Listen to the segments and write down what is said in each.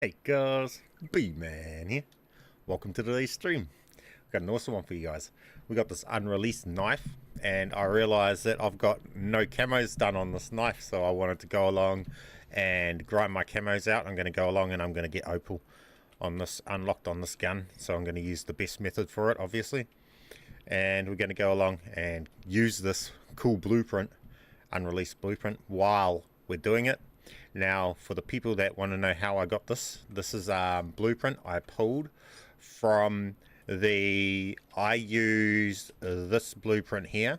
Hey guys, B-Man here. Welcome to today's stream. We've got an awesome one for you guys. We got this unreleased knife, and I realized that I've got no camos done on this knife, so I wanted to go along and grind my camos out. I'm going to go along and I'm going to get opal on this, unlocked on this gun, so I'm going to use the best method for it, obviously. And we're going to go along and use this cool blueprint, unreleased blueprint, while we're doing it. Now, for the people that want to know how I got this, this is a blueprint I pulled from I used this blueprint here,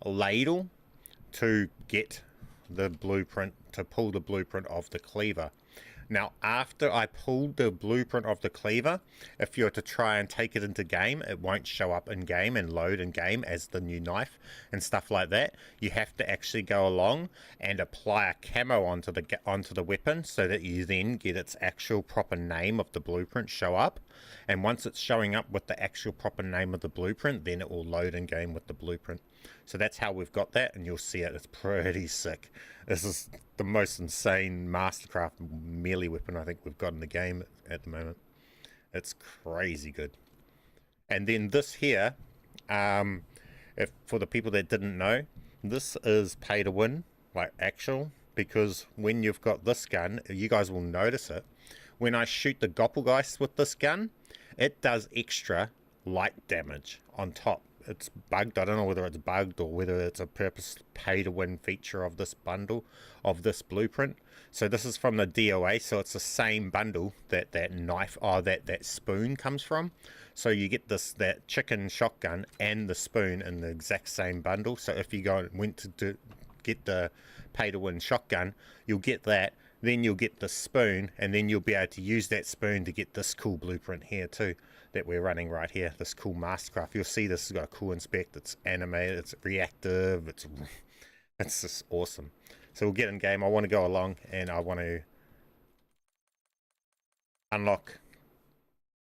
a ladle, to get the blueprint, to pull the blueprint of the cleaver. Now, after I pulled the blueprint of the cleaver, if you were to try and take it into game, it won't show up in game and load in game as the new knife and stuff like that. You have to actually go along and apply a camo onto the weapon so that you then get its actual proper name of the blueprint show up. And once it's showing up with the actual proper name of the blueprint, then it will load in game with the blueprint. So that's how we've got that, and you'll see it. It's pretty sick. This is the most insane Mastercraft melee weapon I think we've got in the game at the moment. It's crazy good. And then this here, for the people that didn't know, this is pay to win, like actual, because when you've got this gun, you guys will notice it. When I shoot the Doppelgeist with this gun, it does extra light damage on top. It's bugged. I don't know whether it's bugged or whether it's a purpose pay to win feature of this bundle, of this blueprint. So this is from the DOA, so it's the same bundle that that knife, that spoon comes from. So you get that chicken shotgun and the spoon in the exact same bundle. So if you went to get the pay to win shotgun, you'll get that. Then you'll get the spoon, and then you'll be able to use that spoon to get this cool blueprint here too, that we're running right here, this cool Mastercraft. You'll see this has got a cool inspect, it's animated, it's reactive, it's just awesome. So we'll get in game. I want to go along and I want to unlock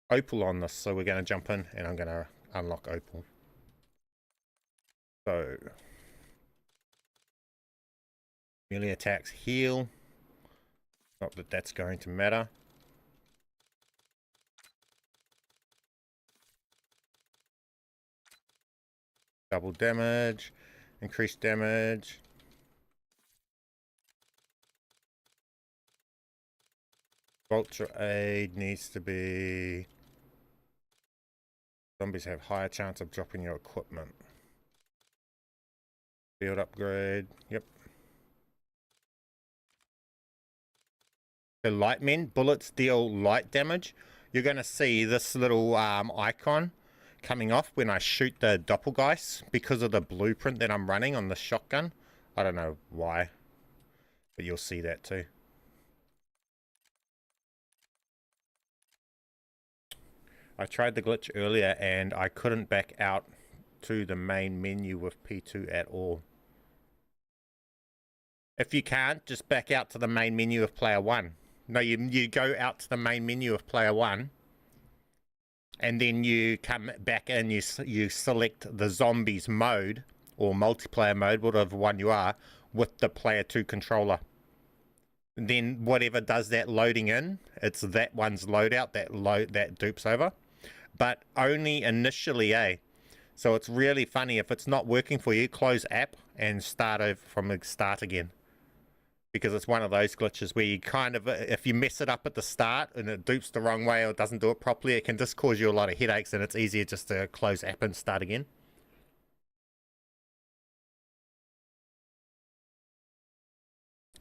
opal on this. So we're going to jump in and I'm going to unlock opal. So melee attacks heal. Not that that's going to matter. Double damage, increased damage. Vulture aid needs to be... Zombies have higher chance of dropping your equipment. Field upgrade, yep. The light men, bullets deal light damage. You're going to see this little icon coming off when I shoot the Doppelgeist because of the blueprint that I'm running on the shotgun. I don't know why, but you'll see that too. I tried the glitch earlier and I couldn't back out to the main menu with P2 at all. If you can't, just back out to the main menu of player 1. No, you go out to the main menu of player 1, and then you come back and you select the zombies mode or multiplayer mode, whatever one you are, with the player 2 controller. And then whatever does that loading in, it's that one's loadout that dupes over, but only initially, eh? So it's really funny. If it's not working for you, close app and start over from the start again. Because it's one of those glitches where you kind of, if you mess it up at the start and it dupes the wrong way or doesn't do it properly, it can just cause you a lot of headaches, and it's easier just to close app and start again.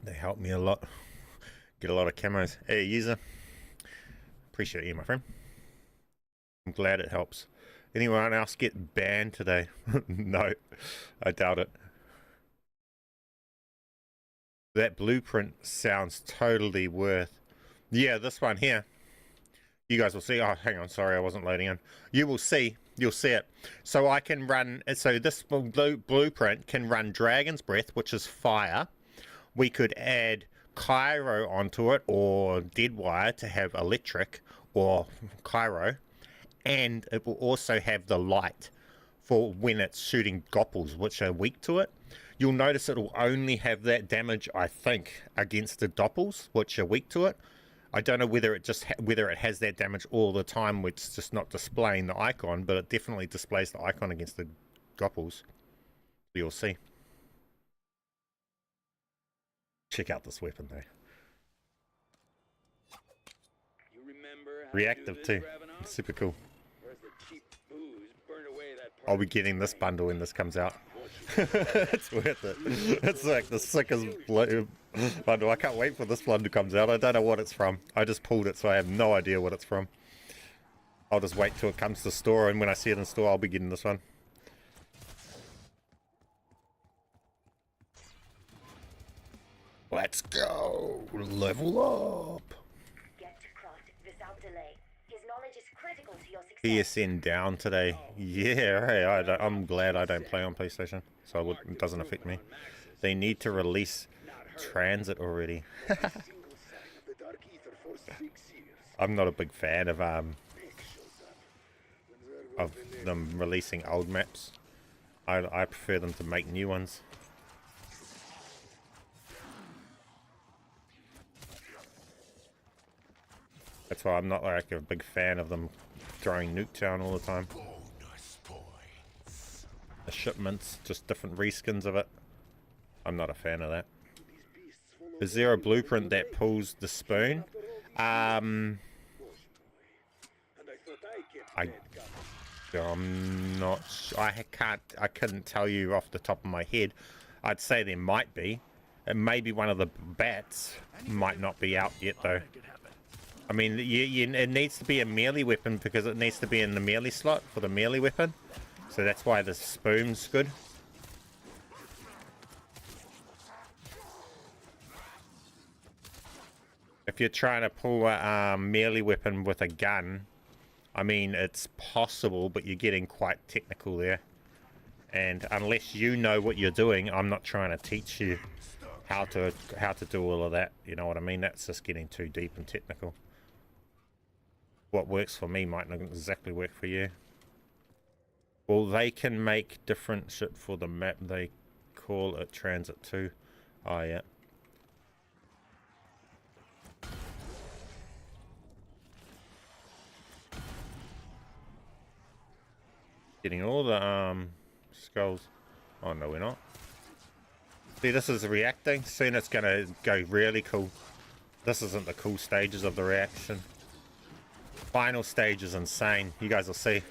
They help me a lot. Get a lot of camos. Hey, user. Appreciate you, my friend. I'm glad it helps. Anyone else get banned today? No, I doubt it. That blueprint sounds totally worth. Yeah, this one here. You guys will see. Oh, hang on. Sorry, I wasn't loading in. You will see. You'll see it. So I can run. So this blueprint can run Dragon's Breath, which is fire. We could add Cairo onto it, or Deadwire to have electric, or Cairo. And it will also have the light for when it's shooting goppels, which are weak to it. You'll notice it will only have that damage, I think, against the doppels, which are weak to it. I don't know whether it just whether it has that damage all the time, which is just not displaying the icon, but it definitely displays the icon against the goppels. You'll see. Check out this weapon though. Reactive too. It's super cool. I'll be getting this bundle when this comes out. It's worth it. It's like the sickest bundle. I can't wait for this one to come out. I don't know what it's from. I just pulled it, so I have no idea what it's from. I'll just wait till it comes to the store, and when I see it in store, I'll be getting this one. Let's go! Level up! Get to craft without delay. His knowledge is critical to your success. PSN down today. Yeah, hey, I'm glad I don't play on PlayStation, so it doesn't affect me. They need to release Transit already. I'm not a big fan of them releasing old maps. I prefer them to make new ones. That's why I'm not like a big fan of them throwing Nuketown all the time. The shipments, just different reskins of it. I'm not a fan of that. Is there a blueprint that pulls the spoon? I'm not sure. I couldn't tell you off the top of my head. I'd say there might be. And maybe one of the bats might not be out yet though. I mean, it needs to be a melee weapon because it needs to be in the melee slot for the melee weapon. So that's why the spoon's good. If you're trying to pull a melee weapon with a gun, I mean, it's possible, but you're getting quite technical there. And unless you know what you're doing, I'm not trying to teach you how to do all of that. You know what I mean? That's just getting too deep and technical. What works for me might not exactly work for you. Well, they can make different shit for the map. They call it Transit 2. Oh, yeah. Getting all the skulls. Oh, no, we're not. See, this is reacting. Soon it's going to go really cool. This isn't the cool stages of the reaction. Final stage is insane. You guys will see.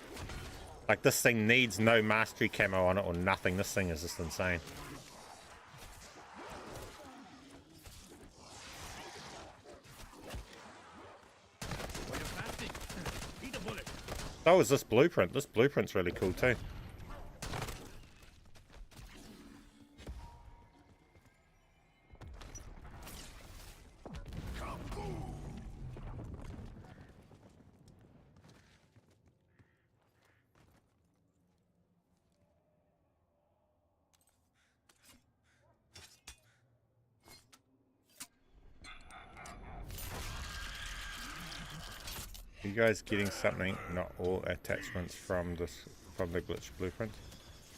Like, this thing needs no mastery camo on it or nothing. This thing is just insane. So is this blueprint. This blueprint's really cool too. You guys getting something? Not all attachments from the glitch blueprint.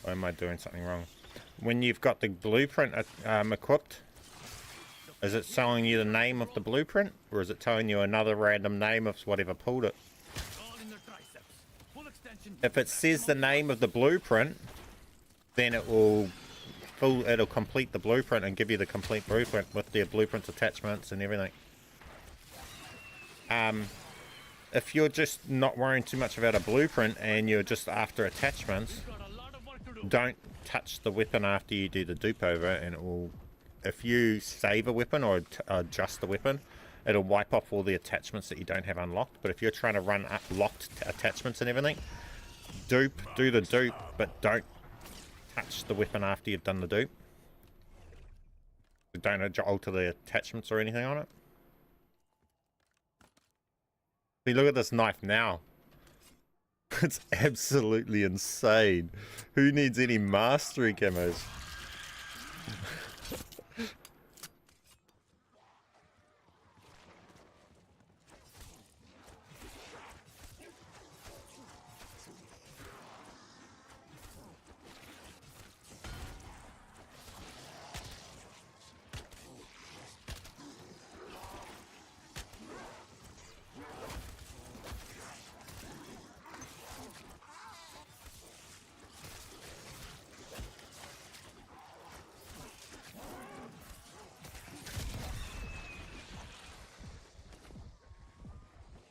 Or am I doing something wrong? When you've got the blueprint equipped, is it telling you the name of the blueprint, or is it telling you another random name of whatever pulled it? If it says the name of the blueprint, then it'll complete the blueprint and give you the complete blueprint with the blueprint's attachments and everything. If you're just not worrying too much about a blueprint and you're just after attachments, don't touch the weapon after you do the dupe over, and it will, if you save a weapon or adjust the weapon, it'll wipe off all the attachments that you don't have unlocked. But if you're trying to run locked attachments and everything, do the dupe, but don't touch the weapon after you've done the dupe. Don't alter the attachments or anything on it. See, look at this knife now. It's absolutely insane. Who needs any mastery camos?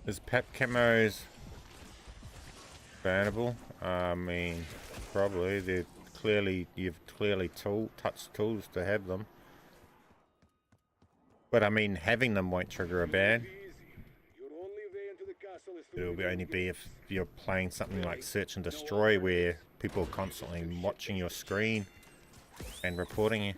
Is pep camos bannable? I mean, probably. They're clearly, you've clearly touched tools to have them. But I mean, having them won't trigger a ban. It'll only be if you're playing something like Search and Destroy, where people are constantly watching your screen and reporting you.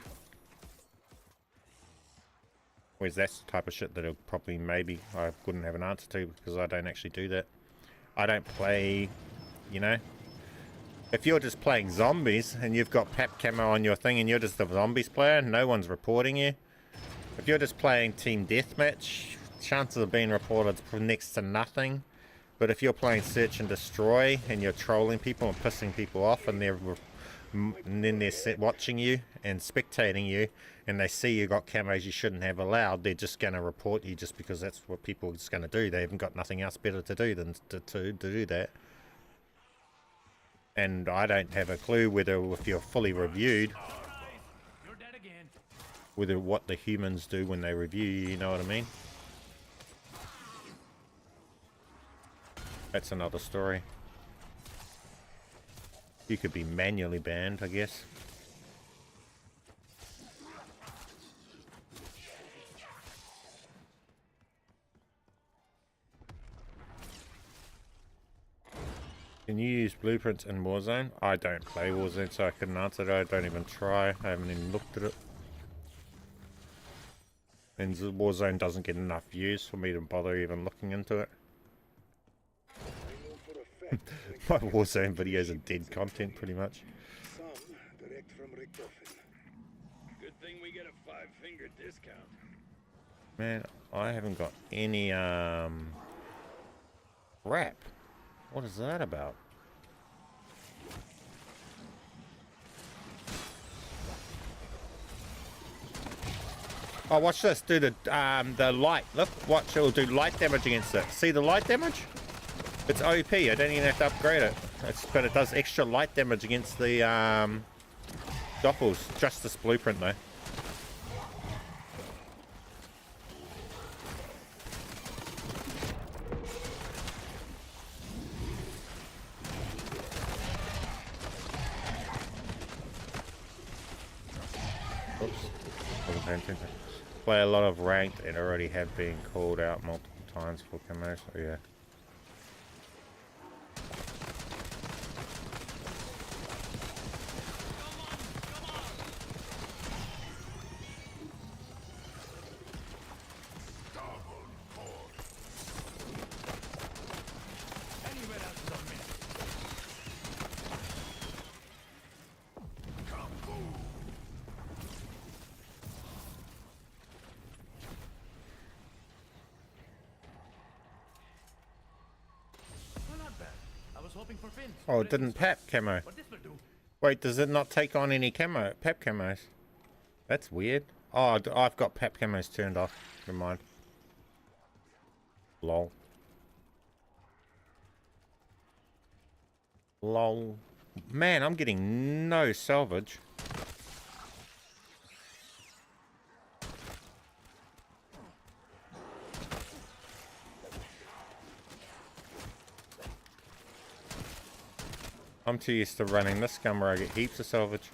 Whereas that's the type of shit that probably maybe I wouldn't have an answer to, because I don't actually do that. I don't play, you know. If you're just playing zombies and you've got pep camo on your thing and you're just a zombies player, no one's reporting you. If you're just playing team deathmatch, chances of being reported is next to nothing. But if you're playing Search and Destroy and you're trolling people and pissing people off, and then they're watching you and spectating you, and they see you got camos you shouldn't have allowed, they're just going to report you just because that's what people are just going to do. They haven't got nothing else better to do than to do that. And I don't have a clue whether, if you're fully reviewed, whether what the humans do when they review you, you know what I mean? That's another story. You could be manually banned, I guess. Can you use blueprints in Warzone? I don't play Warzone, so I couldn't answer that. I don't even try. I haven't even looked at it. And Warzone doesn't get enough views for me to bother even looking into it. My Warzone videos are dead content, pretty much. Some direct from Richtofen. Good thing we get a 5-finger discount. Man, I haven't got any crap. What is that about? Oh, watch this. Do the light. Look, watch. It will do light damage against it. See the light damage? It's OP. I don't even have to upgrade it. But it does extra light damage against the doppels. Just this blueprint though. Oops. Wasn't paying attention. Play a lot of ranked and already have been called out multiple times for camos. So yeah. Oh, it didn't pep camo. Wait, does it not take on any pep camos? That's weird. Oh, I've got pep camos turned off. Never mind. Lol. Lol. Man, I'm getting no salvage. I'm too used to running this gun where I get heaps of salvage.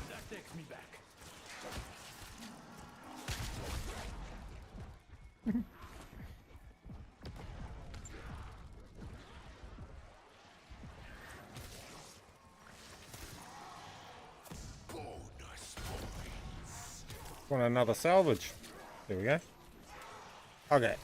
That takes me back. Want another salvage? There we go. Okay.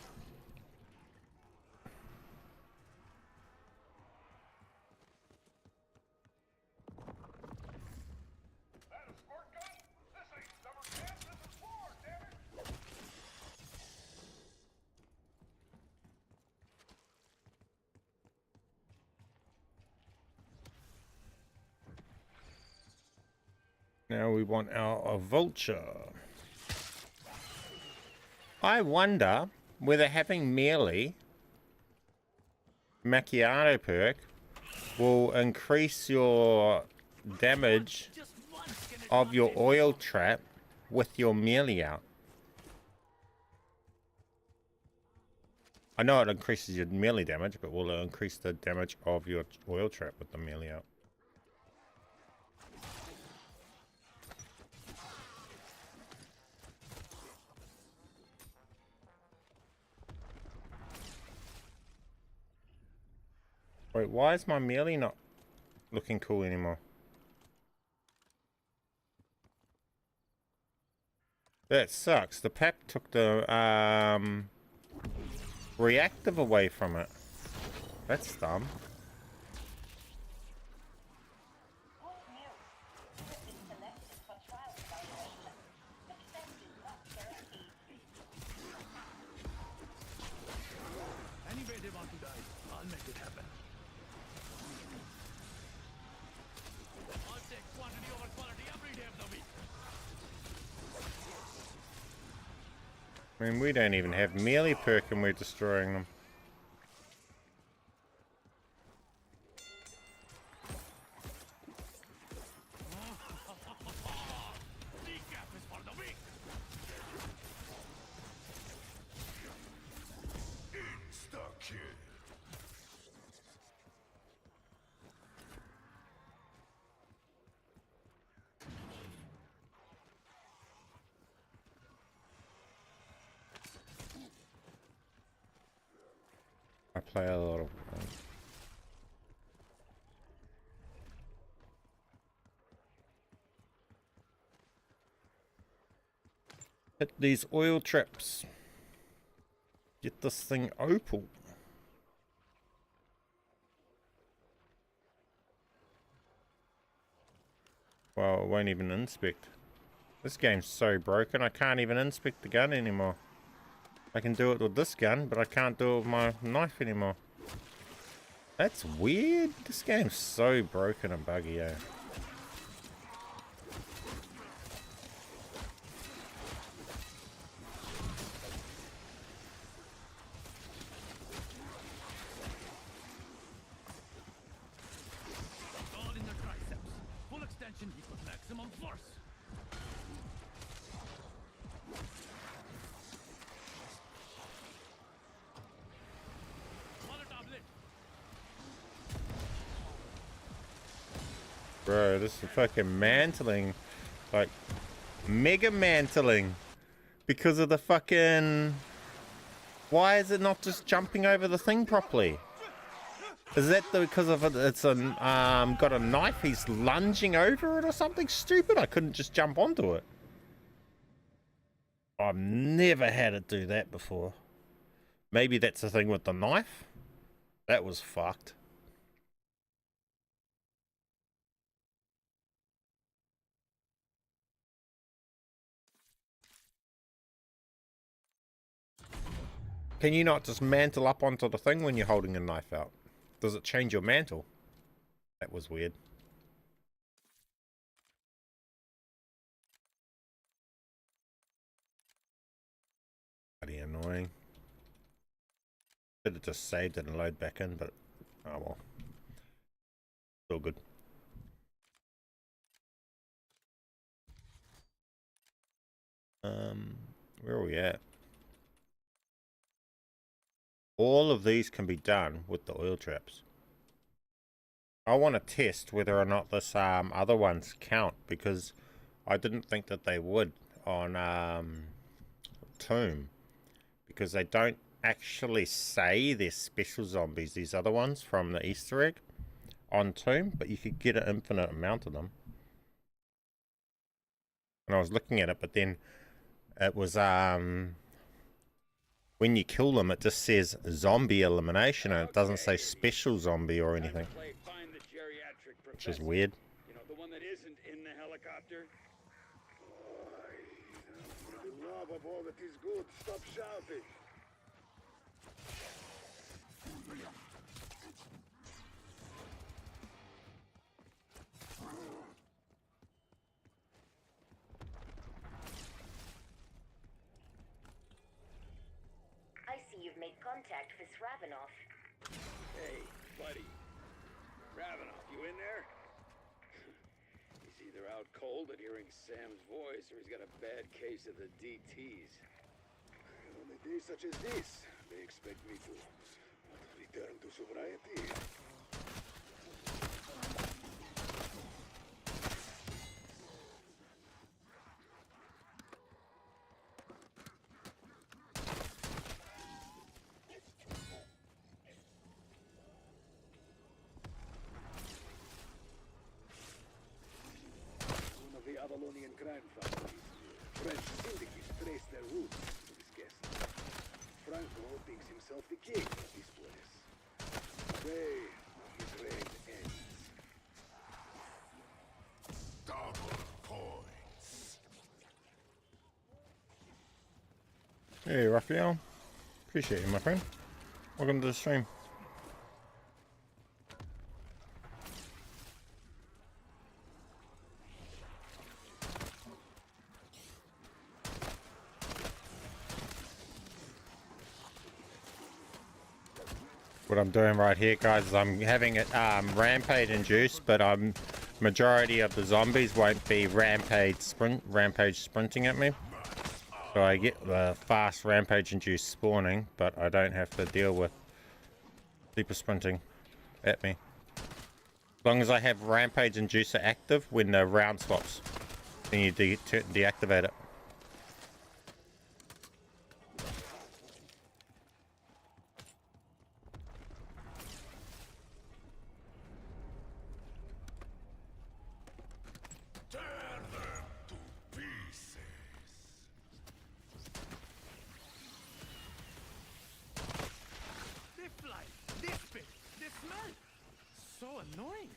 Now we want our vulture. I wonder whether having melee macchiato perk will increase your damage of your oil trap with your melee out. I know it increases your melee damage, but will it increase the damage of your oil trap with the melee out? Wait, why is my melee not looking cool anymore? That sucks. The pep took the reactive away from it. That's dumb. Any way they want to die, I'll make it happen. I'll take quantity over quality every day of the week. I mean, we don't even have melee perk and we're destroying them. Decaf is for the weak. Insta-kill. I play a lot of hit these oil traps. Get this thing opal. Well, it won't even inspect. This game's so broken, I can't even inspect the gun anymore. I can do it with this gun, but I can't do it with my knife anymore. That's weird. This game's so broken and buggy, eh? All in the triceps. Full extension equals maximum force. Molotov lit. Bro, this is fucking mantling. Like, mega mantling. Because of the fucking... Why is it not just jumping over the thing properly? Is that because of it? It's a, got a knife, he's lunging over it or something stupid? I couldn't just jump onto it. I've never had it do that before. Maybe that's the thing with the knife? That was fucked. Can you not just mantle up onto the thing when you're holding a knife out? Does it change your mantle? That was weird. Bloody annoying. Should have just saved it and load back in, but oh well. Still good. Where are we at? All of these can be done with the oil traps. I want to test whether or not this other ones count, because I didn't think that they would on Tomb, because they don't actually say they're special zombies, these other ones from the Easter egg on Tomb, but you could get an infinite amount of them. And I was looking at it, but then it was when you kill them, it just says zombie elimination, and it doesn't say special zombie or anything, which is weird. You know, the one that isn't in the helicopter? For the love of all that is good, stop shouting. contact for Sravanov. Hey, buddy. Ravenoff, you in there? He's either out cold at hearing Sam's voice or he's got a bad case of the DTs. On a day such as this, they expect me to return to sobriety. One of the Avalonian crime families, French syndicates trace their roots to this castle. Franco thinks himself the king of this place. Today, his reign ends. Double points. Hey, Raphael. Appreciate you, my friend. Welcome to the stream. What I'm doing right here, guys, is I'm having it rampage induced, but majority of the zombies won't be rampage sprinting at me. So I get the fast rampage induced spawning, but I don't have to deal with super sprinting at me. As long as I have rampage inducer active when the round swaps, then you deactivate it. Annoying.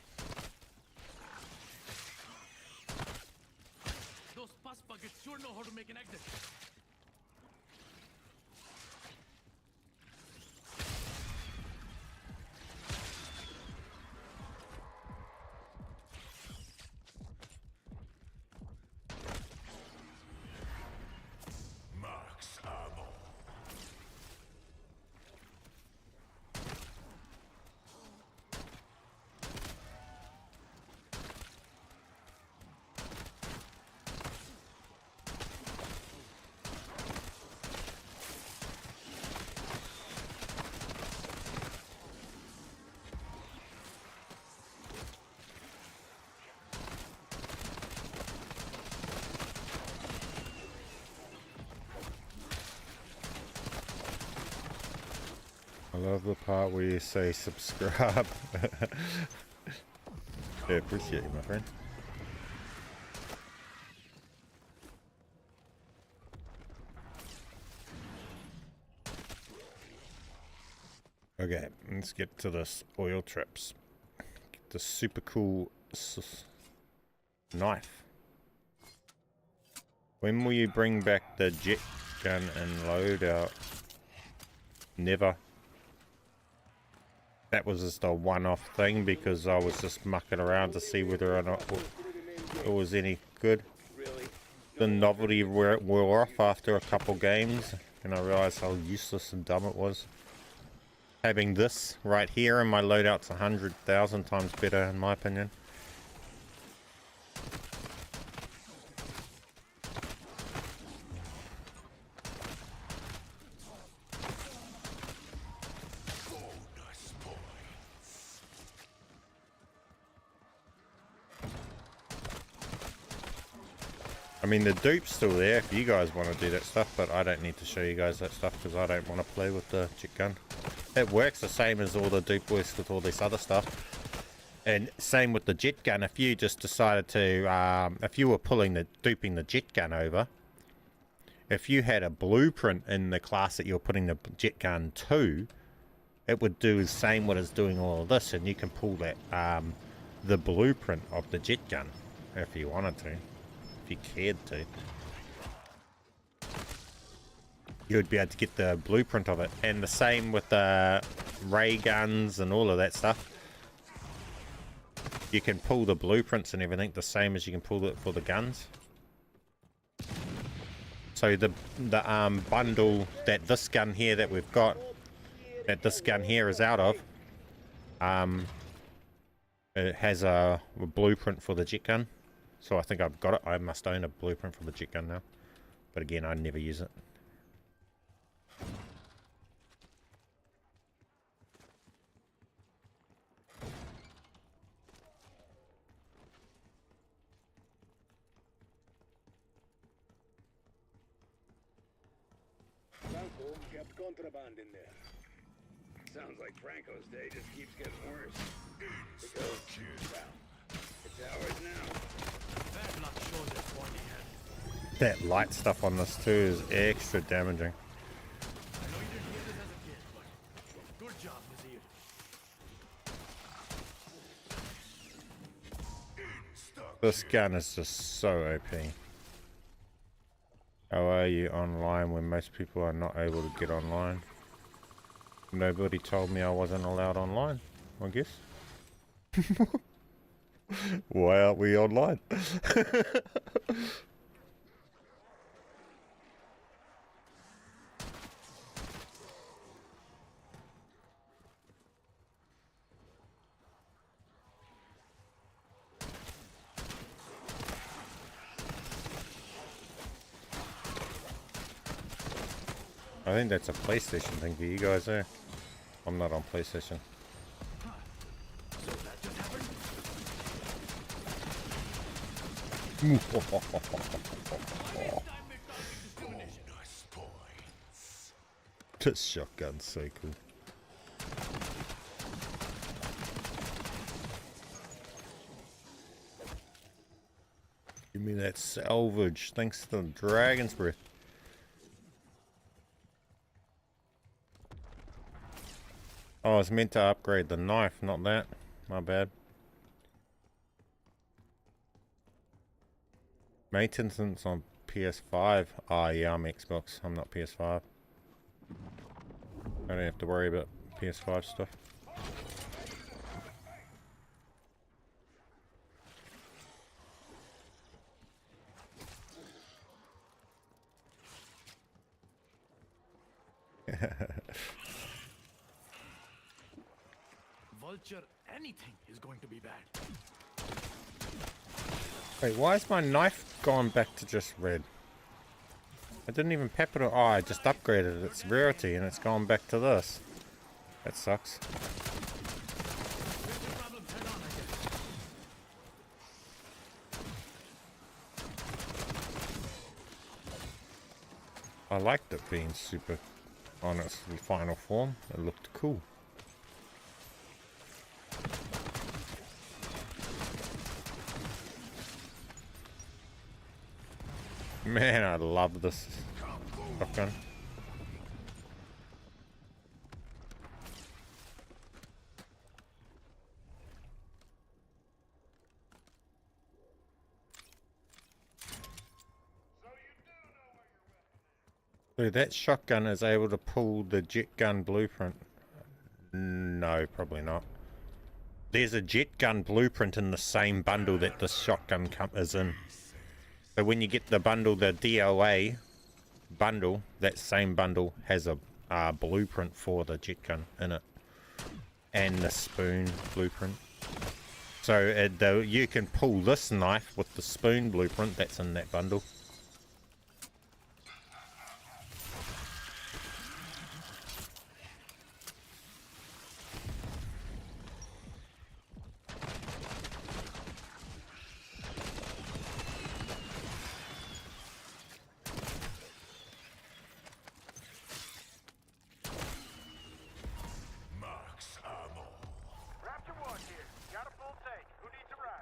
Those pus buckets sure know how to make an exit. Max ammo. I love the part where you say subscribe. Yeah, appreciate you, my friend. Okay, let's get to this oil trips. Get the super cool knife. When will you bring back the jet gun and loadout? Never. That was just a one-off thing because I was just mucking around to see whether or not it was any good. The novelty wore off after a couple games and I realized how useless and dumb it was. Having this right here in my loadout's 100,000 times better in my opinion. I mean, the dupe's still there if you guys want to do that stuff, but I don't need to show you guys that stuff because I don't want to play with the jet gun. It works the same as all the dupe works with all this other stuff. And same with the jet gun. If you just decided to, if you were duping the jet gun over, if you had a blueprint in the class that you're putting the jet gun to, it would do the same what it's doing all of this, and you can pull that, the blueprint of the jet gun if you wanted to. If you cared to, you would be able to get the blueprint of it. And the same with the ray guns and all of that stuff. You can pull the blueprints and everything the same as you can pull it for the guns. So the bundle that this gun here that we've got that this gun here is out of, it has a blueprint for the jet gun. So I think I've got it. I must own a blueprint for the jet gun now. But again, I never use it. Franco kept contraband in there. Sounds like Franco's day just keeps getting worse. Because, well, it's ours now. Bad luck shows us pointy head. That light stuff on this too is extra damaging. I know you didn't get this as a kid, but good job, Nazir. This gun is just so OP. How are you online when most people are not able to get online? Nobody told me I wasn't allowed online, I guess. Why aren't we online? I think that's a PlayStation thing for you guys there. I'm not on PlayStation. So that just happened? This shotgun's so cool. Give me that salvage. Thanks to the Dragon's Breath. Oh, I was meant to upgrade the knife, not that. My bad. Maintenance on PS5. Ah, yeah, I'm Xbox. I'm not PS5. I don't have to worry about PS5 stuff. Vulture, anything is going to be bad. Wait, why is my knife gone back to just red? I didn't even pep it. Oh, I just upgraded its rarity and it's gone back to this. That sucks. Problems head on, I guess. I liked it being super on its final form. It looked cool. Man, I love this shotgun. So that shotgun is able to pull the jet gun blueprint. No, probably not. There's a jet gun blueprint in the same bundle that this shotgun is in. So when you get the bundle, the DOA bundle, that same bundle has a blueprint for the jet gun in it. And the spoon blueprint. So you can pull this knife with the spoon blueprint that's in that bundle.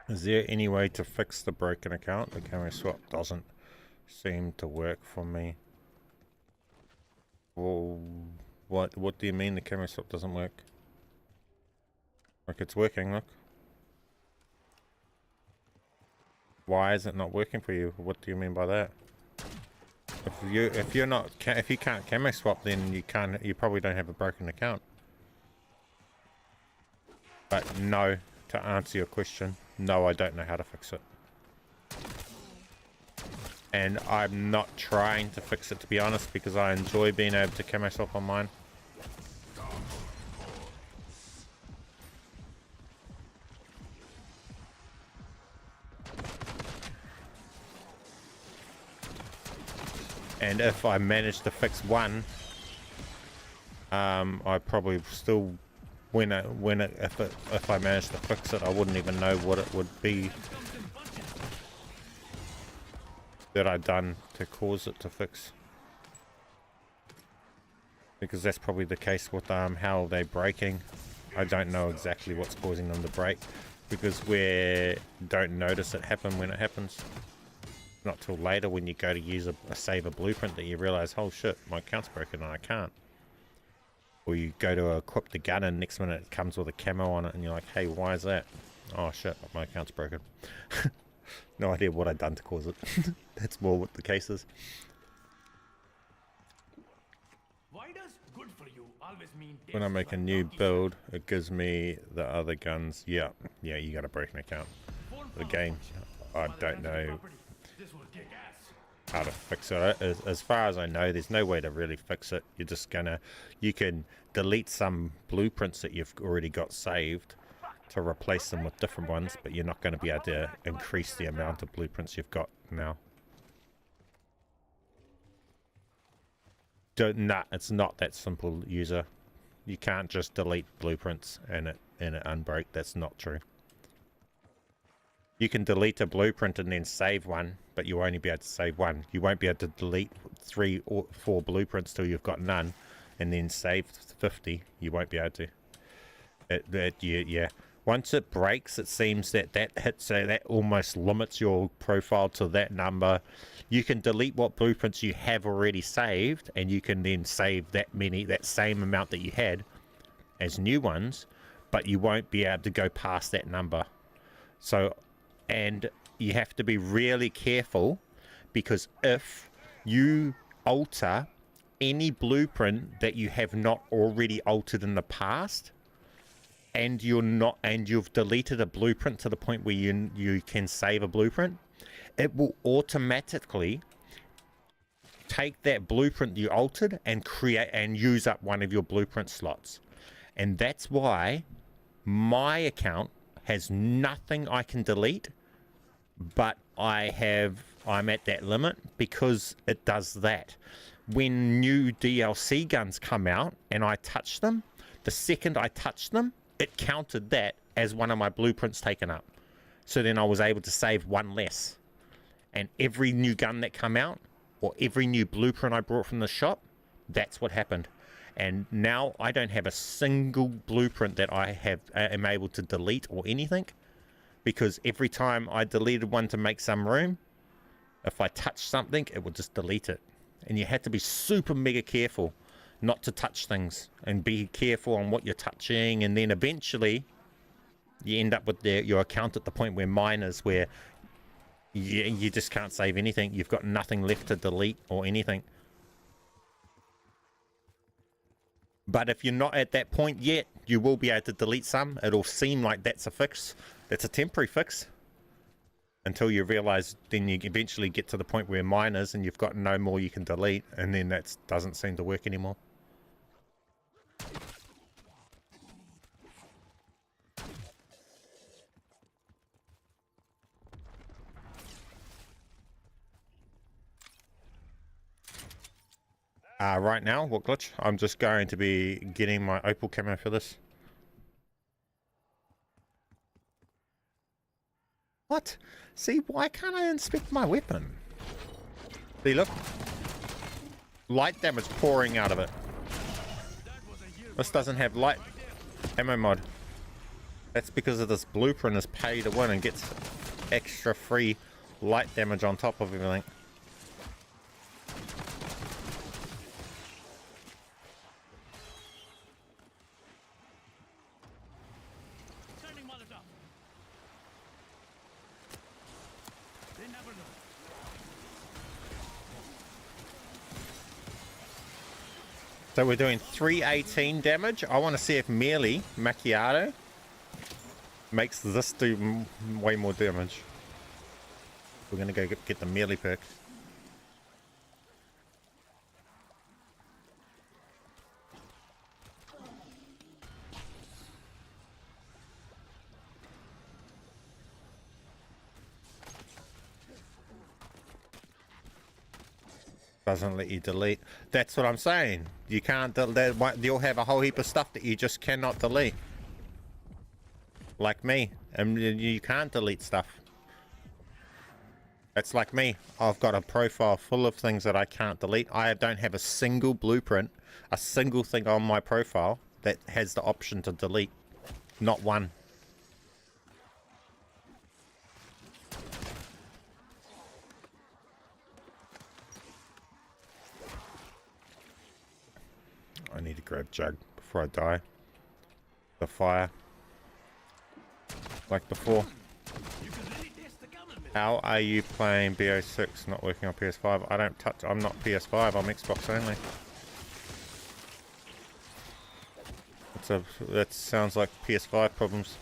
Is there any way to fix the broken account? The camo swap doesn't seem to work for me. Well, what do you mean the camo swap doesn't work? Like, it's working, look. Why is it not working for you? What do you mean by that? If you can't camo swap, then you probably don't have a broken account. But no, to answer your question, no, I don't know how to fix it. And I'm not trying to fix it, to be honest, because I enjoy being able to camo swap on mine. And if I managed to fix one, I probably still, if I managed to fix it, I wouldn't even know what it would be that I'd done to cause it to fix. Because that's probably the case with how they're breaking. I don't know exactly what's causing them to break, because we don't notice it happen when it happens. Not till later when you go to use a save a blueprint that you realize, oh shit, my account's broken and I can't. Or you go to equip the gun and next minute it comes with a camo on it and you're like, hey, why is that? Oh shit, my account's broken. No idea what I've done to cause it. That's more what the case is. Why does good for you always mean When I make a new build, it gives me the other guns. Yeah, you gotta break an account. Again, I don't know how to fix it. As far as I know, there's no way to really fix it. You're just gonna, you can delete some blueprints that you've already got saved to replace them with different ones, but you're not going to be able to increase the amount of blueprints you've got now. Nah, it's not that simple, user. You can't just delete blueprints and it unbreak. That's not true. You can delete a blueprint and then save one, but you only be able to save one. You won't be able to delete 3 or 4 blueprints till you've got none, and then save 50. You won't be able to. Yeah. Once it breaks, it seems that hits, that almost limits your profile to that number. You can delete what blueprints you have already saved, and you can then save that same amount that you had as new ones, but you won't be able to go past that number. So, and you have to be really careful, because if you alter any blueprint that you have not already altered in the past, and you've deleted a blueprint to the point where you can save a blueprint, it will automatically take that blueprint you altered and create and use up one of your blueprint slots. And that's why my account has nothing I can delete, but I'm at that limit because it does that. When new DLC guns come out and I touch them, the second I touch them, it counted that as one of my blueprints taken up. So then I was able to save one less. And every new gun that come out, or every new blueprint I brought from the shop, that's what happened. And now I don't have a single blueprint that I am able to delete or anything, because every time I deleted one to make some room, if I touch something, it would just delete it. And you had to be super mega careful not to touch things, and be careful on what you're touching, and then eventually you end up with your account at the point where mine is, where you just can't save anything. You've got nothing left to delete or anything. But if you're not at that point yet, you will be able to delete some. It'll seem like that's a fix. That's a temporary fix, until you realize, then you eventually get to the point where mine is and you've got no more you can delete, and then that doesn't seem to work anymore. Right now, what glitch? I'm just going to be getting my opal camo for this. What? See, why can't I inspect my weapon? See, look. Light damage pouring out of it. This doesn't have light ammo mod. That's because of this blueprint is pay to win and gets extra free light damage on top of everything. So we're doing 318 damage. I want to see if melee macchiato makes this do way more damage. We're going to go get the melee perk. Doesn't let you delete. That's what I'm saying. You can't. You'll have a whole heap of stuff that you just cannot delete. Like me, and you can't delete stuff. It's like me. I've got a profile full of things that I can't delete. I don't have a single blueprint, a single thing on my profile that has the option to delete. Not one. I need to grab Jug before I die. The fire. Like before. How are you playing BO6 not working on PS5? I don't touch. I'm not PS5. I'm Xbox only. That sounds like PS5 problems.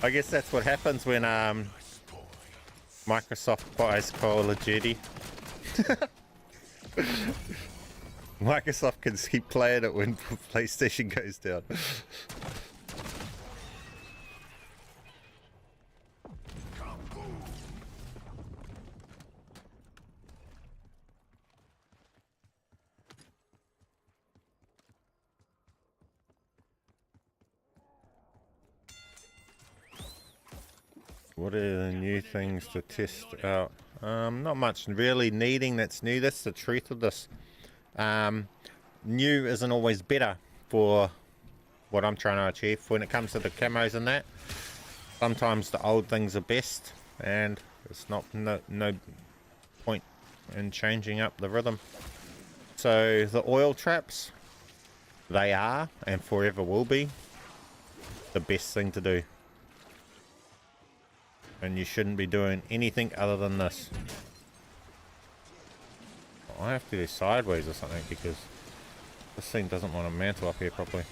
I guess that's what happens when Microsoft buys Call of Duty. Microsoft can keep playing it when PlayStation goes down. What are the new things to test out? Not much really needing that's new. That's the truth of this. New isn't always better for what I'm trying to achieve. When it comes to the camos and that, sometimes the old things are best, and it's no point in changing up the rhythm. So the oil traps, they are and forever will be the best thing to do. And you shouldn't be doing anything other than this. I have to do sideways or something because this thing doesn't want to mantle up here properly.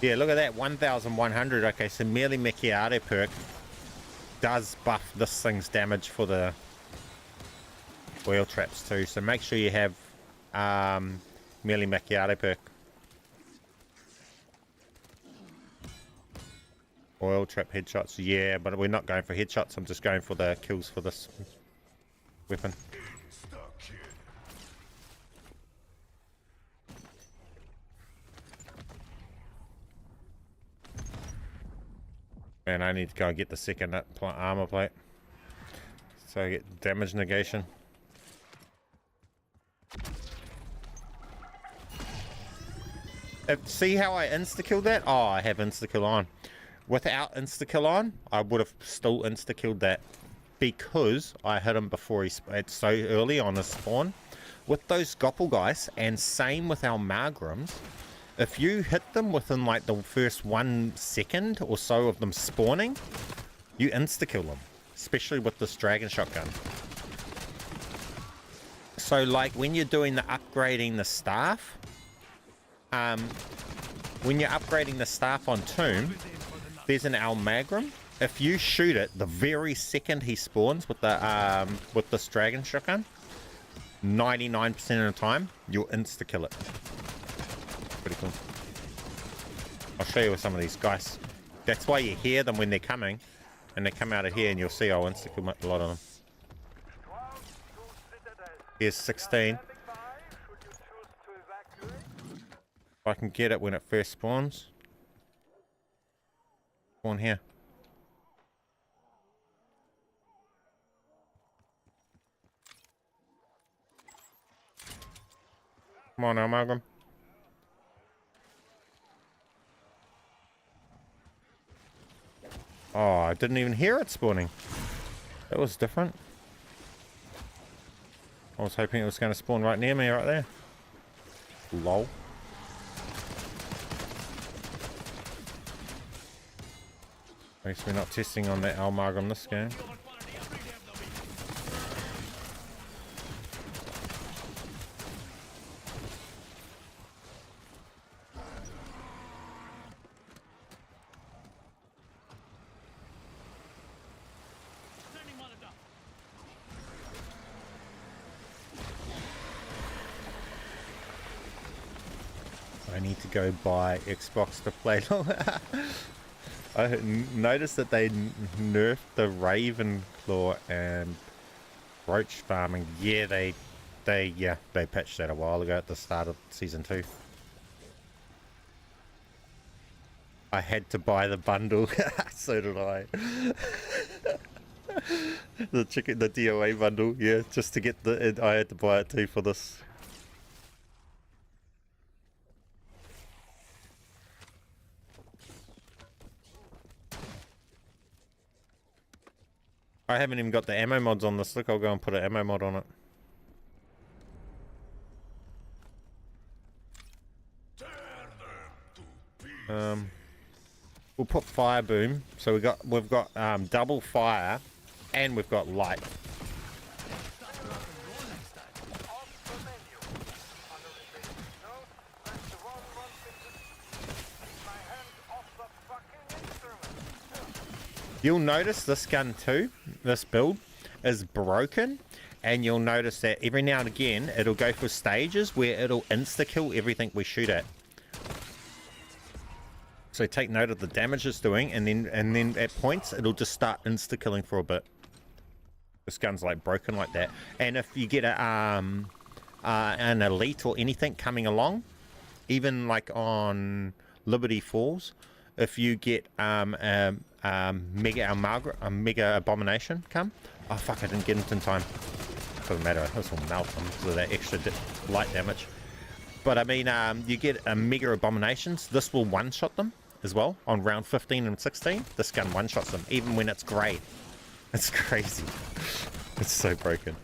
Yeah, look at that, 1100. Okay, so merely Macchiato perk does buff this thing's damage for the oil traps too. So make sure you have merely Macchiato perk. Oil trap headshots, yeah, but we're not going for headshots. I'm just going for the kills for this weapon. And I need to go and get the second armor plate, so I get damage negation. See how I insta-killed that? Oh, I have insta-kill on. Without insta-kill on, I would have still insta-killed that because I hit him before he it's so early on his spawn. With those Goppelgeists, and same with our Margrams, if you hit them within like the first 1 second or so of them spawning, you insta-kill them, especially with this dragon shotgun. So like when you're doing the upgrading the staff, when you're upgrading the staff on Tomb, there's an Almagram. If you shoot it the very second he spawns with the with this dragon shotgun, 99% of the time you'll insta kill it. Pretty cool. I'll show you with some of these guys. That's why you hear them when they're coming, and they come out of here, and you'll see I'll insta kill a lot of them. Here's 16. If I can get it when it first spawns. Spawn here. Come on now, Margam. Oh, I didn't even hear it spawning. That was different. I was hoping it was going to spawn right near me, right there. Lol. At least we're not testing on that Almargam this game. I need to go buy Xbox to play. I noticed that they nerfed the Ravenclaw and roach farming. Yeah, they patched that a while ago at the start of season 2. I had to buy the bundle. So did I. The DOA bundle, yeah, just to get I had to buy it too for this. I haven't even got the ammo mods on this. Look, I'll go and put an ammo mod on it. We'll put fire boom. So we've got double fire, and we've got light. You'll notice this gun too, this build, is broken, and you'll notice that every now and again it'll go for stages where it'll insta-kill everything we shoot at. So take note of the damage it's doing, and then at points it'll just start insta-killing for a bit. This gun's like broken like that. And if you get an elite or anything coming along, even like on Liberty Falls, if you get mega abomination come, oh fuck, I didn't get it in time. Doesn't matter, this will melt them because of that extra light damage. But I mean, you get a mega abominations, this will one-shot them as well on round 15 and 16. This gun one-shots them even when it's grey. It's crazy. It's so broken.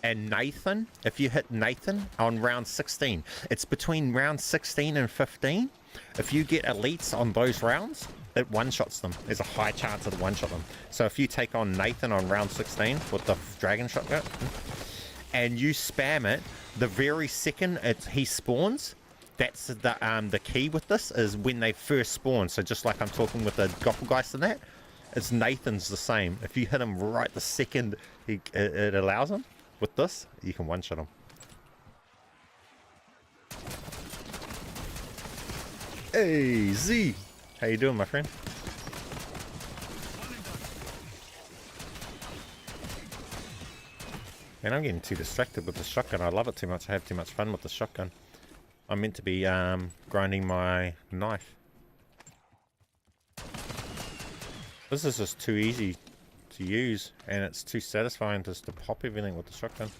And Nathan, if you hit Nathan on round 16, it's between round 16 and 15. If you get elites on those rounds, it one-shots them. There's a high chance it'll one-shot them. So if you take on Nathan on round 16 with the dragon shotgun, and you spam it, the very second he spawns, that's the key with this, is when they first spawn. So just like I'm talking with the Doppelgeist and that, it's Nathan's the same. If you hit him right the second it allows him, with this, you can one-shot him. Hey, Z! How you doing, my friend? Man, I'm getting too distracted with the shotgun. I love it too much. I have too much fun with the shotgun. I'm meant to be grinding my knife. This is just too easy to use, and it's too satisfying just to pop everything with the shotgun.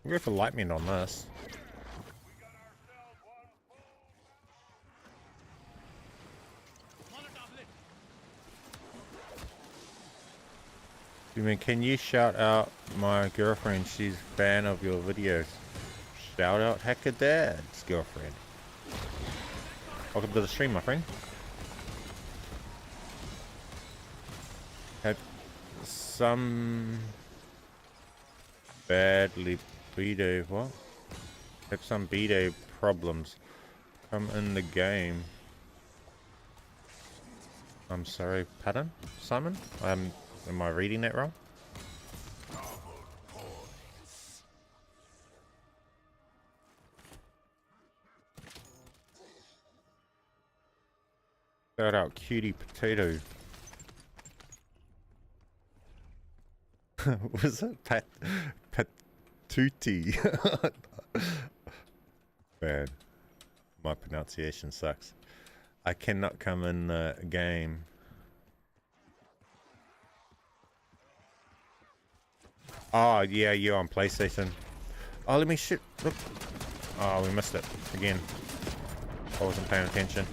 We'll go for lightning on this. Can you shout out my girlfriend? She's a fan of your videos. Shout out Hacker Dad's girlfriend. Welcome to the stream, my friend. Had some bad libido. What? Have some bido problems. Come in the game. I'm sorry, pardon, Simon? Am I reading that wrong? Shout out Cutie Potato. Was it Patuti? Man, my pronunciation sucks. I cannot come in the game. Oh, yeah, you're on PlayStation. Oh, let me shit. Look. Oh, we missed it. Again. I wasn't paying attention.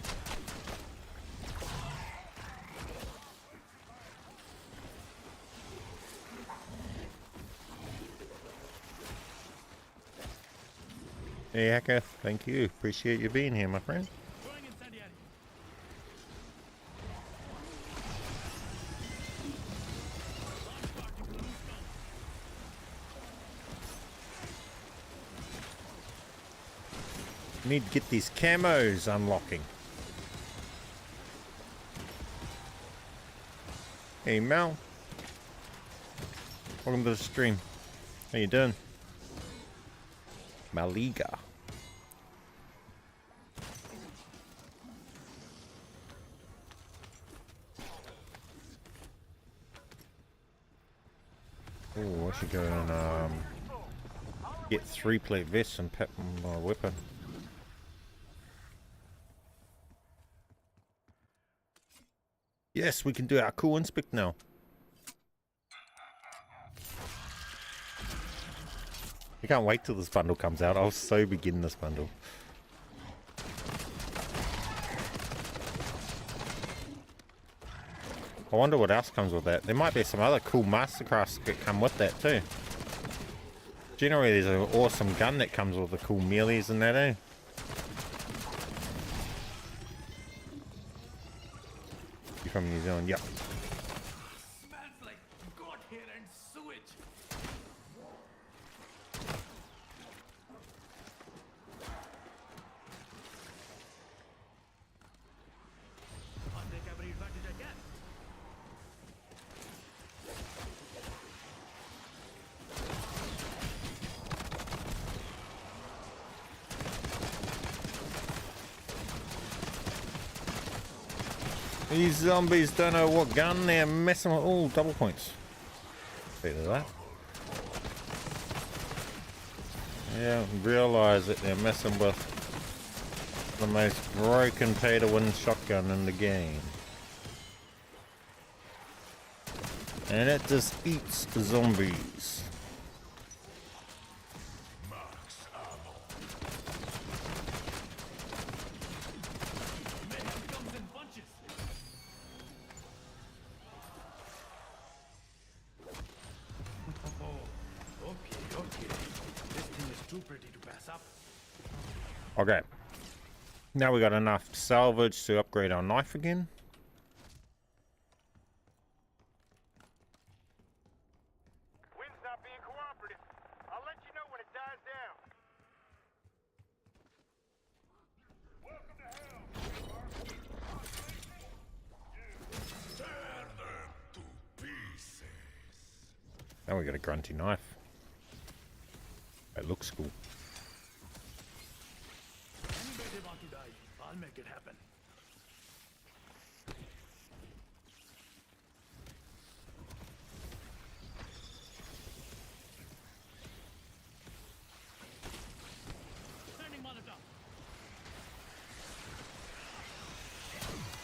Hey, Hacker. Thank you. Appreciate you being here, my friend. Need to get these camos unlocking. Hey Mel. Welcome to the stream. How you doing? Maliga. Oh, I should go and get 3-plate vests and pep my weapon. Yes, we can do our cool inspect now. I can't wait till this bundle comes out. I'll so begin this bundle. I wonder what else comes with that. There might be some other cool mastercrafts that come with that too. Generally, there's an awesome gun that comes with the cool melees and that, eh? You from New Zealand? Yep. Smells like God hair and sewage. I'll take every advantage I can. These zombies don't know what gun they're messing with. Oh, double points. See that? Yeah, realize that they're messing with the most broken pay-to-win shotgun in the game. And it just eats zombies. Mayhem comes in bunches. Oh, okay. This thing is too pretty to pass up. Okay. Now we got enough salvage to upgrade our knife again. Wind's not being cooperative. I'll let you know when it dies down. Welcome to hell. Tear them to pieces. Now we got a grunty knife. It looks cool. Anybody want to die? I'll make it happen. Standing Molotov.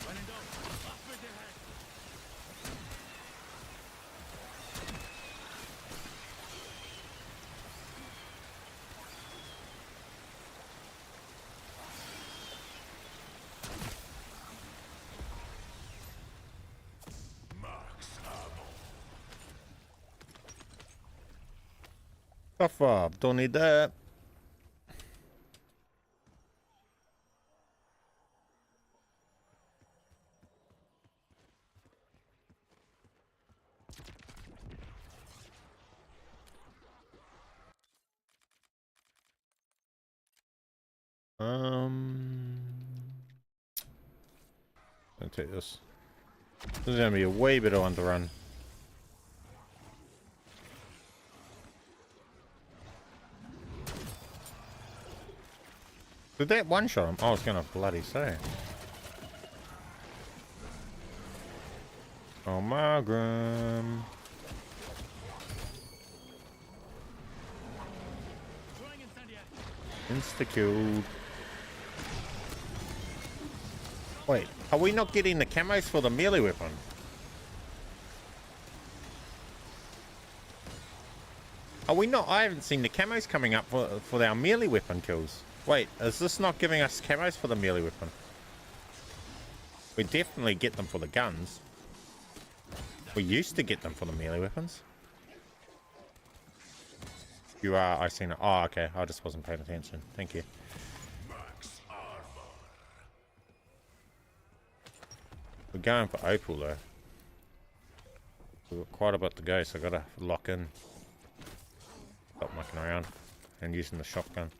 When in doubt, up with your head. Max ammo. Stuff up, don't need that. I'll take this. This is gonna be a way better one to run. Did that one shot him? I was gonna bloody say. Oh my gram. Throwing incendiary. Insta-killed. Wait, are we not getting the camos for the melee weapon? Are we not? I haven't seen the camos coming up for our melee weapon kills. Wait, is this not giving us camos for the melee weapon? We definitely get them for the guns. We used to get them for the melee weapons. You are, I seen it. Oh, okay. I just wasn't paying attention. Thank you. Max armor. We're going for opal though. We've got quite a bit to go, so I gotta lock in. Stop mucking around and using the shotgun.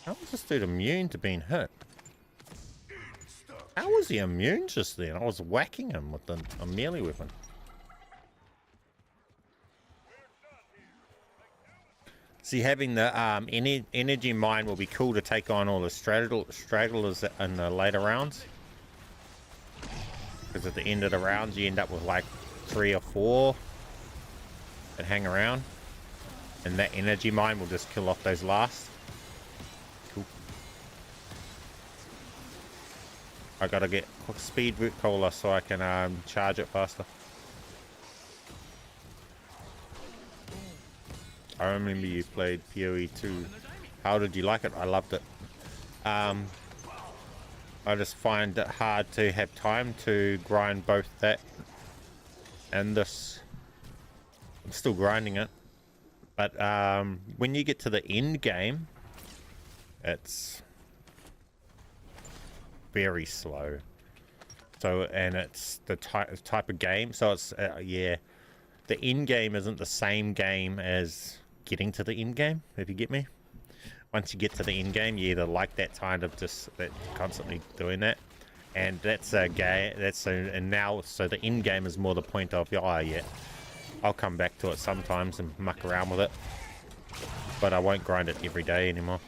How is this dude immune to being hit? Insta How was he immune just then? I was whacking him with a melee weapon. See, having the energy mine will be cool to take on all the stragglers in the later rounds. Because at the end of the rounds, you end up with like 3 or 4 that hang around. And that energy mine will just kill off those last. Cool. I gotta get quick speed root cola so I can charge it faster. I remember you played PoE 2. How did you like it? I loved it. I just find it hard to have time to grind both that and this. I'm still grinding it. But when you get to the end game, it's very slow. So, and it's the type of game. So it's, yeah, the end game isn't the same game as getting to the end game, if you get me. Once you get to the end game, you either like that kind of just that constantly doing that, and that's a game. And now, so the end game is more the point of, oh yeah, I'll come back to it sometimes and muck around with it, but I won't grind it every day anymore.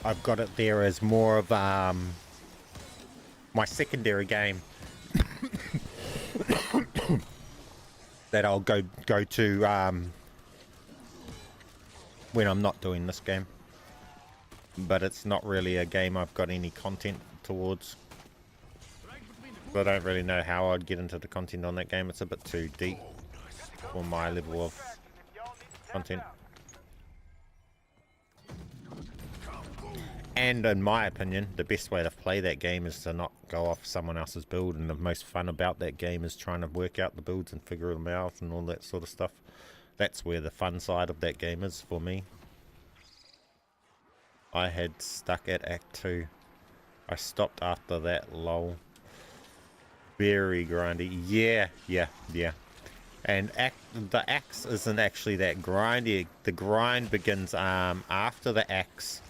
I've got it there as more of my secondary game that I'll go to when I'm not doing this game. But it's not really a game I've got any content towards. I don't really know how I'd get into the content on that game. It's a bit too deep for my level of content. And in my opinion, the best way to play that game is to not go off someone else's build, and the most fun about that game is trying to work out the builds and figure them out and all that sort of stuff. That's where the fun side of that game is for me. I had stuck at Act 2. I stopped after that, lol. Very grindy. Yeah. And the axe isn't actually that grindy. The grind begins after the axe.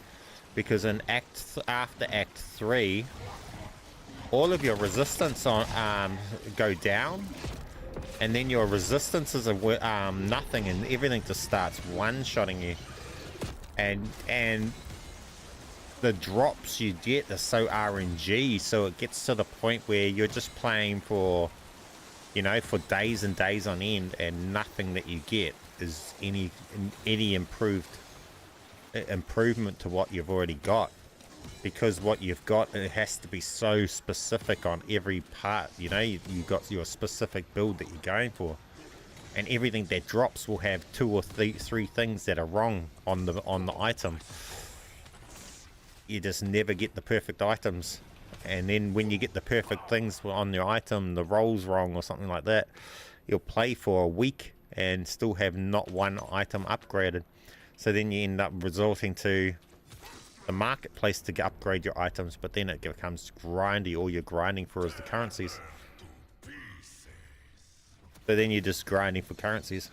Because in after Act 3, all of your resistance on go down, and then your resistances are nothing, and everything just starts one-shotting you. And the drops you get are so RNG, so it gets to the point where you're just playing for, you know, for days and days on end, and nothing that you get is any improvement to what you've already got, because what you've got, it has to be so specific on every part. You know, you got your specific build that you're going for, and everything that drops will have 2 or 3 things that are wrong on the item. You just never get the perfect items, and then when you get the perfect things on your item, the roll's wrong or something like that, you'll play for a week and still have not one item upgraded. So then you end up resorting to the marketplace to upgrade your items, but then it becomes grindy. All you're grinding for is the currencies. So then you're just grinding for currencies.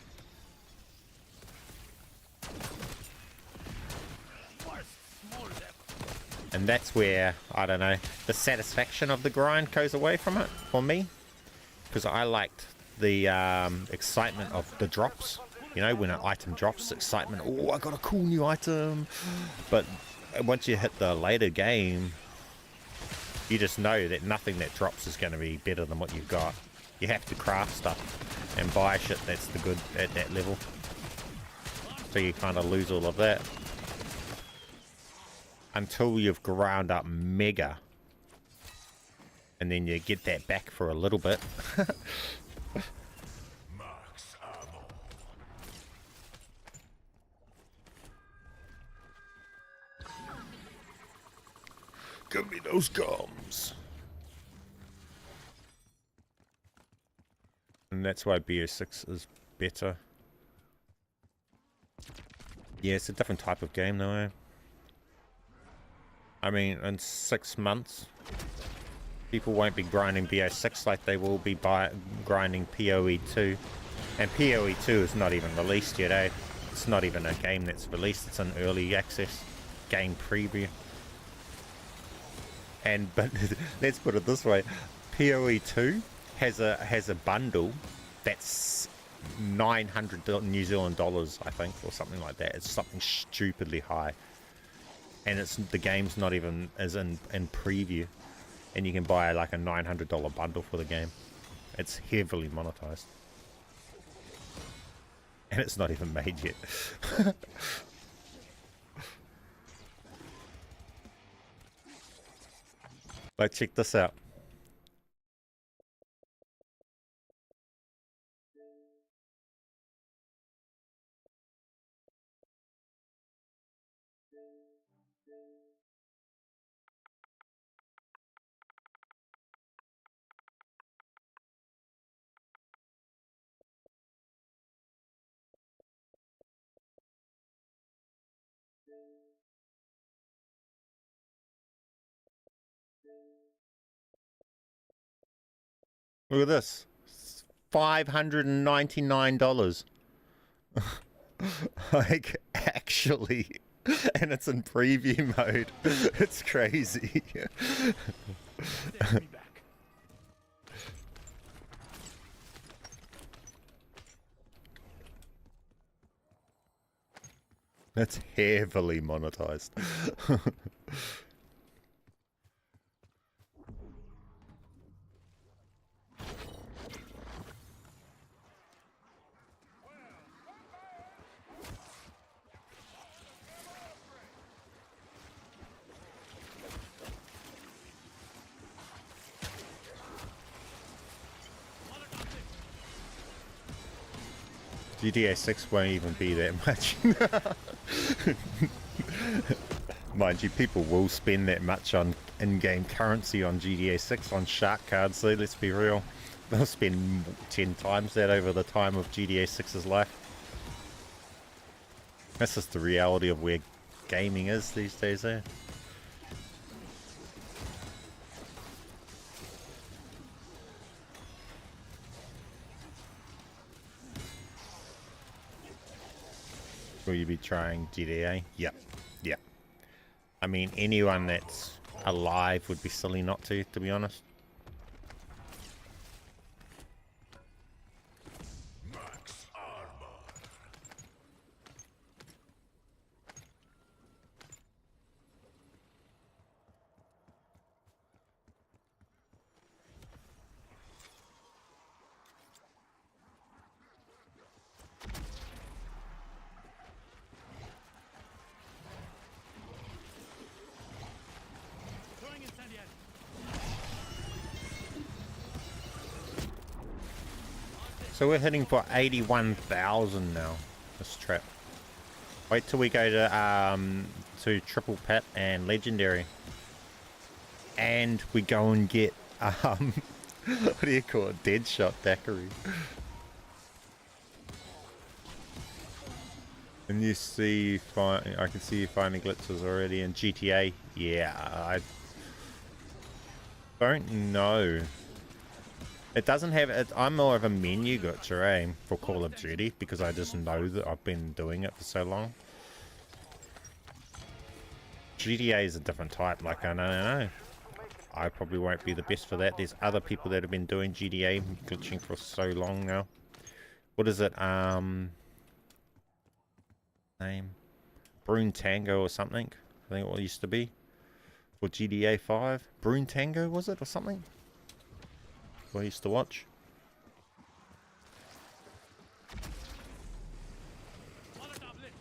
And that's where, I don't know, the satisfaction of the grind goes away from it, for me. Because I liked the excitement of the drops. You know, when an item drops, excitement, oh, I got a cool new item. But once you hit the later game, you just know that nothing that drops is going to be better than what you've got. You have to craft stuff and buy shit that's the good at that level. So you kind of lose all of that. Until you've ground up mega. And then you get that back for a little bit. Give me those gums. And that's why BO6 is better. Yeah, it's a different type of game though, eh? I mean, in 6 months, people won't be grinding BO6 like they will be grinding PoE2. And PoE2 is not even released yet, eh? It's not even a game that's released, it's an early access game preview. But let's put it this way, PoE2 has a bundle that's 900 New Zealand dollars, I think, or something like that. It's something stupidly high. And the game's not even as in preview. And you can buy like a $900 bundle for the game. It's heavily monetized. And it's not even made yet. But check this out. Look at this. $599. Like, actually. And it's in preview mode. It's crazy. Take me back. That's heavily monetized. GTA 6 won't even be that much. Mind you, people will spend that much on in-game currency on GTA 6 on shark cards, so let's be real. They'll spend 10 times that over the time of GTA 6's life. That's just the reality of where gaming is these days, eh? Will you be trying GTA? Yep. Yep. I mean, anyone that's alive would be silly not to be honest. Max armor. Throwing incendiary. So we're hitting for 81,000 now. This trip. Wait till we go to triple pit and legendary, and we go and get what do you call it? Deadshot daiquiri. And you see, I can see you finding glitches already in GTA. Yeah, I don't know. It doesn't have it. I'm more of a menu glitcher, eh, for Call of Duty, because I just know that I've been doing it for so long. GTA is a different type. Like, I don't know. I probably won't be the best for that. There's other people that have been doing GTA glitching for so long now. What is it? Name Brune Tango or something. I think it used to be for GTA 5. Brune Tango, was it, or something? I used to watch. Molotov lit.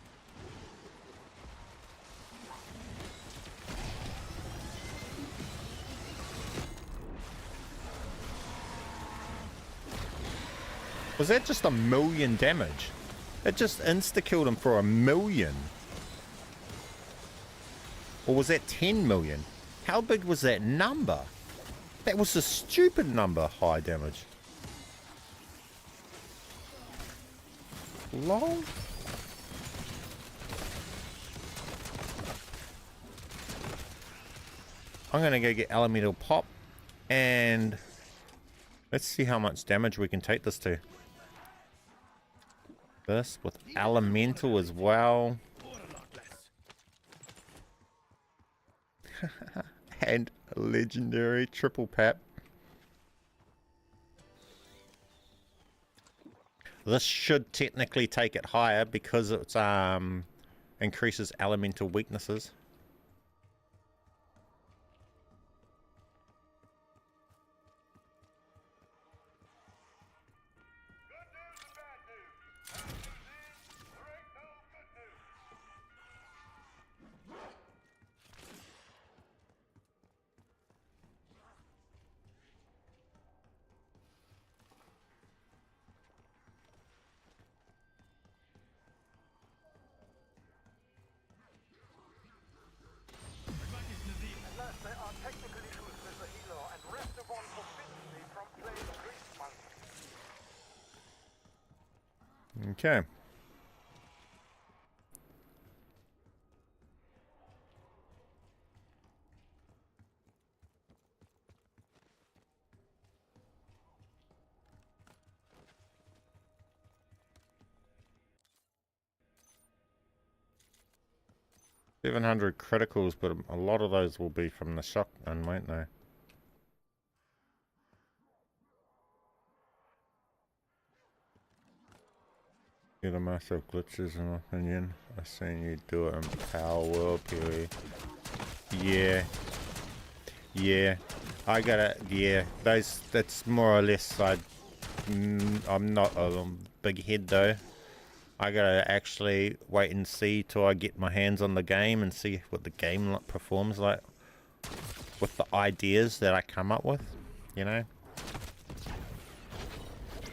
Was that just 1,000,000 damage? It just insta-killed him for 1,000,000. Or was that 10 million? How big was that number? That was a stupid number, high damage. Lol. I'm gonna go get elemental pop, and let's see how much damage we can take this to. This with elemental as well. And a legendary triple pap. This should technically take it higher because it's increases elemental weaknesses. Unless there are technical issues with the healer and rest upon forbids me from playing Grease Monkey. Okay. $700 criticals, but a lot of those will be from the shotgun, won't they? You're the master of glitches, in my opinion. I've seen you do it in Power World, Pee. Yeah. Yeah. I gotta, yeah. Those, that's more or less, I'm not a big head though. I gotta actually wait and see till I get my hands on the game and see what the game performs like with the ideas that I come up with, you know.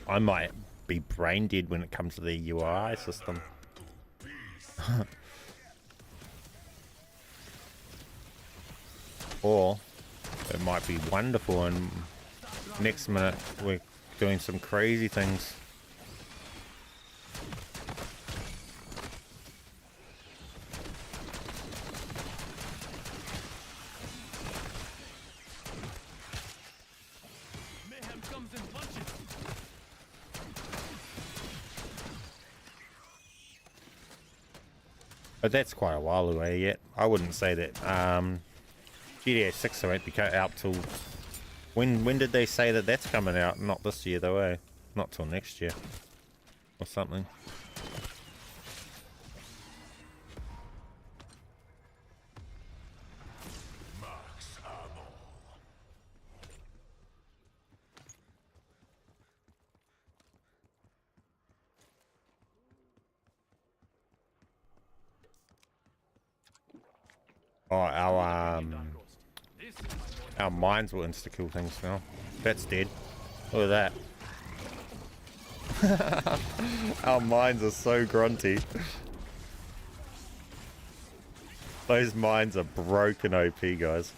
I might be brain dead when it comes to the UI system. Or it might be wonderful and next minute we're doing some crazy things. Mayhem comes in bunches. But that's quite a while away yet. I wouldn't say that GTA 6 won't be out till... When did they say that that's coming out? Not this year though, eh? Not till next year. Or something. Max ammo. Oh, our mines will insta-kill things now. That's dead. Look at that. Our mines are so grunty. Those mines are broken OP, guys.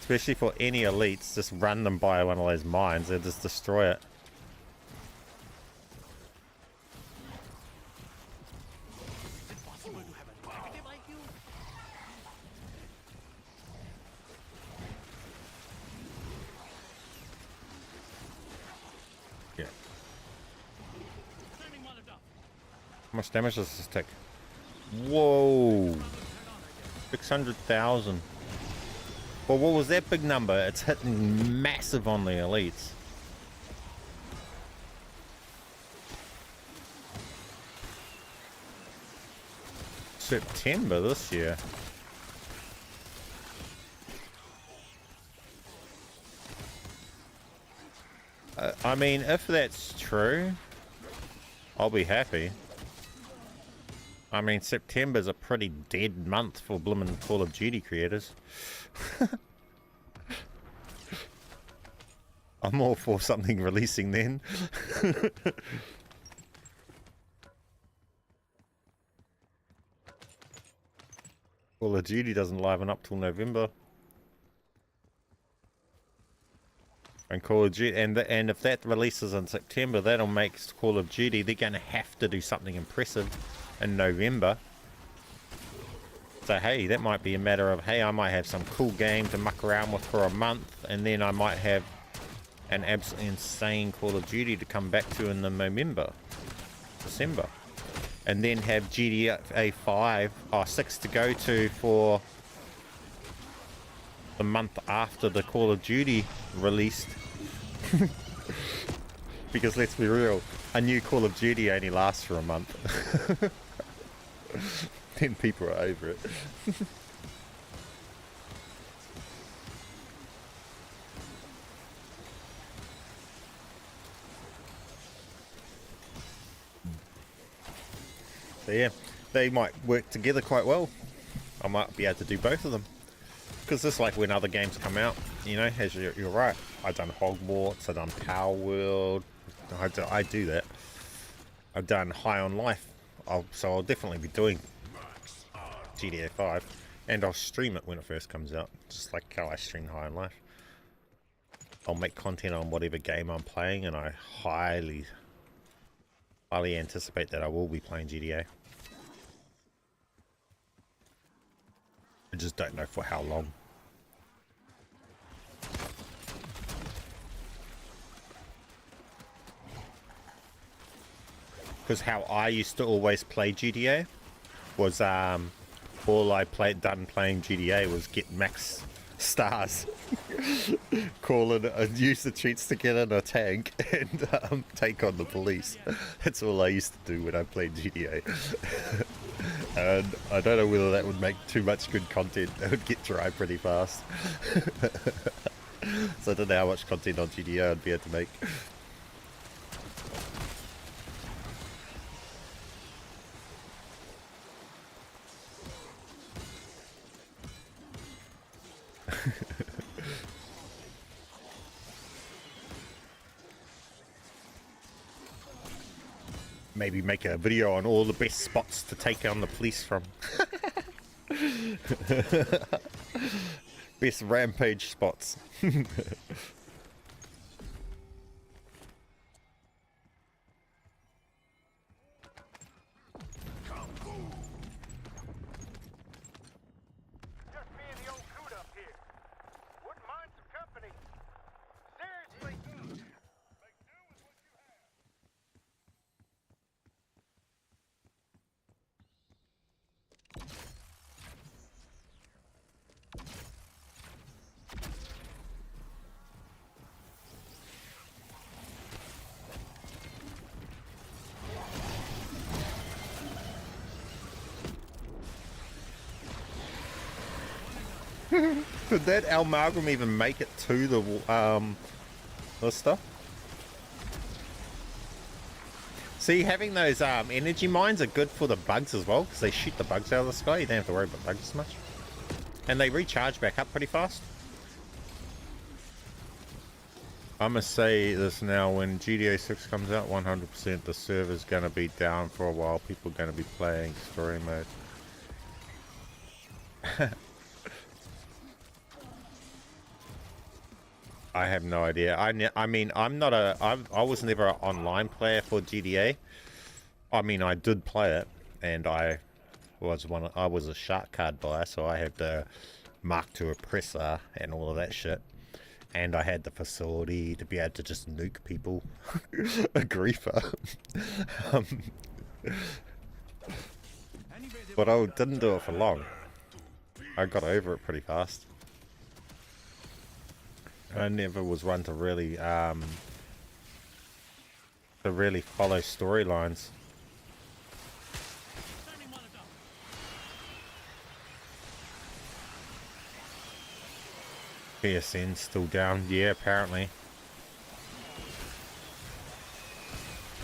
Especially for any elites, just run them by one of those mines, they'll just destroy it. Is it possible to have a negative IQ? Yeah. Turning Molotov. How much damage does this take? Whoa! 600,000. Well, what was that big number? It's hitting massive on the elites. September this year. I mean, if that's true, I'll be happy. I mean, September's a pretty dead month for bloomin' Call of Duty creators. I'm all for something releasing then. Call of Duty doesn't liven up till November. And Call of Duty, and if that releases in September, that'll make Call of Duty, they're gonna have to do something impressive in November. So hey, that might be a matter of, hey, I might have some cool game to muck around with for a month, and then I might have an absolutely insane Call of Duty to come back to in the December. And then have GTA 5 or 6 to go to for the month after the Call of Duty released. Because let's be real, a new Call of Duty only lasts for a month. Then people are over it. So yeah, they might work together quite well. I might be able to do both of them. Because just like when other games come out, you know, as you're right. I've done Hogwarts, I've done Power World. I do that. I've done High on Life. So I'll definitely be doing GTA 5. And I'll stream it when it first comes out. Just like how I stream High on Life. I'll make content on whatever game I'm playing, and I highly anticipate that I will be playing GTA. I just don't know for how long. Because how I used to always play GTA was all I done playing GTA was get max stars, call it, use the cheats to get in a tank and take on the police. That's all I used to do when I played GTA. And I don't know whether that would make too much good content. It would get dry pretty fast. So I don't know how much content on GTA I'd be able to make. Maybe make a video on all the best spots to take on the police from. Best rampage spots. Just me and the old coot up here. Wouldn't mind some company. Seriously. Make do with what you have. Did that amalgam even make it to the stuff? See, having those energy mines are good for the bugs as well, because they shoot the bugs out of the sky. You don't have to worry about bugs as much, and they recharge back up pretty fast. I'm gonna say this now: when GTA 6 comes out, 100% the server's gonna be down for a while. People are gonna be playing story mode. I have no idea. I mean, I was never an online player for GTA. I mean, I did play it, and I was a shark card buyer, so I had the Mark II oppressor and all of that shit. And I had the facility to be able to just nuke people. A griefer. But I didn't do it for long. I got over it pretty fast. I never was one to really follow storylines. PSN's still down, yeah, apparently.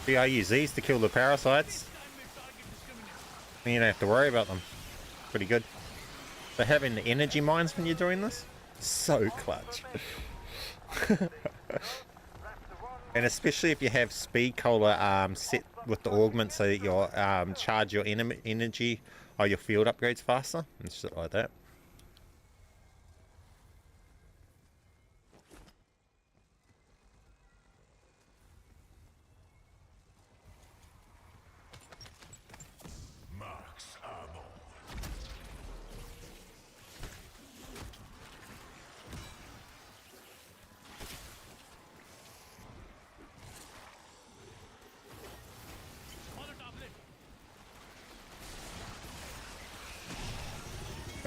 See, I use these to kill the parasites. You don't have to worry about them. Pretty good. So having the energy mines when you're doing this, so clutch. And especially if you have speed cola set with the augment so that you'll charge your energy or your field upgrades faster and shit like that. Max ammo.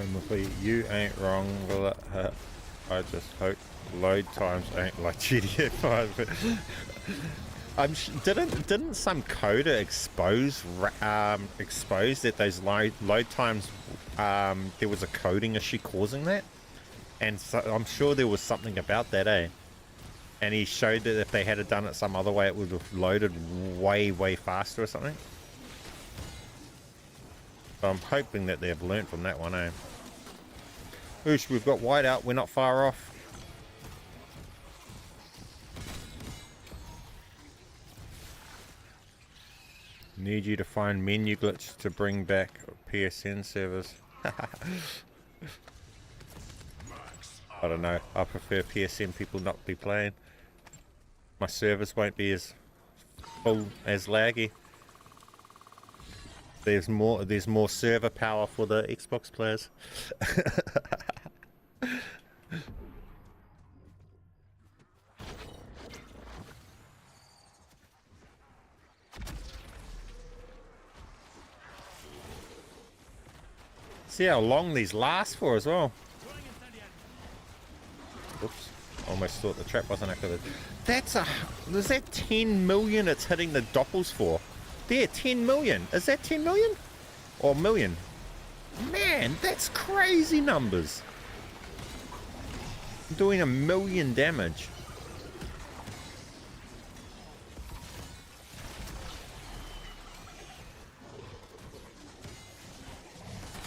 Timothy, you ain't wrong. I just hope load times ain't like GTA 5. Didn't some coder expose that those load times there was a coding issue causing that, and so I'm sure there was something about that, eh? And he showed that if they had done it some other way, it would have loaded way faster or something. So I'm hoping that they've learnt from that one, eh? Oosh, we've got whiteout. We're not far off. Need you to find menu glitch to bring back PSN servers. I don't know. I prefer PSN people not be playing. My servers won't be as full, as laggy. There's more server power for the Xbox players. See how long these last for as well. Oops. Almost thought the trap wasn't activated. Is that 10 million it's hitting the doppels for? There, 10 million. Is that 10 million? Or million? Man, that's crazy numbers. Doing 1 million damage.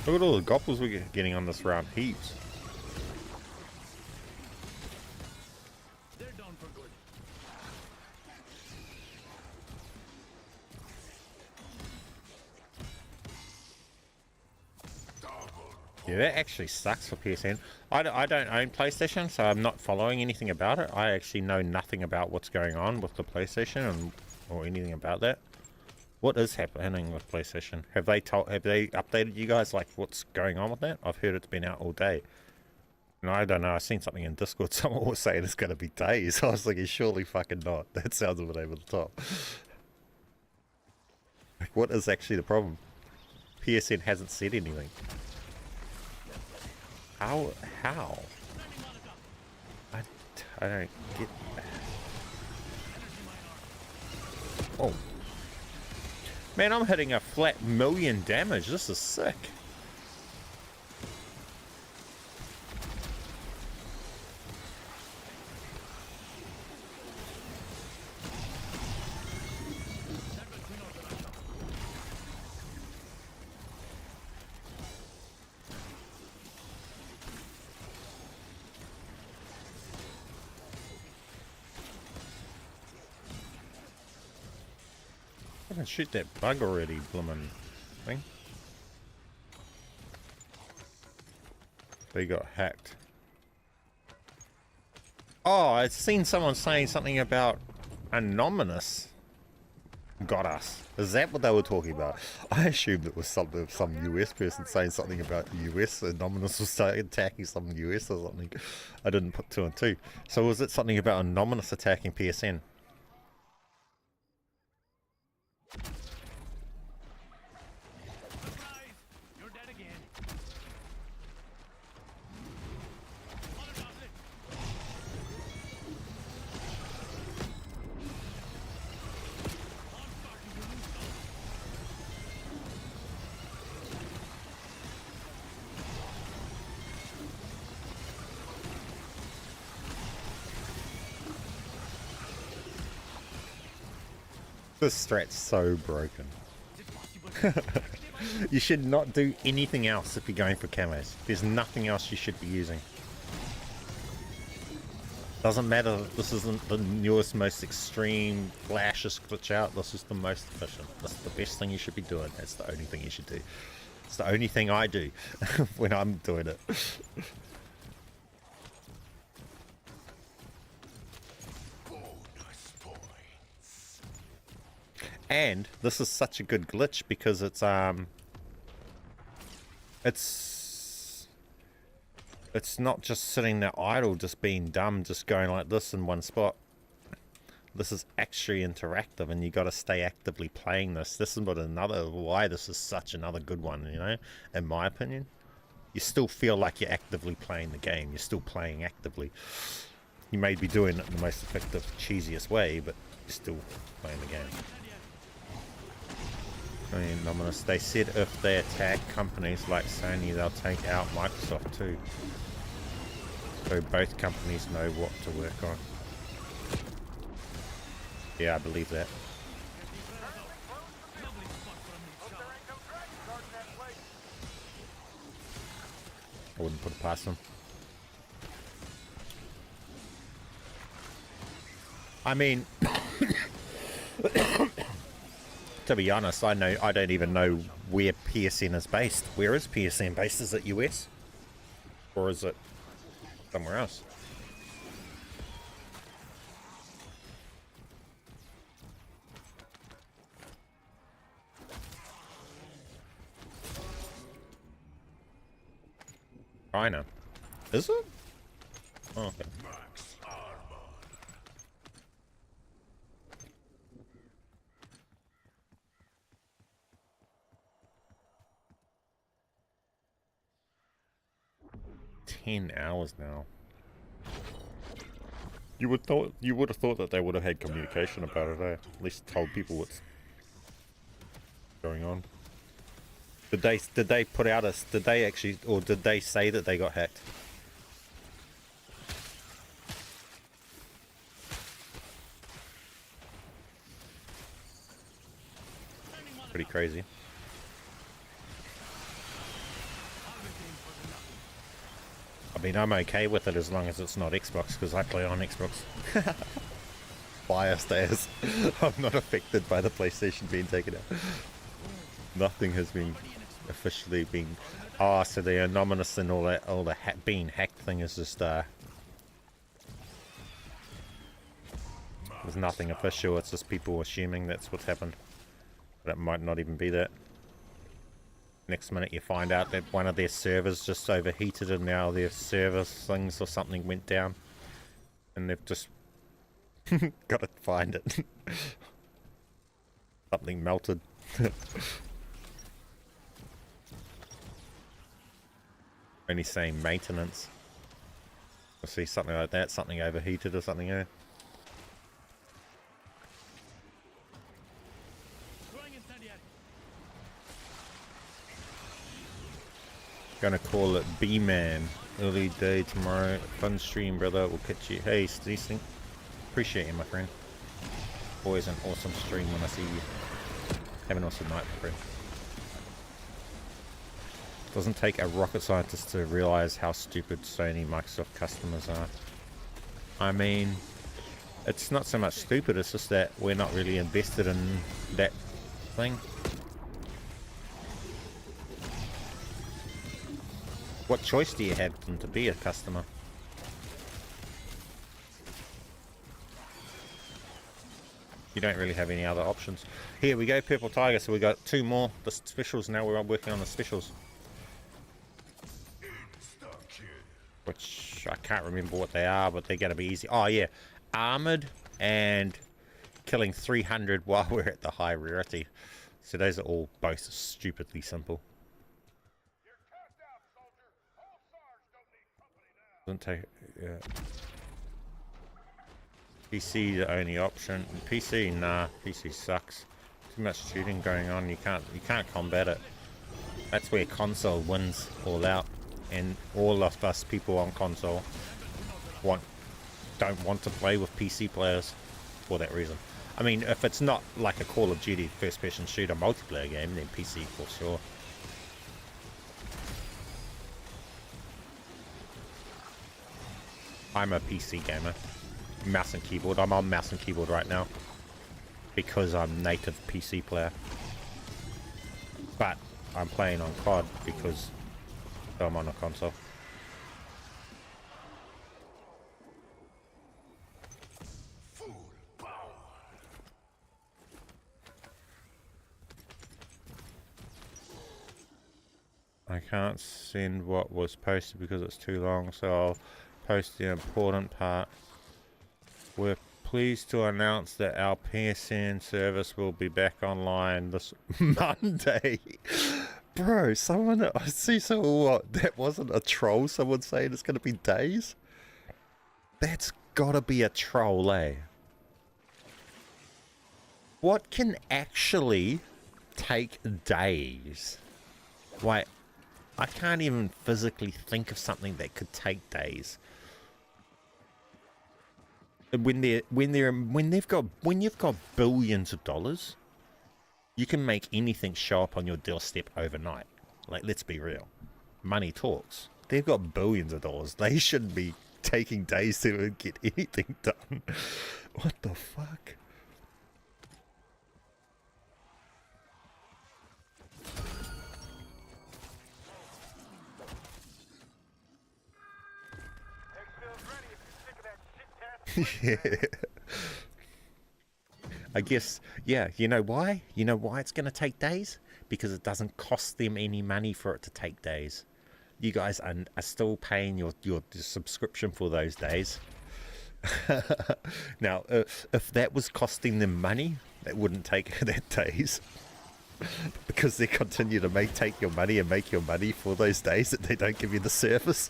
Look at all the goppels we're getting on this round. Heaps. They're down for good. Yeah, that actually sucks for PSN. I don't own PlayStation, so I'm not following anything about it. I actually know nothing about what's going on with the PlayStation or anything about that. What is happening with PlayStation? Have they updated you guys, like, what's going on with that? I've heard it's been out all day. And I don't know, I seen something in Discord, someone was saying it's going to be days. I was thinking, surely fucking not. That sounds a bit over the top. Like, what is actually the problem? PSN hasn't said anything. How? I don't get that. Oh. Man, I'm hitting a flat 1 million damage. This is sick. I can shoot that bug already, bloomin' thing. They got hacked. Oh, I've seen someone saying something about Anonymous got us. Is that what they were talking about? I assumed it was some US person saying something about the US. Anonymous was attacking some US or something. I didn't put two and two. So was it something about Anonymous attacking PSN? Surprise! You're dead again. Molotov lit. I'm starting to lose count. This strat's so broken. Is it possible? You should not do anything else if you're going for camos. There's nothing else you should be using. Doesn't matter, this isn't the newest, most extreme, flashiest glitch out. This is the most efficient. This is the best thing you should be doing. That's the only thing you should do. It's the only thing I do when I'm doing it. Bonus points. And this is such a good glitch because it's not just sitting there idle, just being dumb, just going like this in one spot. This is actually interactive, and you got to stay actively playing this. This is why this is such another good one, you know, in my opinion. you still feel like you're actively playing the game. You're still playing actively. You may be doing it in the most effective, cheesiest way, but you're still playing the game. I mean, ominous. They said if they attack companies like Sony, they'll take out Microsoft too. So both companies know what to work on. Yeah, I believe that. I wouldn't put it past them. I mean, to be honest, I don't even know where PSN is based. Where is PSN based? Is it US? Or is it somewhere else? China. Is it? Oh, okay. Max armor. $10 now. You would have thought that they would have had communication about it, eh? At least told people what's going on. Did they put out a, did they actually, or did they say that they got hacked? Pretty crazy. I mean, I'm okay with it as long as it's not Xbox, because I play on Xbox. Biased as. I'm not affected by the PlayStation being taken out. Nothing has been officially been. Oh, so the anonymous and all the being hacked thing is just there's nothing official. It's just people assuming that's what's happened, but it might not even be that. Next minute you find out that one of their servers just overheated and now their server things or something went down, and they've just got to find it. Something melted. Only saying maintenance. We'll see something like that, something overheated or something, eh? Gonna call it B-Man. Early day tomorrow. Fun stream, brother. We'll catch you. Hey, Stacey. Appreciate you, my friend. Always an awesome stream when I see you. Have an awesome night, my friend. Doesn't take a rocket scientist to realize how stupid Sony Microsoft customers are. I mean, it's not so much stupid, it's just that we're not really invested in that thing. What choice do you have than to be a customer? You don't really have any other options. Here we go, Purple Tiger. So we got 2 more. The specials now. We're working on the specials. Which I can't remember what they are, but they're going to be easy. Oh yeah, armored and killing 300 while we're at the high rarity. So those are all both stupidly simple. Doesn't take, yeah. PC the only option. PC, nah. PC sucks. Too much shooting going on. You can't combat it. That's where console wins all out. And all of us people on console don't want to play with PC players for that reason. I mean, if it's not like a Call of Duty first-person shooter multiplayer game, then PC for sure. I'm a PC gamer. Mouse and keyboard. I'm on mouse and keyboard right now because I'm native PC player. But I'm playing on COD because I'm on a console. Full power. I can't send what was posted because it's too long, so I'll post the important part. We're pleased to announce that our PSN service will be back online this Monday. Bro, someone, I see someone, what, that wasn't a troll, someone saying it's going to be days? That's gotta be a troll, eh? What can actually take days? Like, I can't even physically think of something that could take days. When you've got billions of dollars, you can make anything show up on your doorstep overnight. Like, let's be real. Money talks. They've got billions of dollars. They shouldn't be taking days to get anything done. What the fuck? Yeah. I guess, yeah, you know why? You know why it's going to take days? Because it doesn't cost them any money for it to take days. You guys are still paying your subscription for those days. Now, if that was costing them money, that wouldn't take that days. Because they continue to take your money and make your money for those days that they don't give you the service.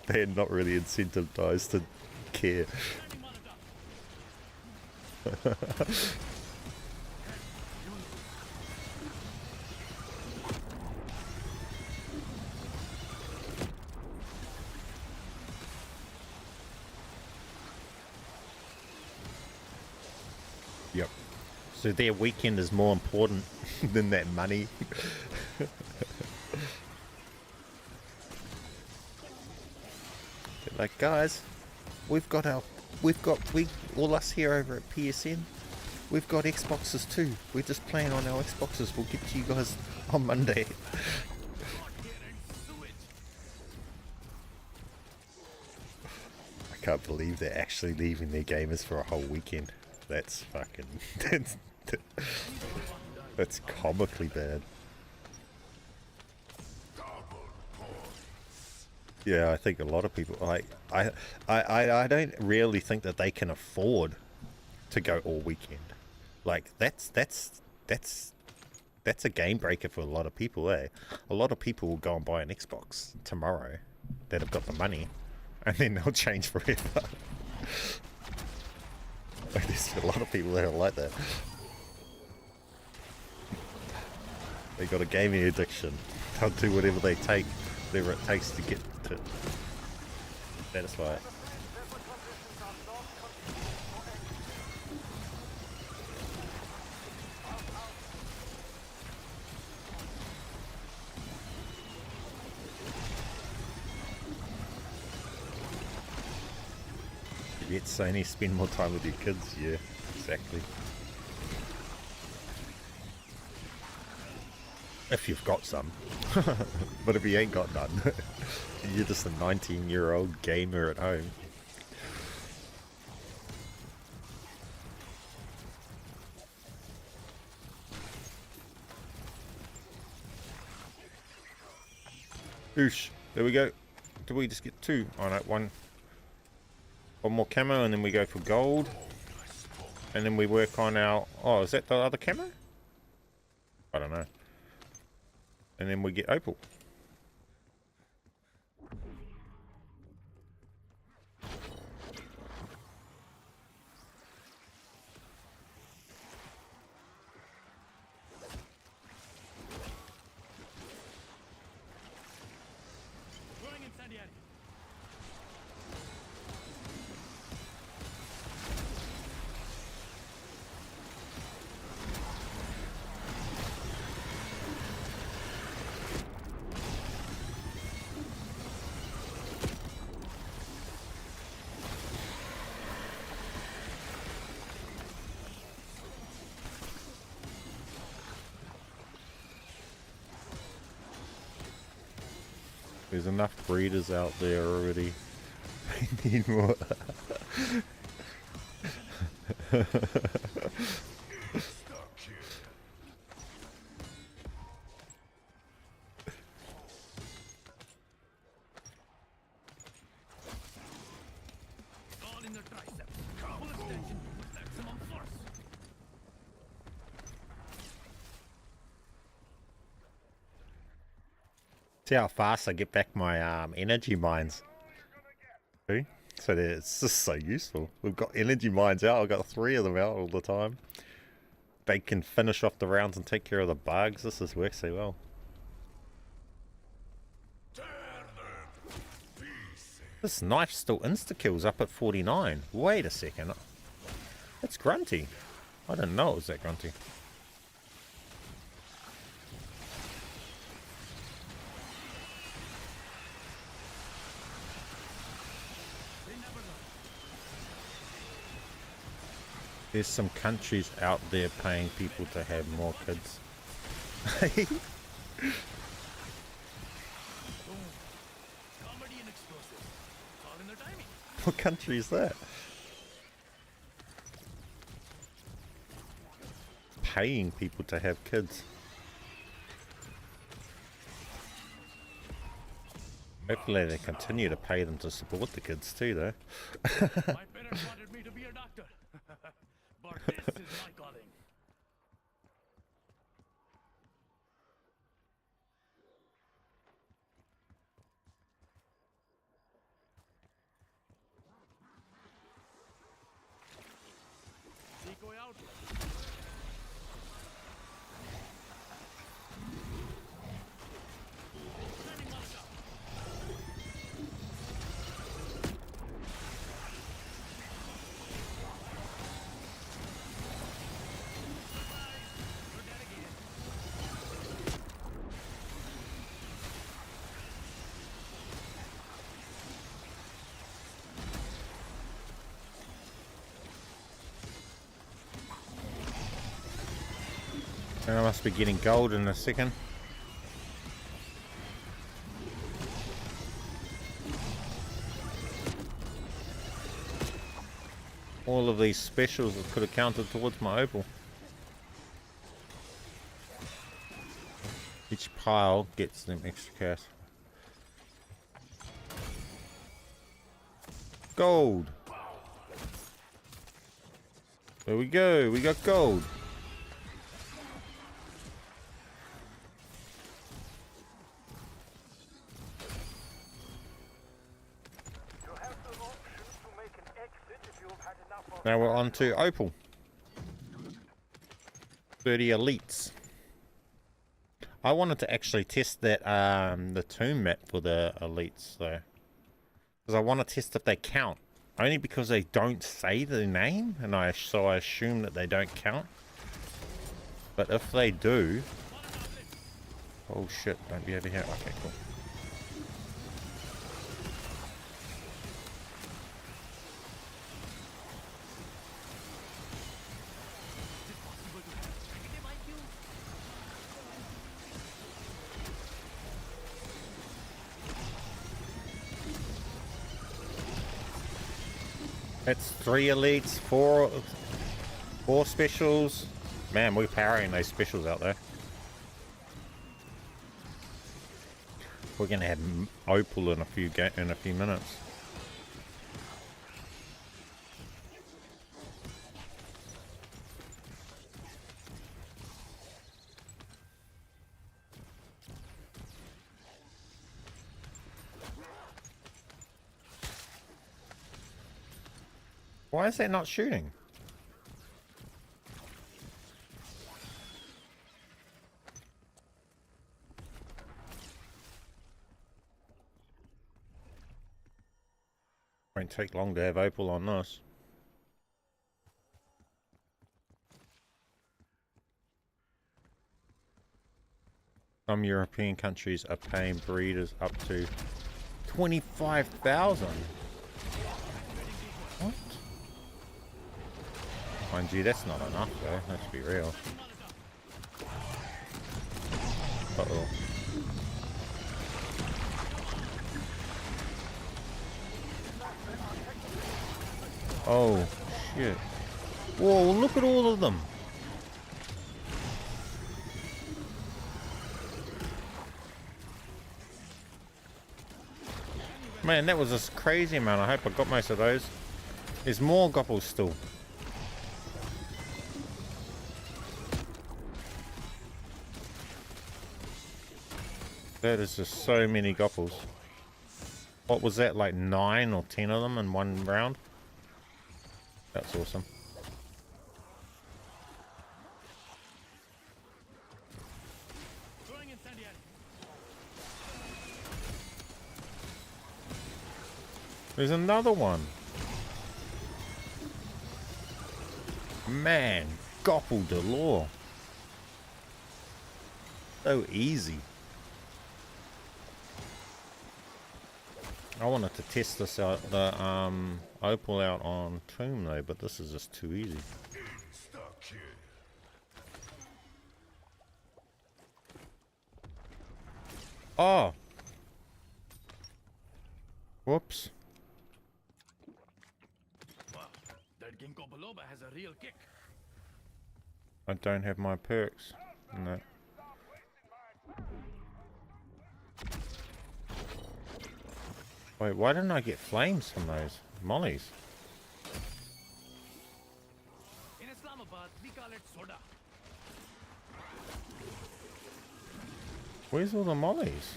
They're not really incentivized to care. Yep. So their weekend is more important than that money. Like, guys, all us here over at PSN, we've got Xboxes too. We're just playing on our Xboxes. We'll get to you guys on Monday. I can't believe they're actually leaving their gamers for a whole weekend. That's fucking... that's comically bad. Yeah, I think a lot of people, like, I don't really think that they can afford to go all weekend. Like, that's a game breaker for a lot of people, eh? A lot of people will go and buy an Xbox tomorrow that have got the money, and then they'll change forever. There's a lot of people that are like that. They got a gaming addiction. They'll do whatever it takes to get to satisfy it. Yet Sony spend more time with your kids, yeah, exactly. If you've got some. But if you ain't got none, you're just a 19-year-old gamer at home. Oosh, there we go. Did we just get two? Oh no, one more camo and then we go for gold. And then we work on our... Oh, is that the other camo? I don't know. And then we get opal. Throwing incendiary. There's enough breeders out there already. I need more. All in the triceps. Full extension. Maximum force. See how fast I get back my energy mines. See? So it's just so useful. We've got energy mines out. I've got 3 of them out all the time. They can finish off the rounds and take care of the bugs. This has worked so well. This knife still insta-kills up at 49. Wait a second. It's grunty. I didn't know it was that grunty. There's some countries out there paying people to have more kids. Comedy and explosives. All in the timing. What country is that? Paying people to have kids. Hopefully they continue to pay them to support the kids too, though. My parents wanted me to be a doctor. But this is my calling. Decoy out. Sending Molotov. You're dead again. And I must be getting gold in a second. All of these specials that could have counted towards my opal. Each pile gets them extra cash. Gold! There we go, we got gold. You have the option to make an exit if you've had enough of Now we're on to opal. 30 elites. I wanted to actually test that the tomb map for the elites though, because I want to test if they count. Only because they don't say the name, and so I assume that they don't count. But if they do, oh shit! Don't be over here. Okay, cool. That's 3 elites, 4 specials. Man, we're powering those specials out there. We're gonna have opal in a few minutes. Why is that not shooting? Won't take long to have opal on this. Some European countries are paying breeders up to 25,000. What? Mind you, that's not enough though, let's be real. Uh-oh. Oh, shit. Whoa, look at all of them. Man, that was a crazy amount. I hope I got most of those. There's more gopples still. That is just so many goppels. What was that, like 9 or 10 of them in one round? That's awesome. Throwing incendiary. There's another one. Man, gopple galore. So easy. I wanted to test this out, the opal out on Tomb though, but this is just too easy. Insta-kill. Oh! Whoops. Wow, that ginkgo biloba has a real kick. I don't have my perks. No. Wait, why didn't I get flames from those mollies? In Islamabad, we call it soda. Where's all the mollies?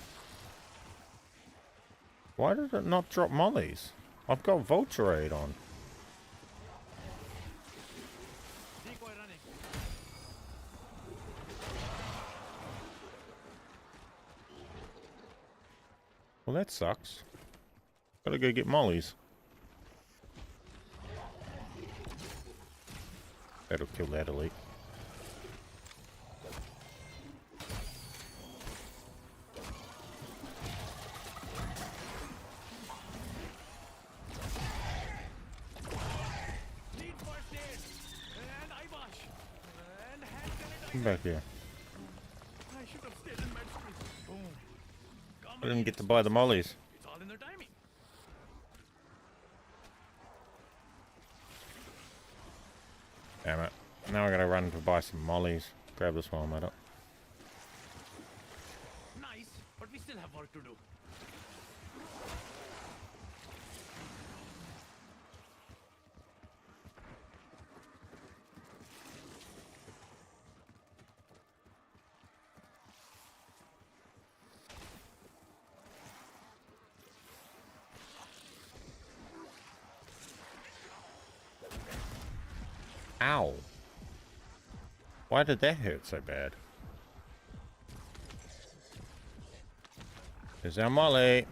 Why did it not drop mollies? I've got Vulturade on. Decoy running. Well, that sucks. Gotta go get mollies. That'll kill that elite. Need first aid. And eye wash. And hand sanitizer. Come back here. I should have stayed in med school. Boom. I didn't get to buy the mollies. It's all in the timing. Damn it. Now I gotta run to buy some mollies. Grab this while I'm at it. Nice, but we still have work to do. Ow. Why did that hurt so bad? Here's our molly.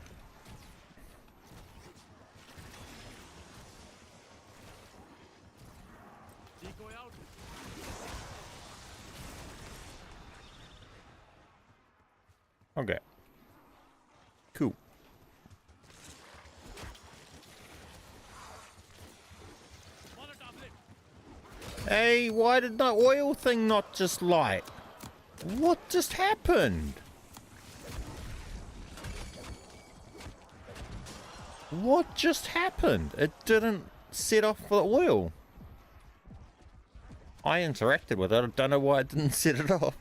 Decoy out. Okay. Cool. Molotov lit. Hey, why did the oil thing not just light? What just happened? What just happened? It didn't set off the oil. I interacted with it. I don't know why it didn't set it off.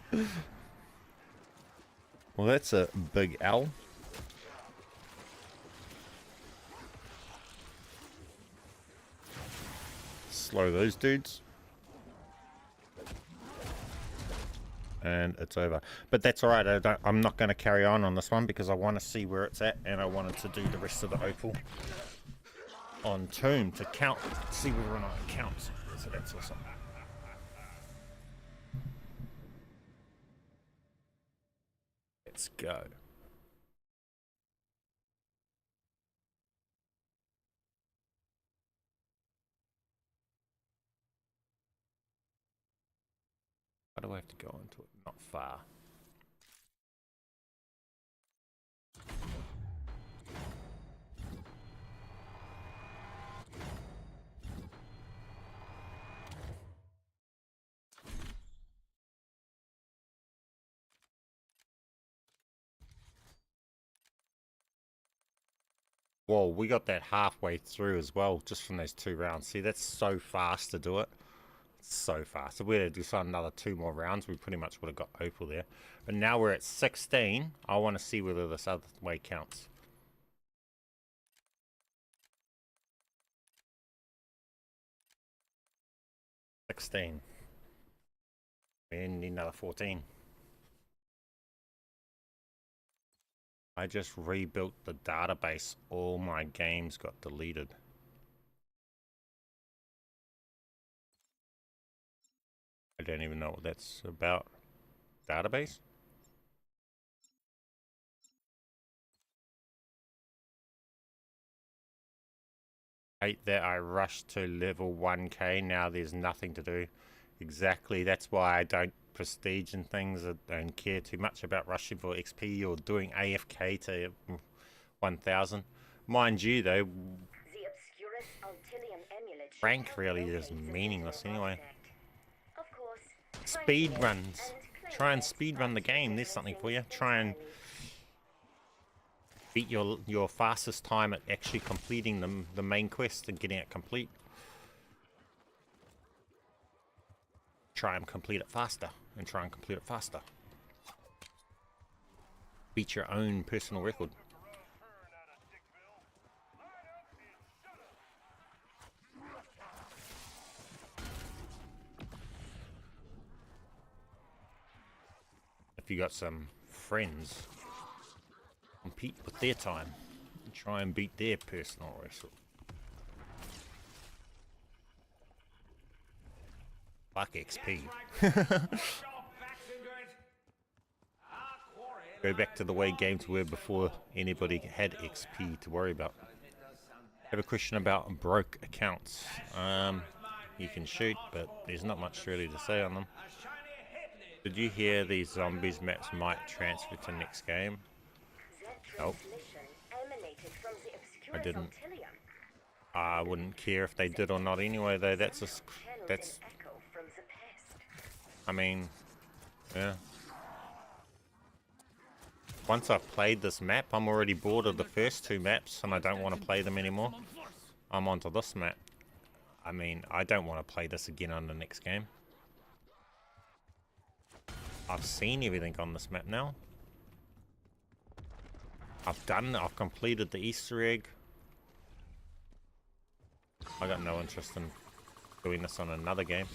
Well, that's a big L. Slow those dudes. And it's over. But that's alright. I'm not going to carry on this one because I want to see where it's at, and I wanted to do the rest of the opal on Tomb to count, see whether or not it counts. So that's awesome. Let's go. How do I have to go into it? Not far. Whoa, we got that halfway through as well, just from those 2 rounds. See, that's so fast to do it. So fast. If we had to do another 2 more rounds, we pretty much would have got opal there. But now we're at 16. I want to see whether this other way counts. $16. We need another 14. I just rebuilt the database. All my games got deleted. I don't even know what that's about. Database? Hate that I rushed to level 1k. Now there's nothing to do. Exactly, that's why I don't prestige and things. I don't care too much about rushing for XP or doing AFK to 1000. Mind you though, The obscurus Altilium amulet rank has really no is place in the meaningless digital anyway. architect. Of course, Speed ranking runs. and Try and claim speed run the rights game. to There's something different for you. things Try and entirely. beat your fastest time at actually completing the main quest and getting it complete. Try and complete it faster, and try and complete it faster. Beat your own personal record. If you got some friends, compete with their time and try and beat their personal record. Fuck XP. Go back to the way games were before anybody had XP to worry about. I have a question about broke accounts. You can shoot, but there's not much really to say on them. Did you hear these zombies maps might transfer to next game? That Nope. transmission emanated from the obscurus I didn't. Altilium. I wouldn't care if they did or not anyway though. That's Channeled an echo from the past. I mean, yeah. Once I've played this map, I'm already bored of the first two maps and I don't want to play them anymore. I'm onto this map. I mean, I don't want to play this again on the next game. I've seen everything on this map now. I've completed the Easter egg. I got no interest in doing this on another game.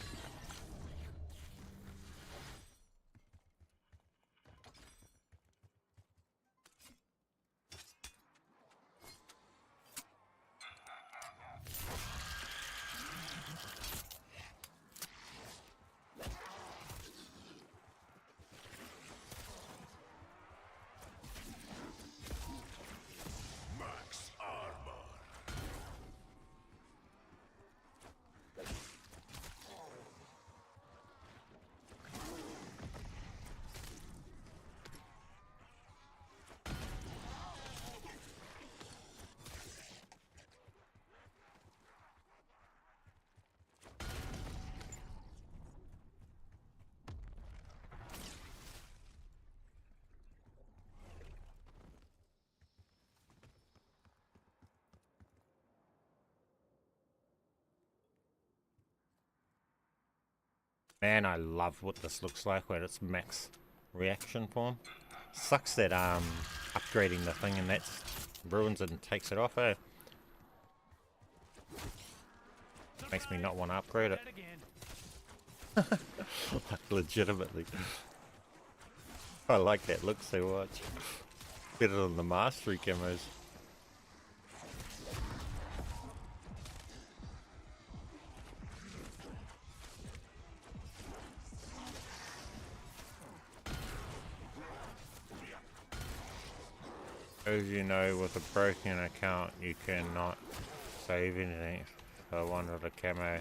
Max armor. Man, I love what this looks like when it's max reaction form. Sucks that upgrading the thing and that ruins it and takes it off, eh? Makes me not want to upgrade it. Like, legitimately. I like that look so much. Better than the mastery camos. As you know, with a broken account, you cannot save anything. So I wanted a camo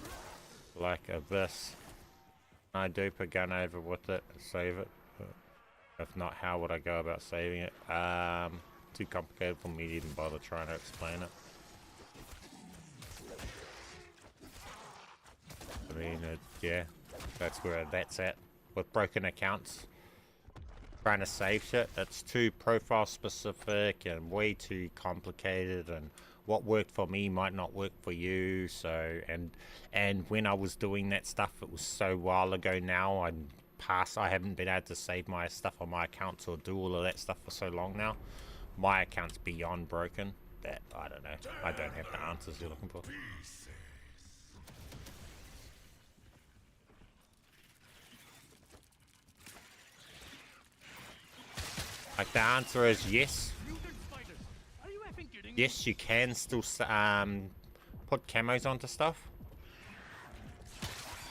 like this. I dupe a gun over with it, save it. If not, how would I go about saving it? Too complicated for me to even bother trying to explain it. I mean, yeah, that's where that's at. With broken accounts, trying to save shit, it's too profile specific and way too complicated, and what worked for me might not work for you. So, and when I was doing that stuff, it was so while ago now. I haven't been able to save my stuff on my accounts or do all of that stuff for so long now. My account's beyond broken that I don't know. I don't have the answers you're looking for. Like, the answer is yes, Yes, you can still put camos onto stuff,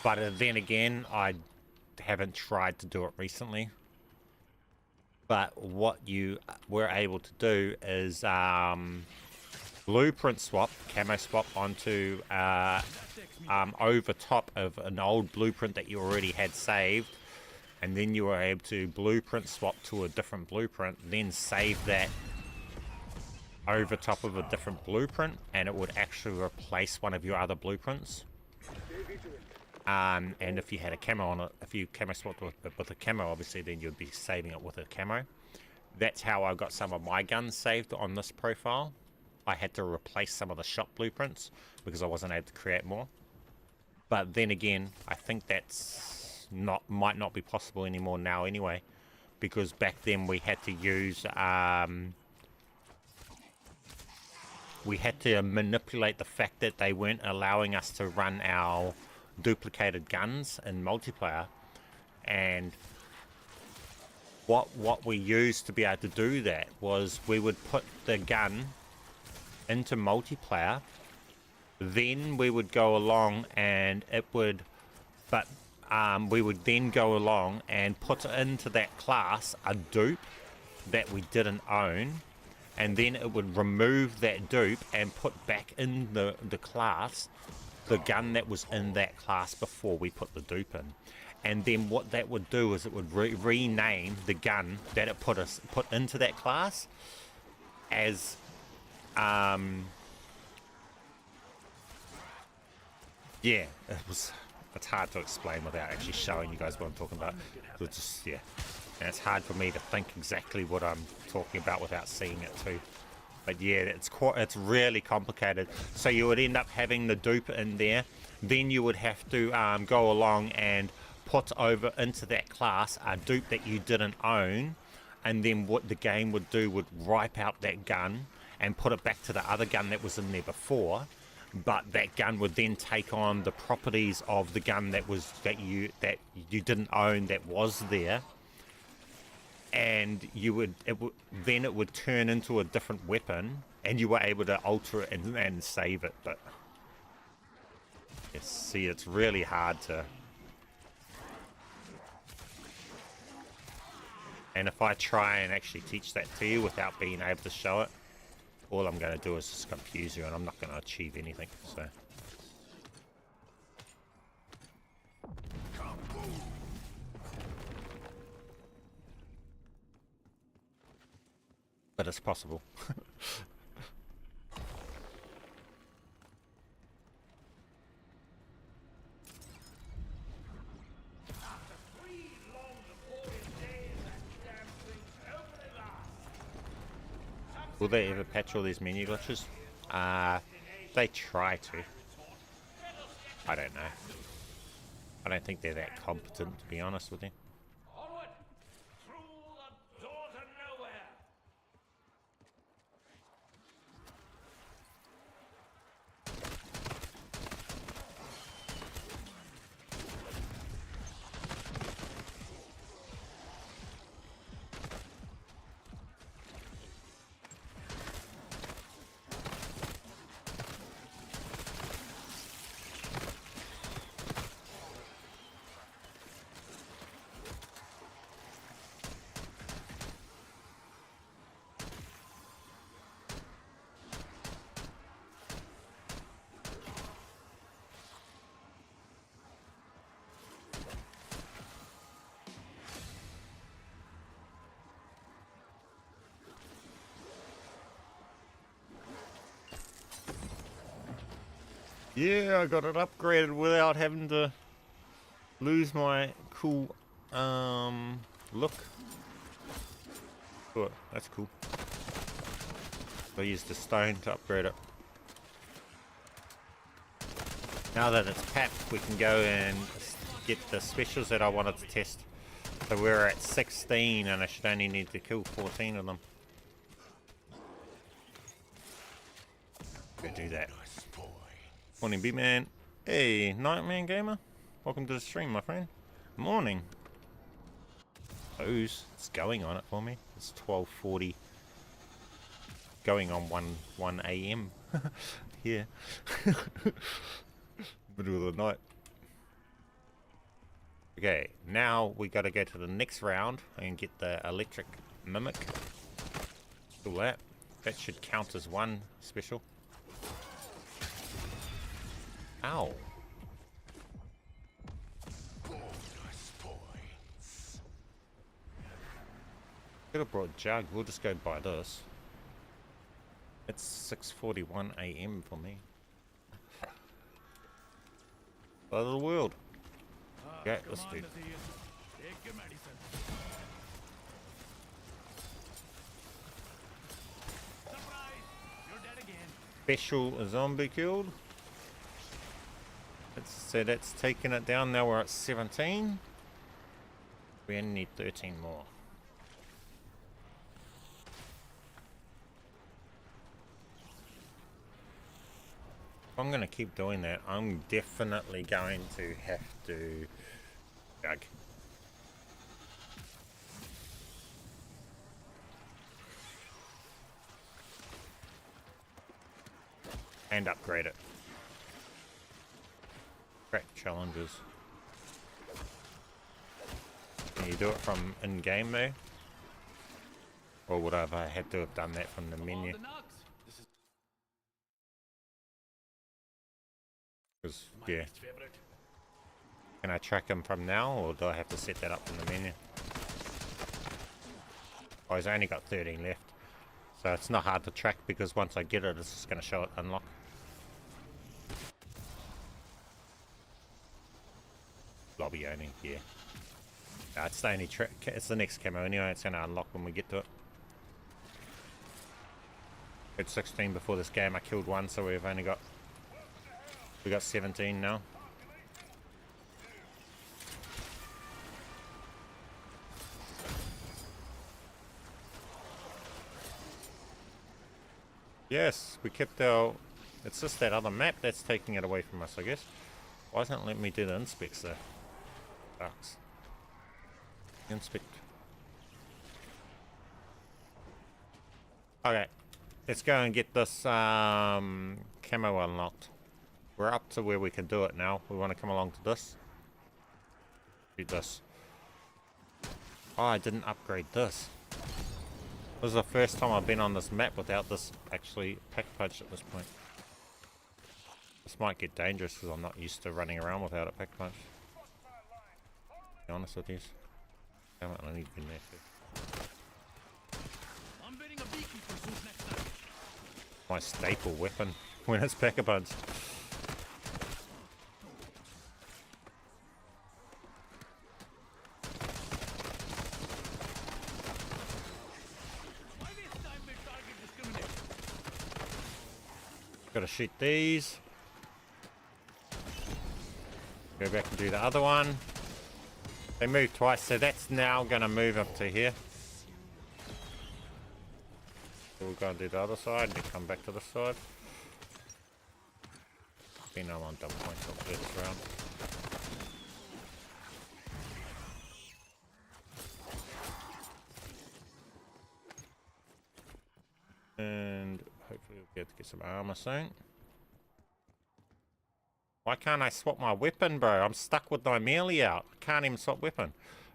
but then again, I haven't tried to do it recently. But what you were able to do is blueprint swap, camo swap onto over top of an old blueprint that you already had saved, and then you were able to blueprint swap to a different blueprint, then save that over top of a different blueprint, and it would actually replace one of your other blueprints. And if you had a camo on it, if you camo swapped with a camo, obviously then you'd be saving it with a camo. That's how I got some of my guns saved on this profile. I had to replace some of the shop blueprints because I wasn't able to create more. But then again, I think that's might not be possible anymore now anyway, because back then we had to use we had to manipulate the fact that they weren't allowing us to run our duplicated guns in multiplayer, and what we used to be able to do that was we would put the gun into multiplayer, then we would go along and it would, but we would then go along and put into that class a dupe that we didn't own, and then it would remove that dupe and put back in the class the gun that was in that class before we put the dupe in. And then what that would do is it would rename the gun that it put into that class as yeah, it's hard to explain without actually showing you guys what I'm talking about. It's just, yeah, and it's hard for me to think exactly what I'm talking about without seeing it too. But yeah, it's really complicated. So you would end up having the dupe in there, then you would have to go along and put over into that class a dupe that you didn't own, and then what the game would do would wipe out that gun and put it back to the other gun that was in there before. But that gun would then take on the properties of the gun that you didn't own that was there, and then it would turn into a different weapon, and you were able to alter it and save it. But yes, see, it's really hard to. And if I try and actually teach that to you without being able to show it, all I'm going to do is just confuse you, and I'm not going to achieve anything. So. But it's possible. Will they ever patch all these menu glitches? They try to. I don't know. I don't think they're that competent, to be honest with you. Onward! Through the door to nowhere! Yeah, I got it upgraded without having to lose my cool look. Oh, that's cool. I used the stone to upgrade it. Now that it's packed, we can go and get the specials that I wanted to test. So we're at 16 and I should only need to kill 14 of them. Go do that. Morning, B-Man. Hey, Nightman Gamer. Welcome to the stream, my friend. Morning. Who's it's going on it for me? It's 12:40 going on 1 a.m. here. Middle of the night. Okay, now we got to go to the next round and get the electric mimic. Do that. That should count as one special. Ow. Bonus points. Could have brought Jug. We'll just go buy this. It's 6:41 a.m. for me. Other the world. Okay, let's do it. Take your medicine. Surprise! You're dead again. Special zombie killed. So that's taken it down. Now we're at 17. We only need 13 more. If I'm going to keep doing that, I'm definitely going to have to Jug. And upgrade it. Crack challenges. Can you do it from in-game though? Or would I have had to have done that from the menu? All the knocks. This is Because, my yeah. least favorite. Can I track him from now, or do I have to set that up from the menu? Oh, he's only got 13 left. So it's not hard to track, because once I get it, it's just going to show it unlock. Lobby only, yeah. No, it's the only it's the next camo anyway, it's going to unlock when we get to it. It's 16 before this game, I killed one, so we've only got... We got 17 now. Yes, we kept our... It's just that other map that's taking it away from us, I guess. Why isn't it letting me do the inspects there? Sucks. Inspect. Okay. Let's go and get this camo unlocked. We're up to where we can do it now. We want to come along to this. Do this. Oh, I didn't upgrade this. This is the first time I've been on this map without this actually pack-punch at this point. This might get dangerous because I'm not used to running around without a pack-punch. To be honest with you. Damn it, I need to be there too. I'm wearing a beekeeper suit next time. My staple weapon when it's pack-a-punch. Why waste time with target discrimination? Gotta shoot these. Go back and do the other one. They moved twice, so that's now gonna move up to here. So we'll go and do the other side and then come back to this side. You know I'm on double points up there this round. And hopefully we'll be able to get some armor soon. Why can't I swap my weapon, bro? I'm stuck with my melee out. I can't even swap weapon.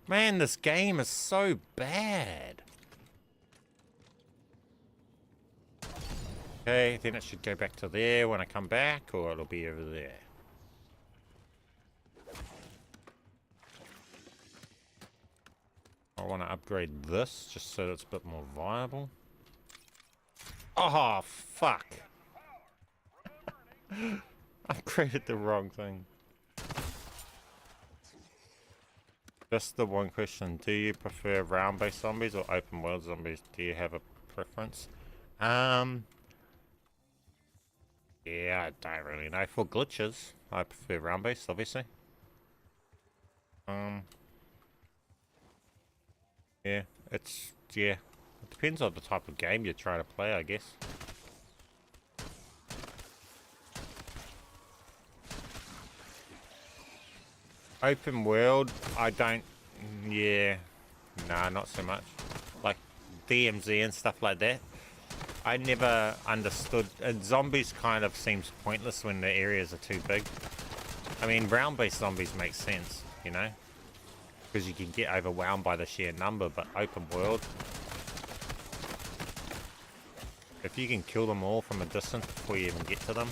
Man, this game is so bad. Okay, then it should go back to there when I come back, or it'll be over there. I want to upgrade this, just so it's a bit more viable. Oh, fuck. Upgraded the wrong thing. Just the one question. Do you prefer round-based zombies or open-world zombies? Do you have a preference? Yeah, I don't really know. For glitches, I prefer round-based, obviously. Yeah, it depends on the type of game you're trying to play, I guess. Open world, I don't, nah, not so much. Like DMZ and stuff like that. I never understood. Zombies kind of seems pointless when the areas are too big. I mean, round-based zombies make sense, you know, because you can get overwhelmed by the sheer number. But open world, if you can kill them all from a distance before you even get to them,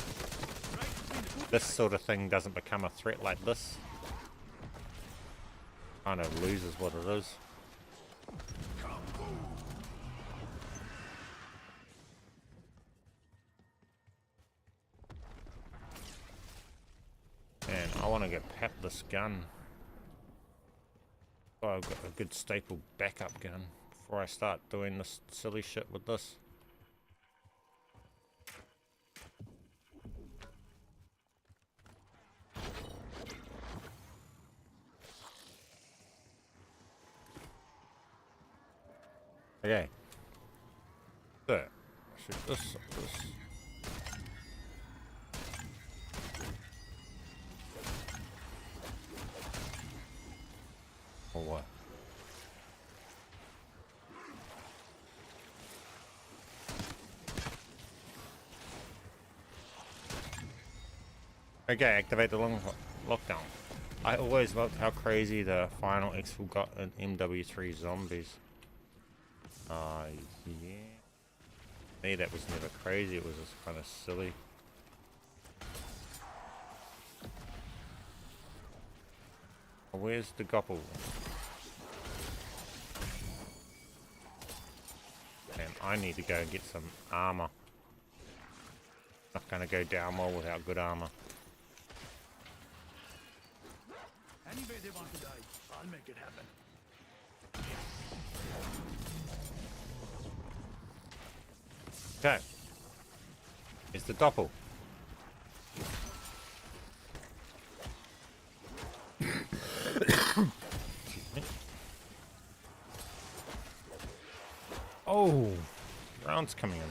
this sort of thing doesn't become a threat like this. Kind of loses what it is. And I want to go pap this gun. Oh, I've got a good staple backup gun before I start doing this silly shit with this. Okay. So, shoot this. Or what? Okay, activate the long lockdown. I always loved how crazy the final exfil got in MW3 Zombies. Yeah. Me, that was never crazy, it was just kind of silly. Where's the gopple? And I need to go and get some armor. Not gonna go down well without good armor. Anyway they want to die, I'll make it happen. Okay. Here's the doppel. Oh, rounds coming in.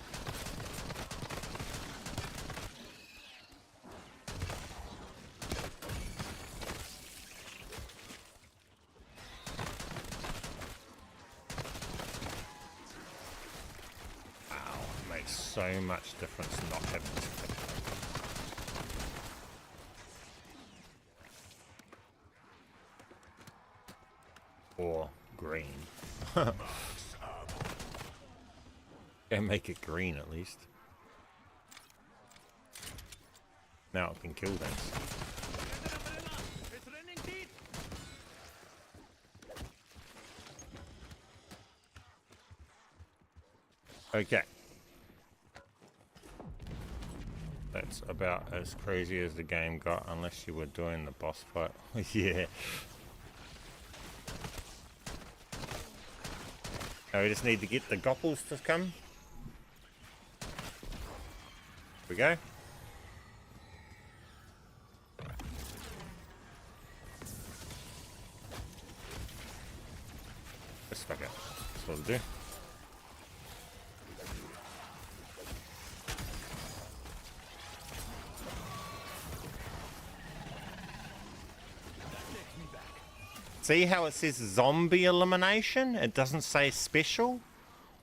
Wow, it makes so much difference not having this pick. Or green. And make it green at least. Now it can kill things. It's raining teeth. Okay. That's about as crazy as the game got, unless you were doing the boss fight. Yeah. Now we just need to get the gopples to come. Here we go. Just fuck it. That's what I'll do. See how it says zombie elimination? It doesn't say special.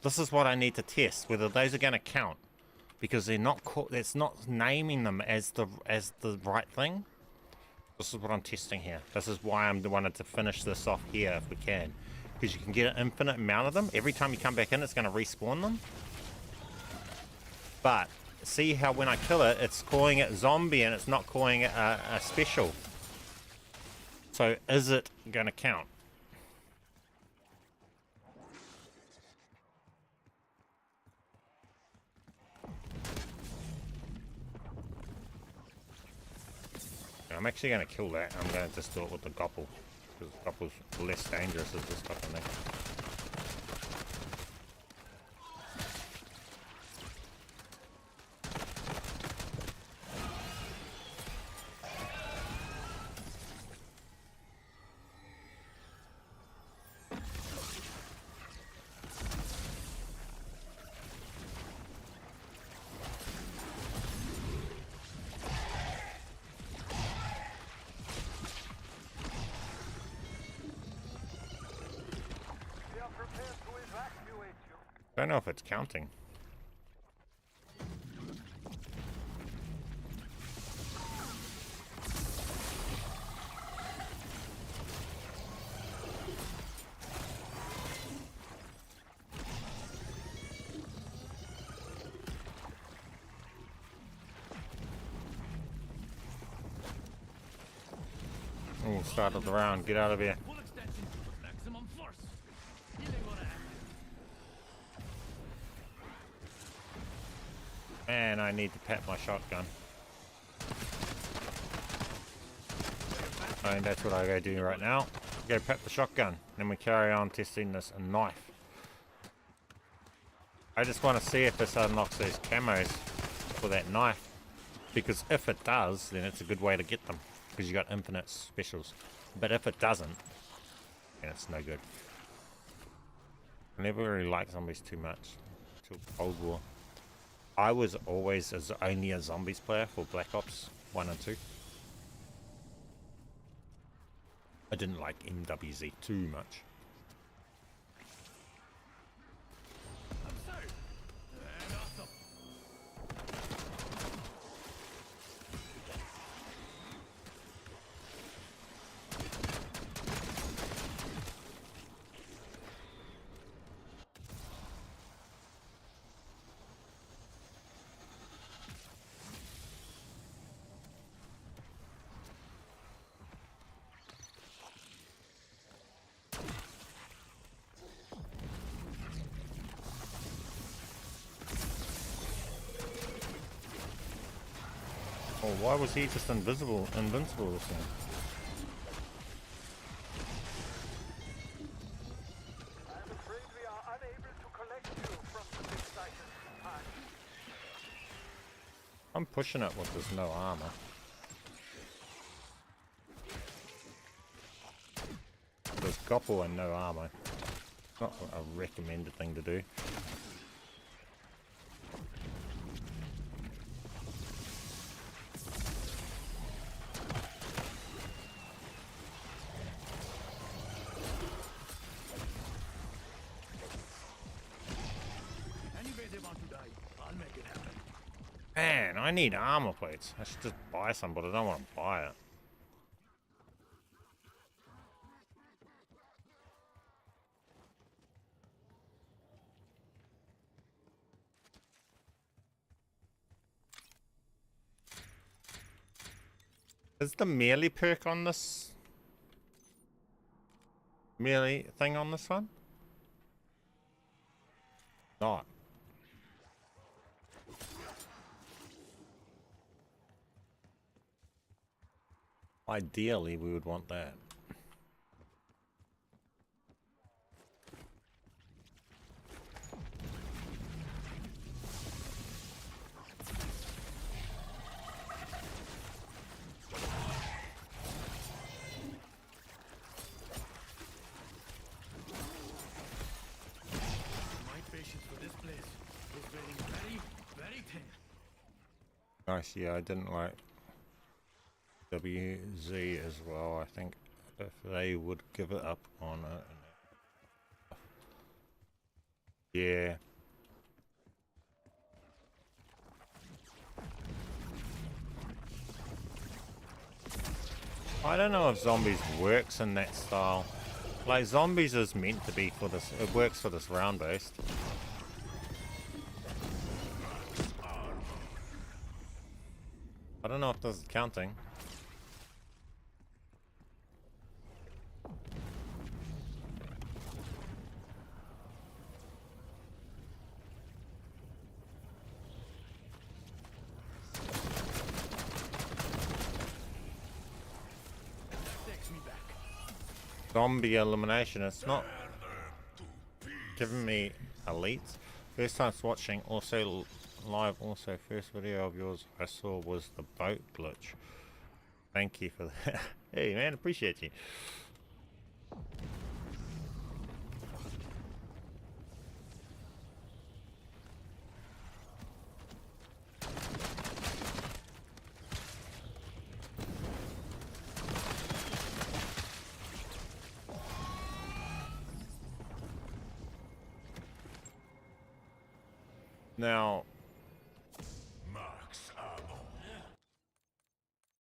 This is what I need to test, whether those are going to count, because they're not. It's not naming them as the right thing. This is what I'm testing here. This is why I'm wanted to finish this off here if we can, because you can get an infinite amount of them. Every time you come back in, it's going to respawn them. But see how when I kill it, it's calling it zombie and it's not calling it a special. So is it going to count? I'm actually going to kill that. I'm going to just do it with the gopple, because the gopple's less dangerous as this fucking thing. We are prepared to evacuate you. Don't know if it's counting. Oh, start of the round. Get out of here. Full extension. Maximum force. Healing order active. And I need to pat my shotgun. And that's what I go do right now. Go pat the shotgun. Then we carry on testing this knife. I just want to see if this unlocks those camos for that knife. Because if it does, then it's a good way to get them. Because you got infinite specials. But if it doesn't, then it's no good. I never really liked zombies too much. Till Cold War. I was always only a zombies player for Black Ops 1 and 2. I didn't like MWZ too much. Absurd. And awesome. Oh, why was he just invincible this thing? I'm afraid we are unable to collect you from the big site at this time. I'm pushing it with this no armor. There's Gopple and no armor. Not a recommended thing to do. Any way they want to die, I'll make it happen. Man, I need armor plates. I should just buy some, but I don't want to buy it. Is the melee perk on this? Melee thing on this one? Not. Ideally, we would want that. My patience for this place is getting very, very thin. Nice, yeah, I didn't like WZ as well. I think if they would give it up on it. Yeah. I don't know if zombies works in that style. Like, zombies is meant to be for this, it works for this round based. I don't know if this is counting. Takes me back. Zombie elimination, it's not giving me elites. First time watching, also live, also first video of yours I saw was the boat glitch. Thank you for that. Hey man, appreciate you. Now, Max ammo.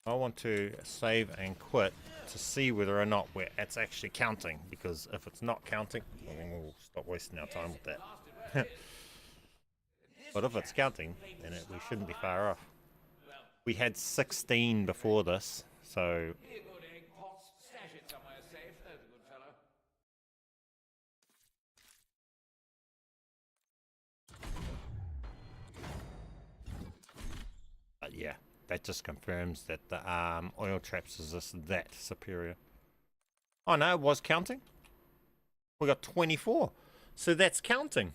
I want to save and quit to see whether or not it's actually counting, because if it's not counting, then we'll stop wasting our time with that. But if it's counting, then we shouldn't be far off. We had 16 before this, so shit somewhere safe. There's a good fellow. But yeah, that just confirms that the oil traps is just that superior. Oh no, it was counting. We got 24. So that's counting.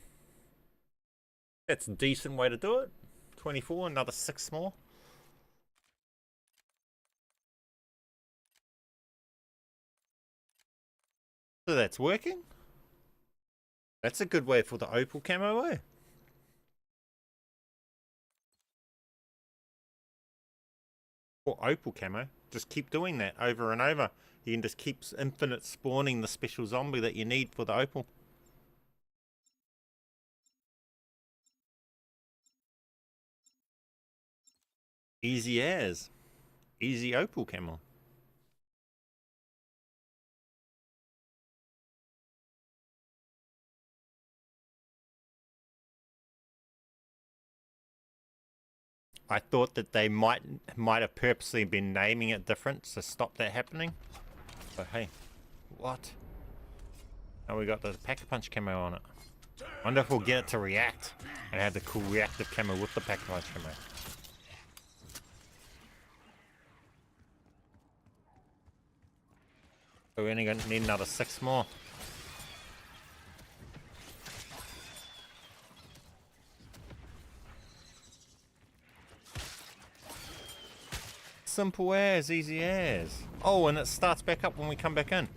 That's a decent way to do it. 24, another 6 more. So that's working. That's a good way for the opal camo, eh? For opal camo, just keep doing that over and over. You can just keep infinite spawning the special zombie that you need for the opal. Easy as. Easy opal camo. I thought that they might have purposely been naming it different to stop that happening. But hey, what? Now we got the Pack-a-Punch camo on it. Wonder if we'll get it to react and have the cool reactive camo with the Pack-a-Punch camo. So we're only going to need another 6 more. Simple as, easy as. Oh, and it starts back up when we come back in.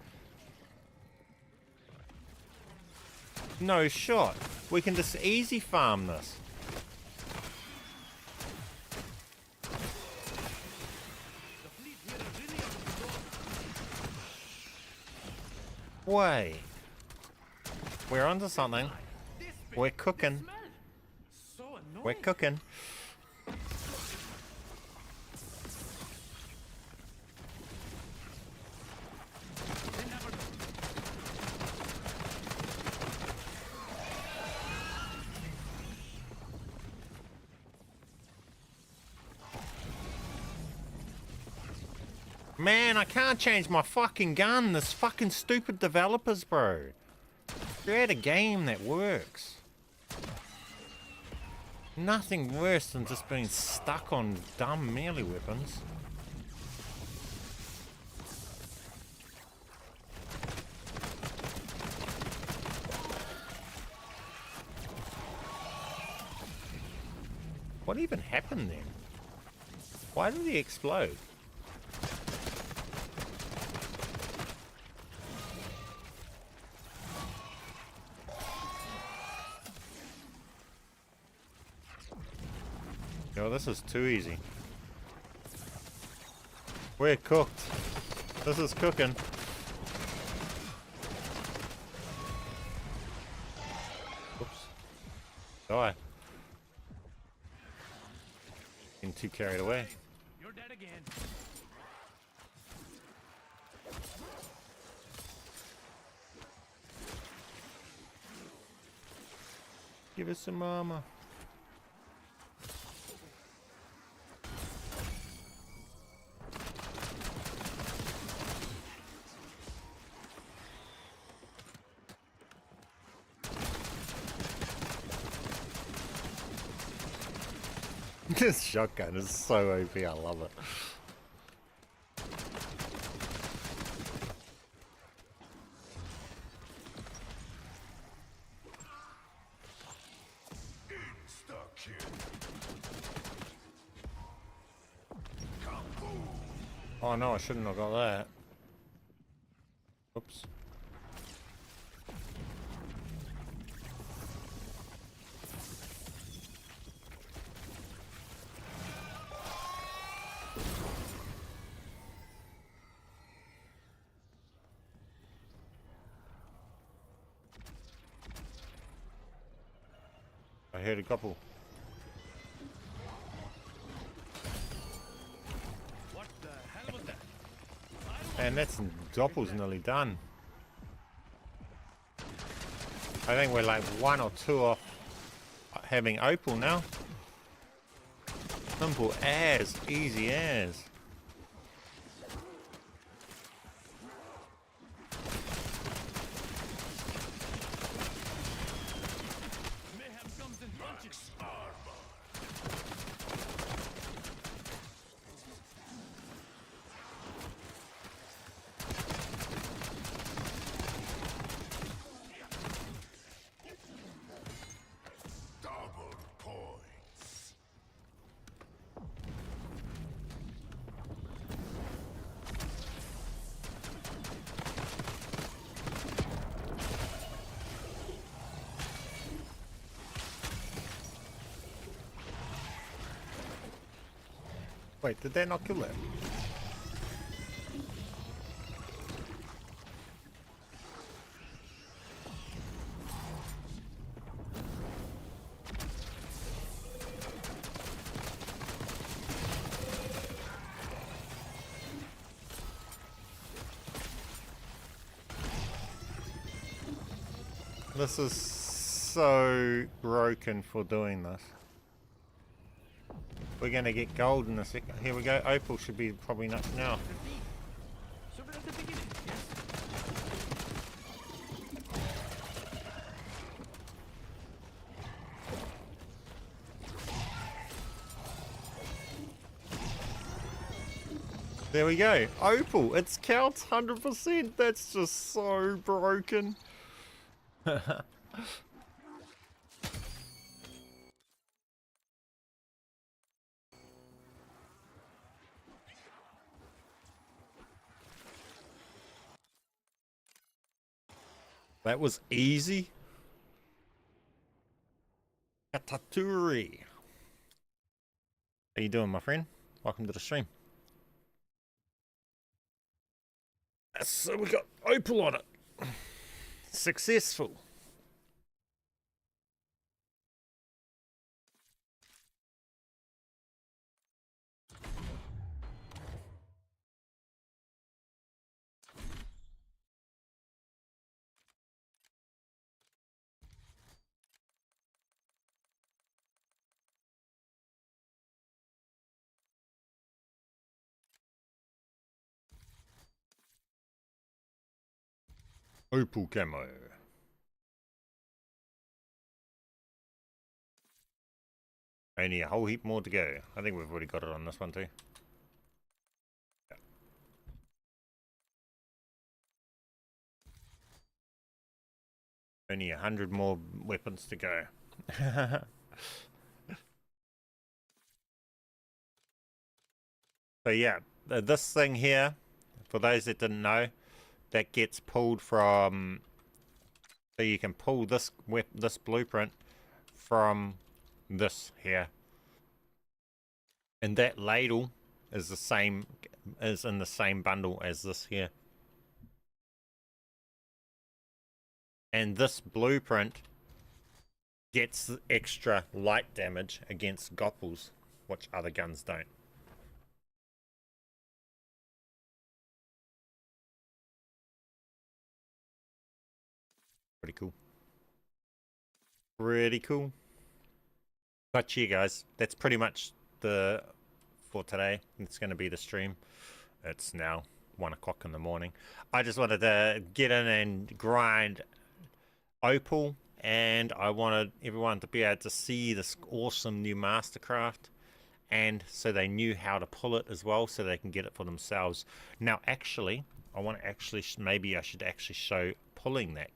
No shot. We can just easy farm this. Wait. We're onto something. We're cooking. We're cooking. Man, I can't change my fucking gun. This fucking stupid developers, bro. Create a game that works. Nothing worse than just being stuck on dumb melee weapons. What even happened then? Why did he explode? Yo, this is too easy. We're cooked. This is cooking. Oops. Die. Getting too carried away. You're dead again. Give us some armor. This shotgun is so OP, I love it. Oh no, I shouldn't have got that. Oops. I heard a couple. What the hell was that? And that's Doppel's nearly done. I think we're like 1 or 2 off having opal now. Simple as, easy as. Wait, did that not kill that? This is so broken for doing this. We're gonna get gold in a second. Here we go. Opal should be probably nuts now. 15. So we're at the beginning, yes? There we go. Opal. It's counts 100%. That's just so broken. That was easy. Kataturi. How you doing, my friend? Welcome to the stream. So we got Opal on it. Successful. Opal camo. Only a whole heap more to go. I think we've already got it on this one too. Yeah. Only 100 more weapons to go. So yeah, this thing here, for those that didn't know, that gets pulled from, so you can pull this this blueprint from this here, and that ladle is the same, is in the same bundle as this here, and this blueprint gets extra light damage against goppels, which other guns don't. Pretty cool. Pretty cool. But yeah, guys, that's pretty much the for today. It's going to be the stream. It's now 1 o'clock in the morning. I just wanted to get in and grind Opal, and I wanted everyone to be able to see this awesome new Mastercraft, and so they knew how to pull it as well, so they can get it for themselves. Now, actually, I want to actually, maybe I should actually show pulling that.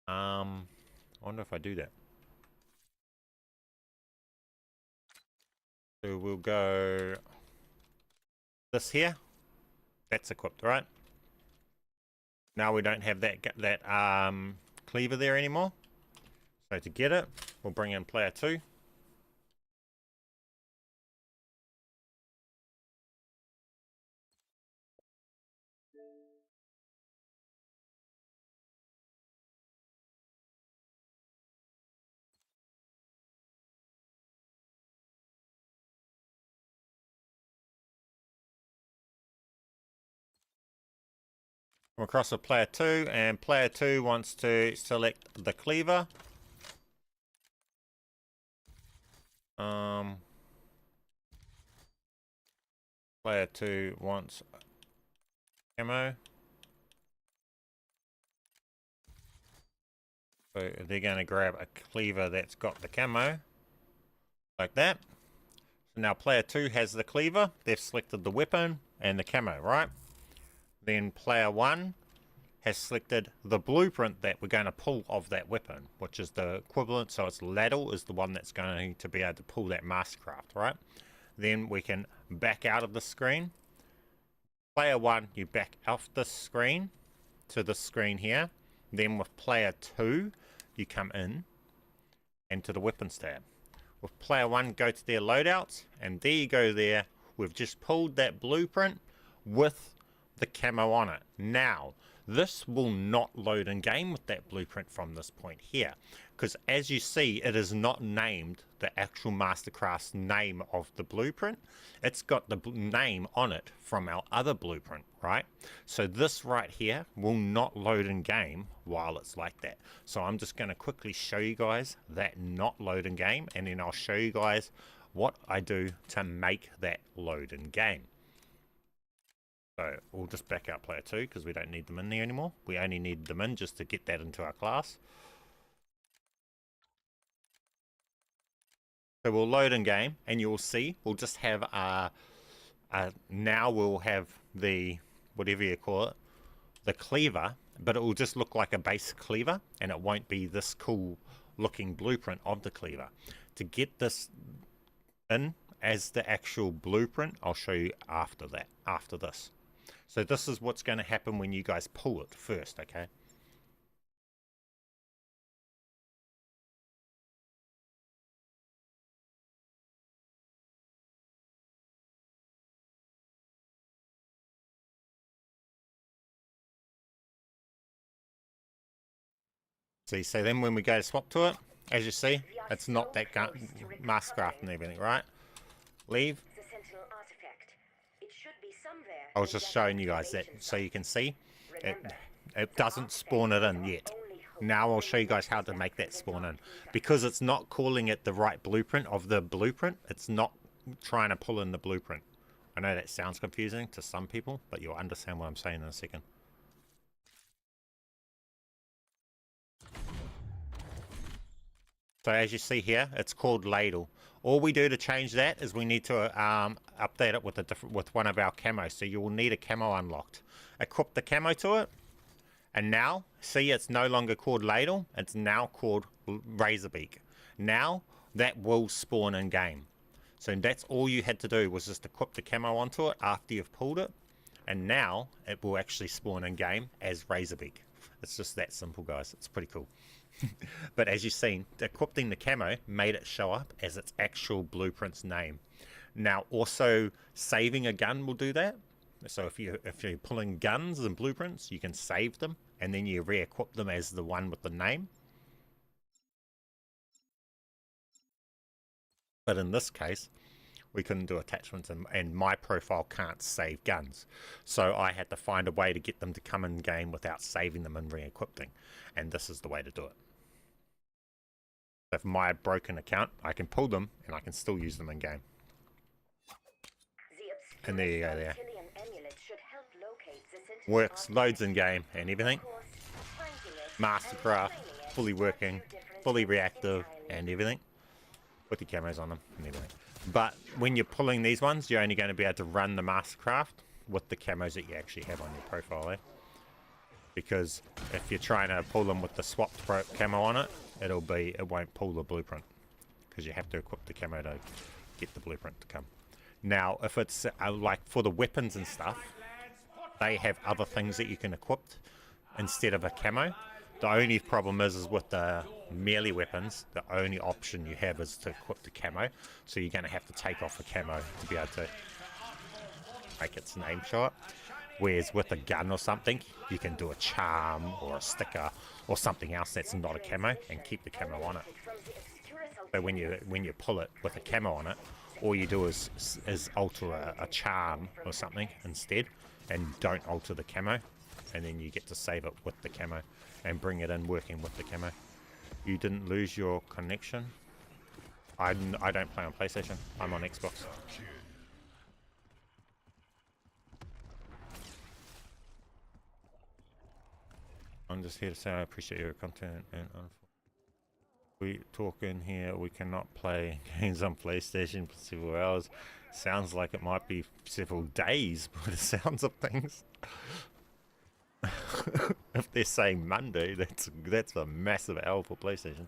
I wonder if I do that. So we'll go this here. That's equipped, right? Now we don't have that cleaver there anymore. So to get it, we'll bring in player 2. Come across with player 2, and player 2 wants to select the cleaver. Player 2 wants camo. So they're going to grab a cleaver that's got the camo, like that. So now player 2 has the cleaver. They've selected the weapon and the camo, right? Then player 1 has selected the blueprint that we're going to pull of that weapon, which is the equivalent. So it's ladle is the one that's going to be able to pull that Mastercraft, right? Then we can back out of the screen. Player 1, you back off this screen to this screen here. Then with player 2, you come in and to the weapons tab. with player 1 go to their loadouts, and there you go there. We've just pulled that blueprint with the camo on it. Now, this will not load in game with that blueprint from this point here, because as you see, it is not named the actual Mastercraft's name of the blueprint. It's got the name on it from our other blueprint, right? So this right here will not load in game while it's like that. So I'm just going to quickly show you guys that not load in game, and then I'll show you guys what I do to make that load in game. So we'll just back out player 2 because we don't need them in there anymore. We only need them in just to get that into our class. So we'll load in game, and you'll see we'll just have now we'll have the, whatever you call it, the cleaver, but it will just look like a base cleaver, and it won't be this cool looking blueprint of the cleaver. To get this in as the actual blueprint, I'll show you after that, after this. So this is what's going to happen when you guys pull it first, okay? See, so then when we go to swap to it, as you see, it's not that Mastercraft and everything, right? Leave. The Sentinel artifact. It should be somewhere. I was just showing you guys that so you can see it doesn't spawn it in yet. Now I'll show you guys how to make that spawn in. Because it's not calling it the right blueprint of the blueprint, it's not trying to pull in the blueprint. I know that sounds confusing to some people, but you'll understand what I'm saying in a second. So as you see here, it's called ladle. All we do to change that is we need to update it with one of our camos. So you will need a camo unlocked. Equip the camo to it, and now see it's no longer called ladle. It's now called Razorbeak. Now that will spawn in game. So that's all you had to do was just equip the camo onto it after you've pulled it, and now it will actually spawn in game as Razorbeak. It's just that simple, guys. It's pretty cool. But as you've seen, equipping the camo made it show up as its actual blueprint's name. Now also saving a gun will do that. So if you're pulling guns and blueprints, you can save them and then you re-equip them as the one with the name. But in this case, we couldn't do attachments, and my profile can't save guns. So I had to find a way to get them to come in game without saving them and re-equipping. And this is the way to do it. So for my broken account, I can pull them and I can still use them in game. And there you go there. Works, loads in game and everything. Mastercraft, fully working, fully reactive and everything. With the camos on them and everything. But when you're pulling these ones, you're only going to be able to run the Mastercraft with the camos that you actually have on your profile, eh? Because if you're trying to pull them with the swapped camo on it, it won't pull the blueprint. Because you have to equip the camo to get the blueprint to come. Now, if it's like for the weapons and stuff, they have other things that you can equip instead of a camo. The only problem is with the melee weapons, the only option you have is to equip the camo. So you're going to have to take off the camo to be able to make its name show up. Whereas with a gun or something, you can do a charm or a sticker or something else that's not a camo and keep the camo on it. So when you pull it with a camo on it, all you do is alter a charm or something instead, and don't alter the camo, and then you get to save it with the camo and bring it in working with the camo. You didn't lose your connection? I don't play on PlayStation. I'm on Xbox. I'm just here to say I appreciate your content, and we talk in here. We cannot play games on PlayStation for several hours. Sounds like it might be several days by the sounds of things. If they're saying Monday, that's a massive L for PlayStation.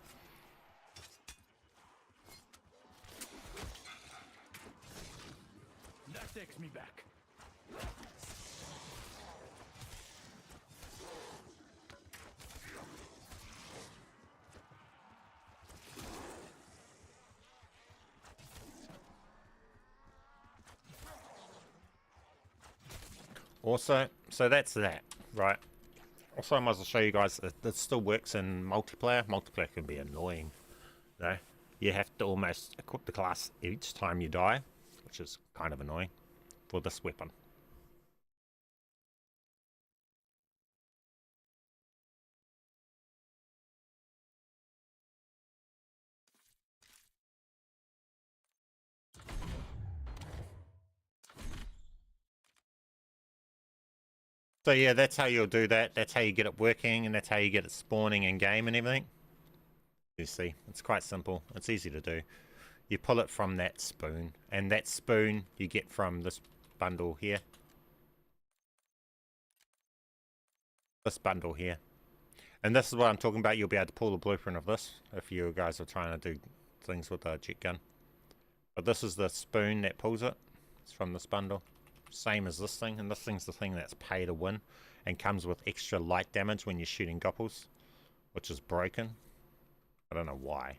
That takes me back. Also, so that's that, right? Also, I might as well show you guys that this still works in multiplayer. Multiplayer can be annoying, though. You have to almost equip the class each time you die, which is kind of annoying for this weapon. So yeah, that's how you'll do that. That's how you get it working, and that's how you get it spawning in game and everything. You see, it's quite simple. It's easy to do. You pull it from that spoon, and that spoon you get from this bundle here. This bundle here. And this is what I'm talking about. You'll be able to pull the blueprint of this if you guys are trying to do things with a jet gun. But this is the spoon that pulls it. It's from this bundle. Same as this thing, and this thing's the thing that's pay to win and comes with extra light damage when you're shooting goppels, which is broken. I don't know why.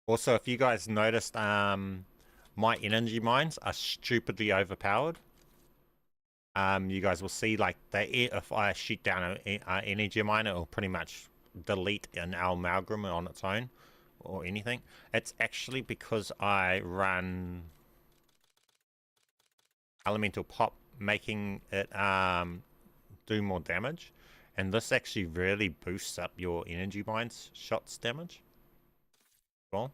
Also, if you guys noticed, my energy mines are stupidly overpowered. You guys will see, like, if I shoot down an energy mine, it will pretty much delete an amalgam on its own or anything. It's actually because I run elemental pop, making it do more damage, and this actually really boosts up your energy mines shots damage. Well,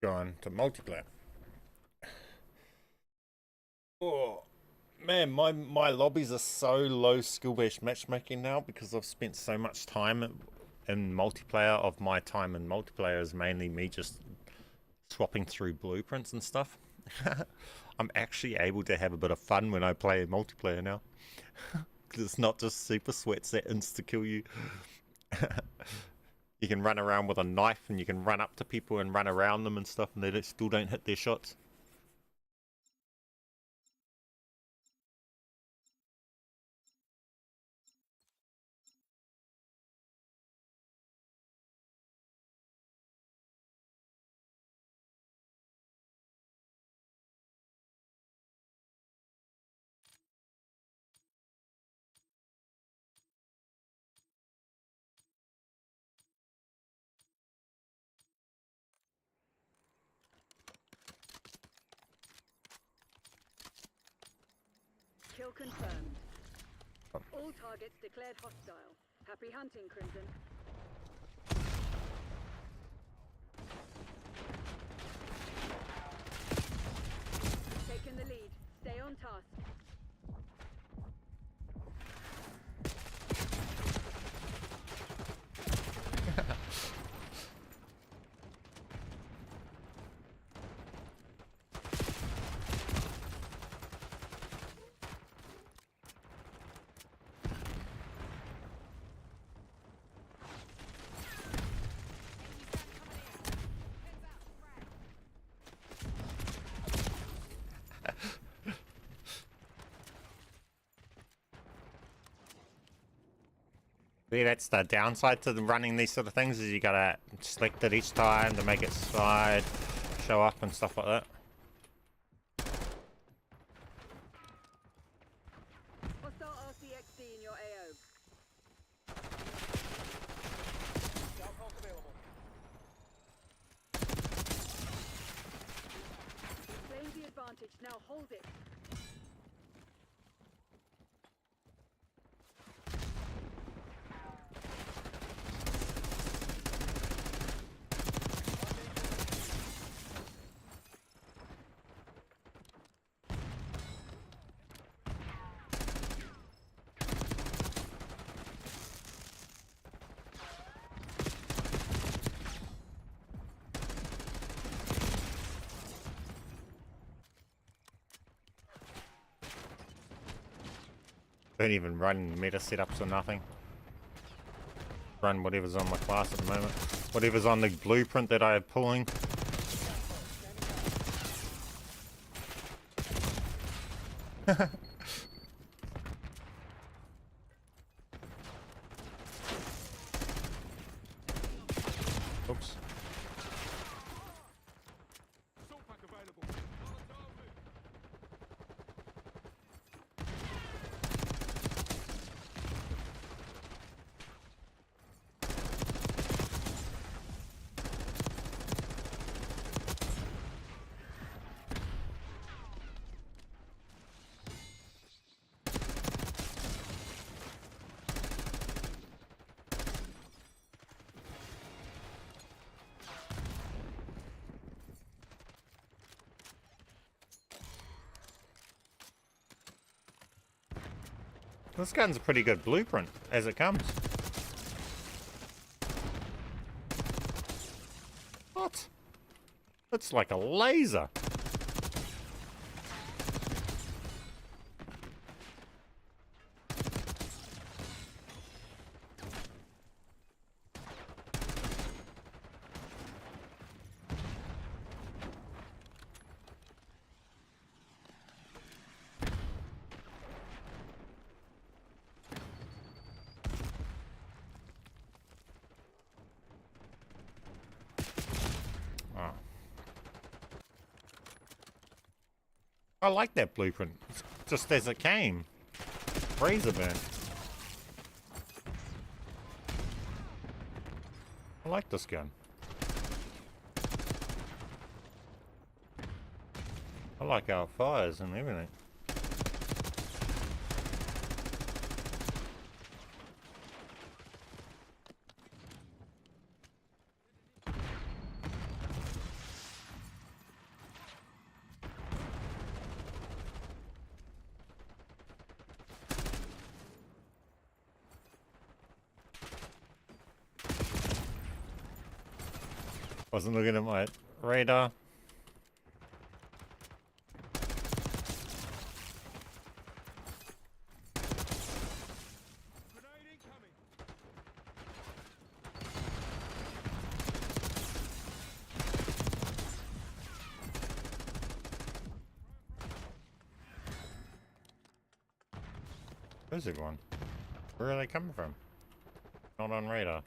going to multiplayer. Oh man, my lobbies are so low skill based matchmaking now because I've spent so much time in multiplayer. Of my time in multiplayer is mainly me just swapping through blueprints and stuff. I'm actually able to have a bit of fun when I play multiplayer now. Because it's not just super sweats that insta kill you. You can run around with a knife and you can run up to people and run around them and stuff, and they still don't hit their shots. Kill confirmed. All targets declared hostile. Happy hunting, Crimson. Taking the lead. Stay on task. See, that's the downside to running these sort of things, is you gotta select it each time to make it slide, show up and stuff like that. Hostile RCXD in your AO. Claim the advantage. Now hold it. Don't even run meta setups or nothing. Run whatever's on my class at the moment. Whatever's on the blueprint that I'm pulling. Oops. This gun's a pretty good blueprint as it comes. What? It's like a laser. I like that blueprint. It's just as it came. Razorbeak. I like this gun. I like how it fires and everything. Wasn't looking at my radar. Where's it going? Where are they coming from? Not on radar.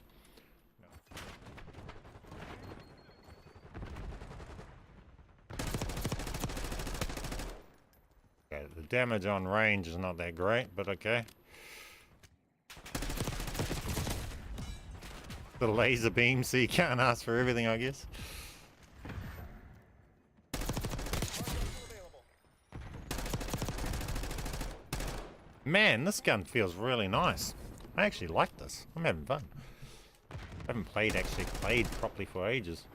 Okay, the damage on range is not that great, but okay. The laser beam, so you can't ask for everything, I guess. Man, this gun feels really nice. I actually like this. I'm having fun. I haven't actually played properly for ages.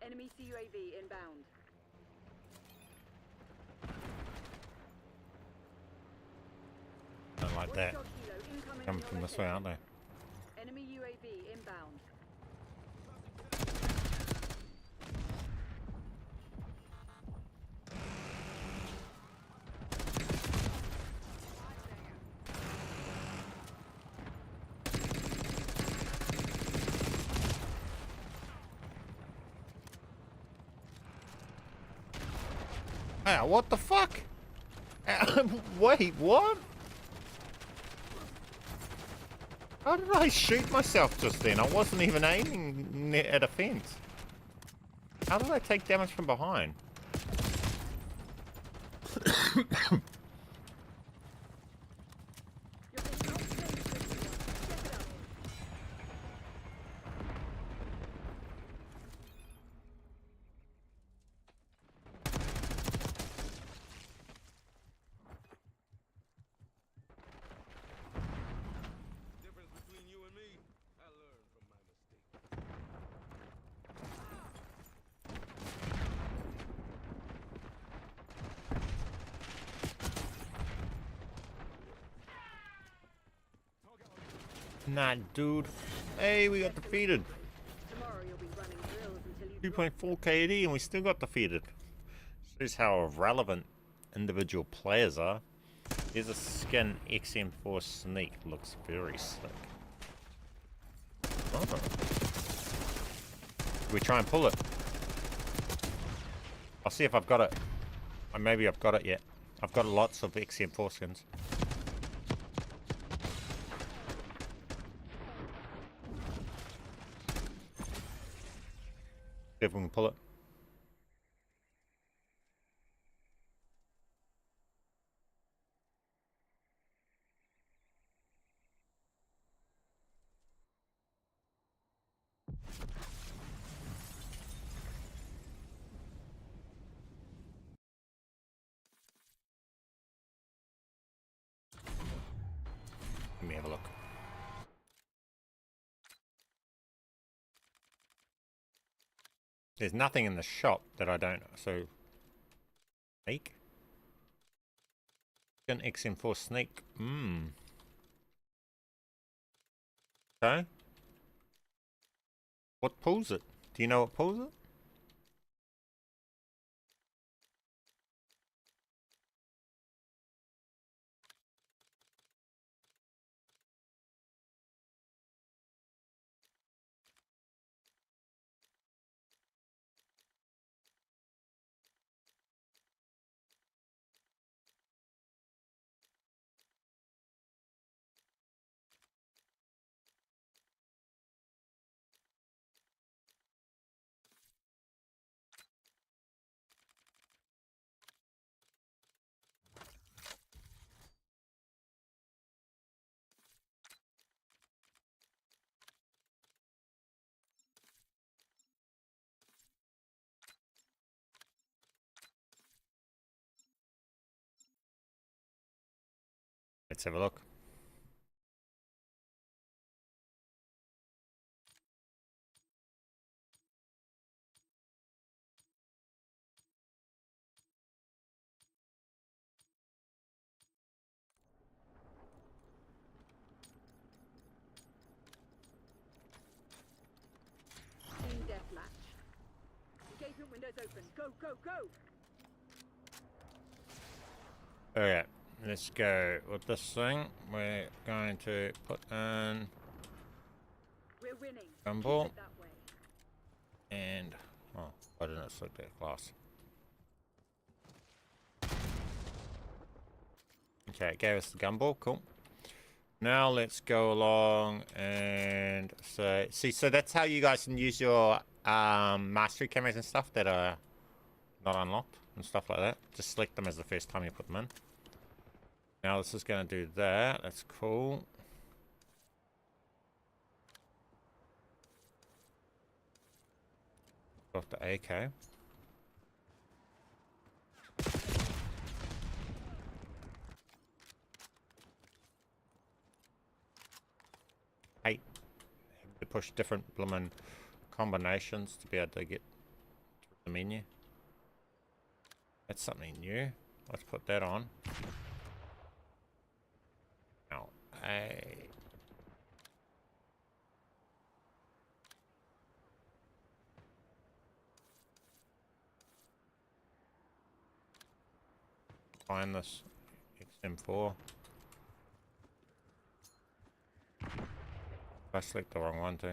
Enemy CUAV inbound. Don't like that. Coming from this way, aren't they? Enemy UAV inbound. Ah, what the fuck? Wait, what? How did I shoot myself just then? I wasn't even aiming at a fence. How did I take damage from behind? Nah, dude. Hey, we got defeated. Tomorrow you'll be running drills until you 2.4 KD and we still got defeated. Shows how relevant individual players are. Here's a skin XM4 sneak. Looks very slick. Oh. We try and pull it. I'll see if I've got it. Or maybe I've got it yet. I've got lots of XM4 skins. See if we can pull it. Let me have a look. There's nothing in the shop that I don't. So, snake? An XM4 snake. Okay. What pulls it? Do you know what pulls it? Let's have a look. team deathmatch. Engagement windows open. Go, go, go! Alright, let's go with this thing. We're going to put in We're winning. Gumball. Keep it that way. And oh, why didn't it select that class? Okay, it gave us the gumball. Cool. Now let's go along and say, see, so that's how you guys can use your mastery camos and stuff that are not unlocked and stuff like that. Just select them as the first time you put them in. Now this is going to do that. That's cool. Got the AK. Hey, have to push different bloomin' combinations to be able to get through the menu. That's something new. Let's put that on. Now, find this XM4. I select the wrong one too.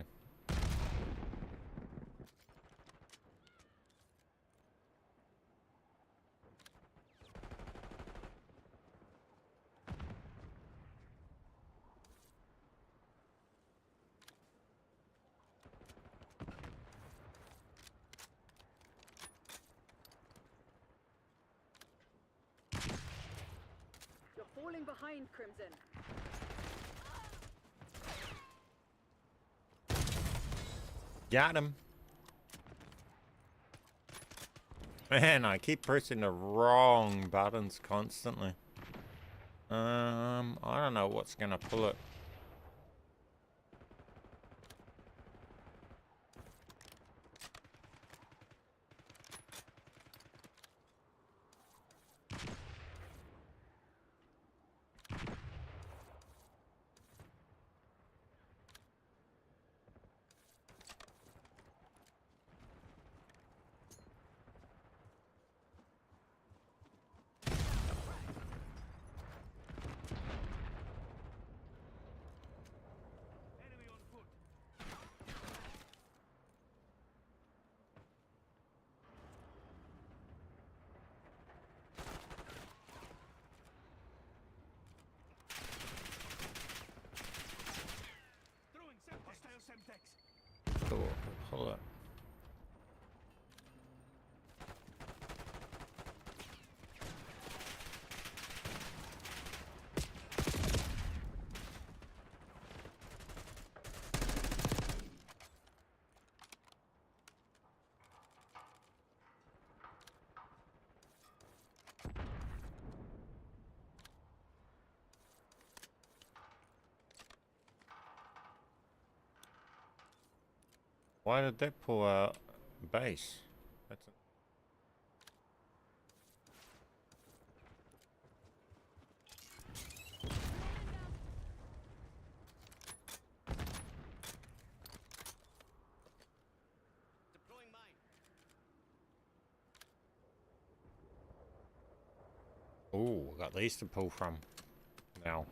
You're falling behind, Crimson. Got him. Man, I keep pressing the wrong buttons constantly. I don't know what's gonna pull it. Why did that pull out base? That's Deploying mine. oh, got these to pull from now.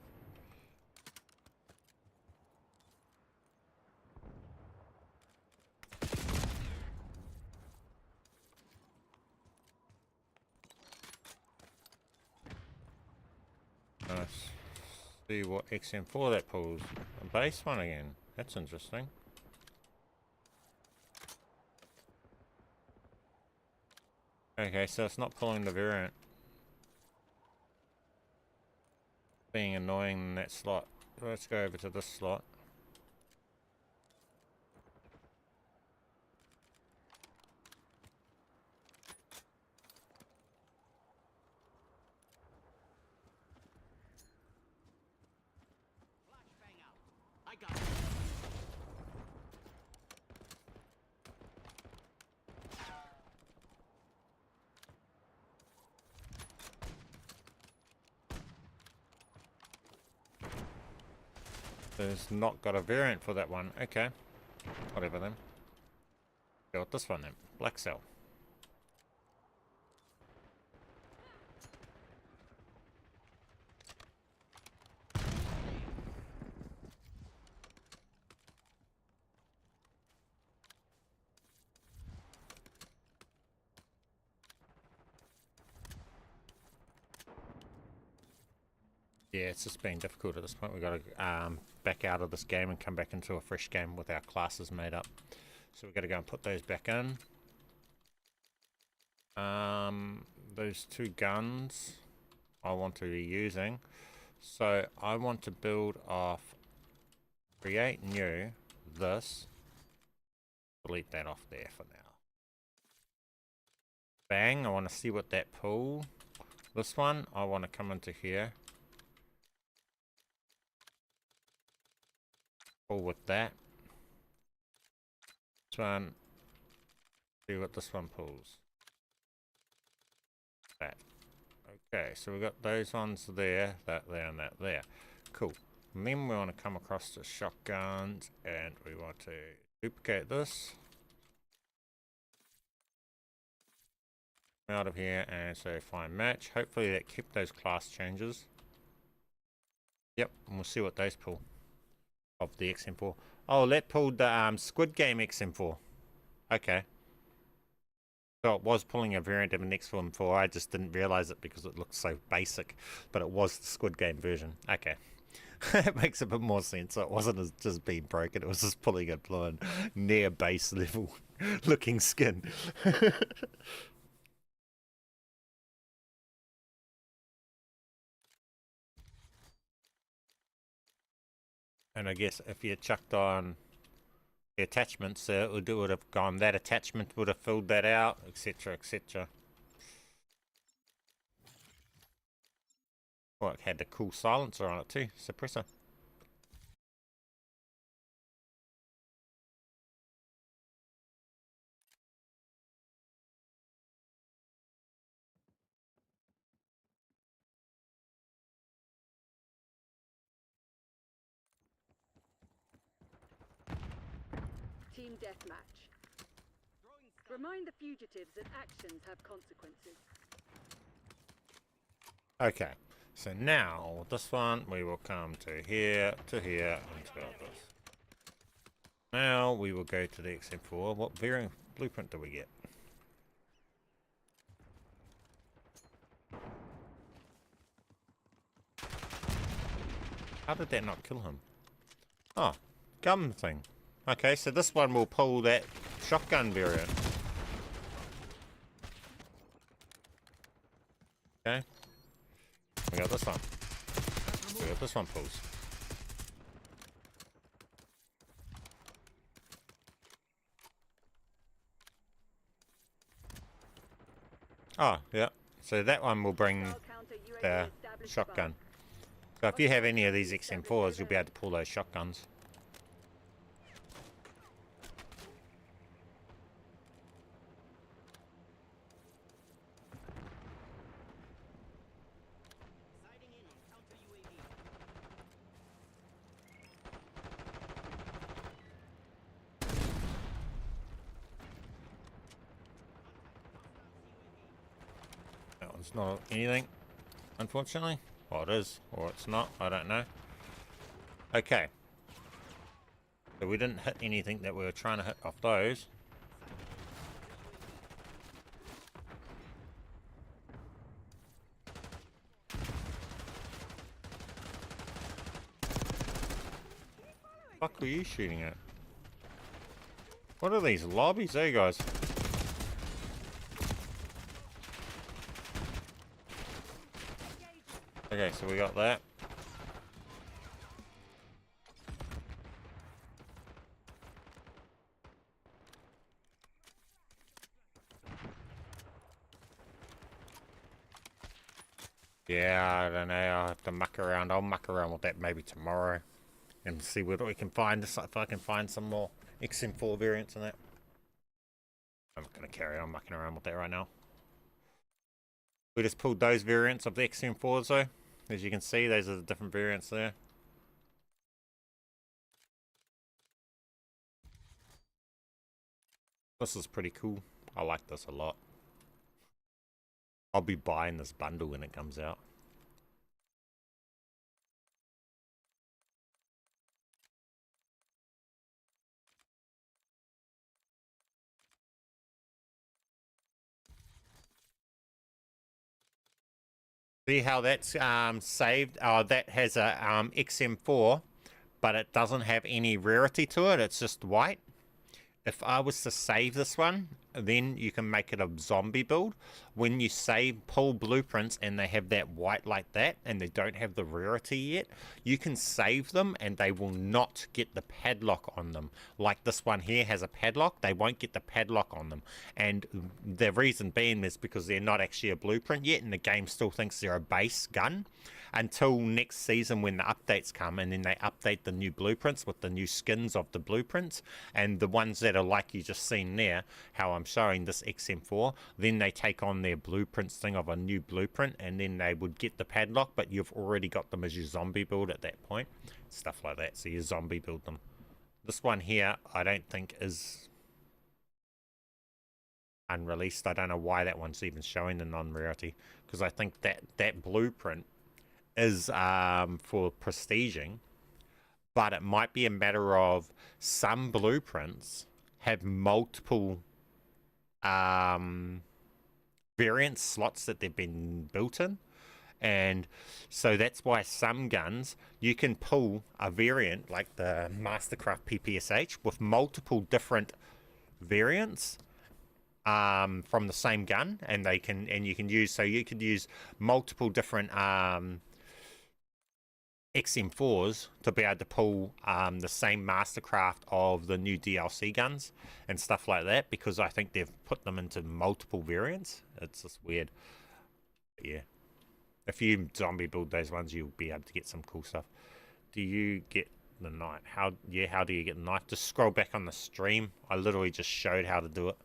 Let's see what XM4 that pulls. A base one again. That's interesting. Okay, so it's not pulling the variant. Being annoying in that slot. Let's go over to this slot. Flashbang out. I got it. There's not got a variant for that one. Okay. Whatever then. Go with this one then. Black cell. Yeah, it's just been difficult at this point. We've got to back out of this game and come back into a fresh game with our classes made up. So we've got to go and put those back in. Those two guns I want to be using. So I want to build off, create new, this. Delete that off there for now. Bang, I want to see what that pull. This one, I want to come into here. Pull with that. This one, see what this one pulls. That. Okay, so we've got those ones there, that there, and that there. Cool. And then we want to come across to shotguns, and we want to duplicate this. Out of here, and so find match. Hopefully that kept those class changes. Yep, and we'll see what those pull. Of the XM4. Oh, that pulled the Squid Game XM4. Okay. So it was pulling a variant of an XM4. I just didn't realize it because it looked so basic. But it was the Squid Game version. Okay. It makes a bit more sense. So it wasn't as just being broken. It was just pulling a blown near base level looking skin. And I guess if you chucked on the attachments, it would have gone, that attachment would have filled that out, etc, etc. Well, it had the cool silencer on it too, suppressor. Team deathmatch. Remind the fugitives that actions have consequences. Okay, so now this one we will come to here, and to this. Now we will go to the XM4. What variant blueprint do we get? How did that not kill him? Oh, gun thing. Okay, so this one will pull that shotgun variant. Okay. We got this one. We got this one pulls. Oh, yeah. So that one will bring the shotgun. So if you have any of these XM4s, you'll be able to pull those shotguns. It's not anything, unfortunately. Well, it is, or it's not. I don't know. Okay. So we didn't hit anything that we were trying to hit off those. What were you shooting at? What are these lobbies, eh, guys? Okay, so we got that. Yeah, I don't know. I'll have to muck around. I'll muck around with that maybe tomorrow and see what we can find. If I can find some more XM4 variants in that. I'm not going to carry on mucking around with that right now. We just pulled those variants of the XM4s though. As you can see, those are the different variants there. This is pretty cool. I like this a lot. I'll be buying this bundle when it comes out. See how that's saved? That has a XM4, but it doesn't have any rarity to it. It's just white. If I was to save this one, then you can make it a zombie build. When you save pull blueprints and they have that white like that and they don't have the rarity yet, you can save them and they will not get the padlock on them. Like this one here has a padlock, they won't get the padlock on them. And the reason being is because they're not actually a blueprint yet and the game still thinks they're a base gun. Until next season when the updates come and then they update the new blueprints with the new skins of the blueprints and the ones that are like you just seen there, how I'm showing this XM4, then they take on their blueprints thing of a new blueprint and then they would get the padlock, but you've already got them as your zombie build at that point. Stuff like that, so you zombie build them. This one here I don't think is unreleased. I don't know why that one's even showing the non-rarity, because I think that blueprint is for prestiging, but it might be a matter of some blueprints have multiple variant slots that they've been built in, and so that's why some guns you can pull a variant like the Mastercraft PPSH with multiple different variants from the same gun, and you can use multiple different XM4s to be able to pull the same Mastercraft of the new DLC guns and stuff like that, because I think they've put them into multiple variants. It's just weird. But yeah, if you zombie build those ones, you'll be able to get some cool stuff. Do you get the knife? How do you get the knife? Just scroll back on the stream. I literally just showed how to do it.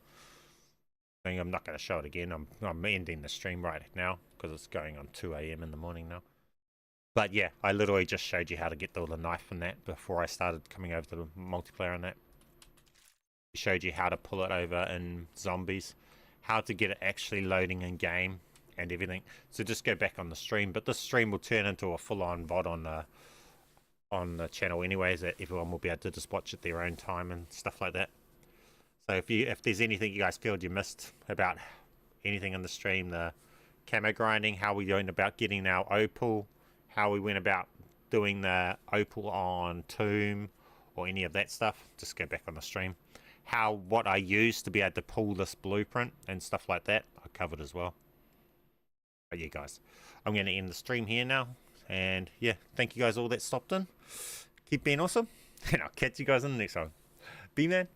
I'm not going to show it again. I'm ending the stream right now because it's going on 2 AM in the morning now. But yeah, I literally just showed you how to get the knife and that before I started coming over to the multiplayer on that. I showed you how to pull it over in Zombies, how to get it actually loading in game and everything. So just go back on the stream, but this stream will turn into a full-on VOD on the channel anyways, that everyone will be able to just watch at their own time and stuff like that. So if there's anything you guys feel you missed about anything in the stream, the camo grinding, how we going about getting our opal, how we went about doing the opal on Tomb, or any of that stuff, just go back on the stream. What I used to be able to pull this blueprint and stuff like that, I covered as well. But yeah, guys, I'm going to end the stream here now. And yeah, thank you guys all that stopped in. Keep being awesome. And I'll catch you guys in the next one. Be man.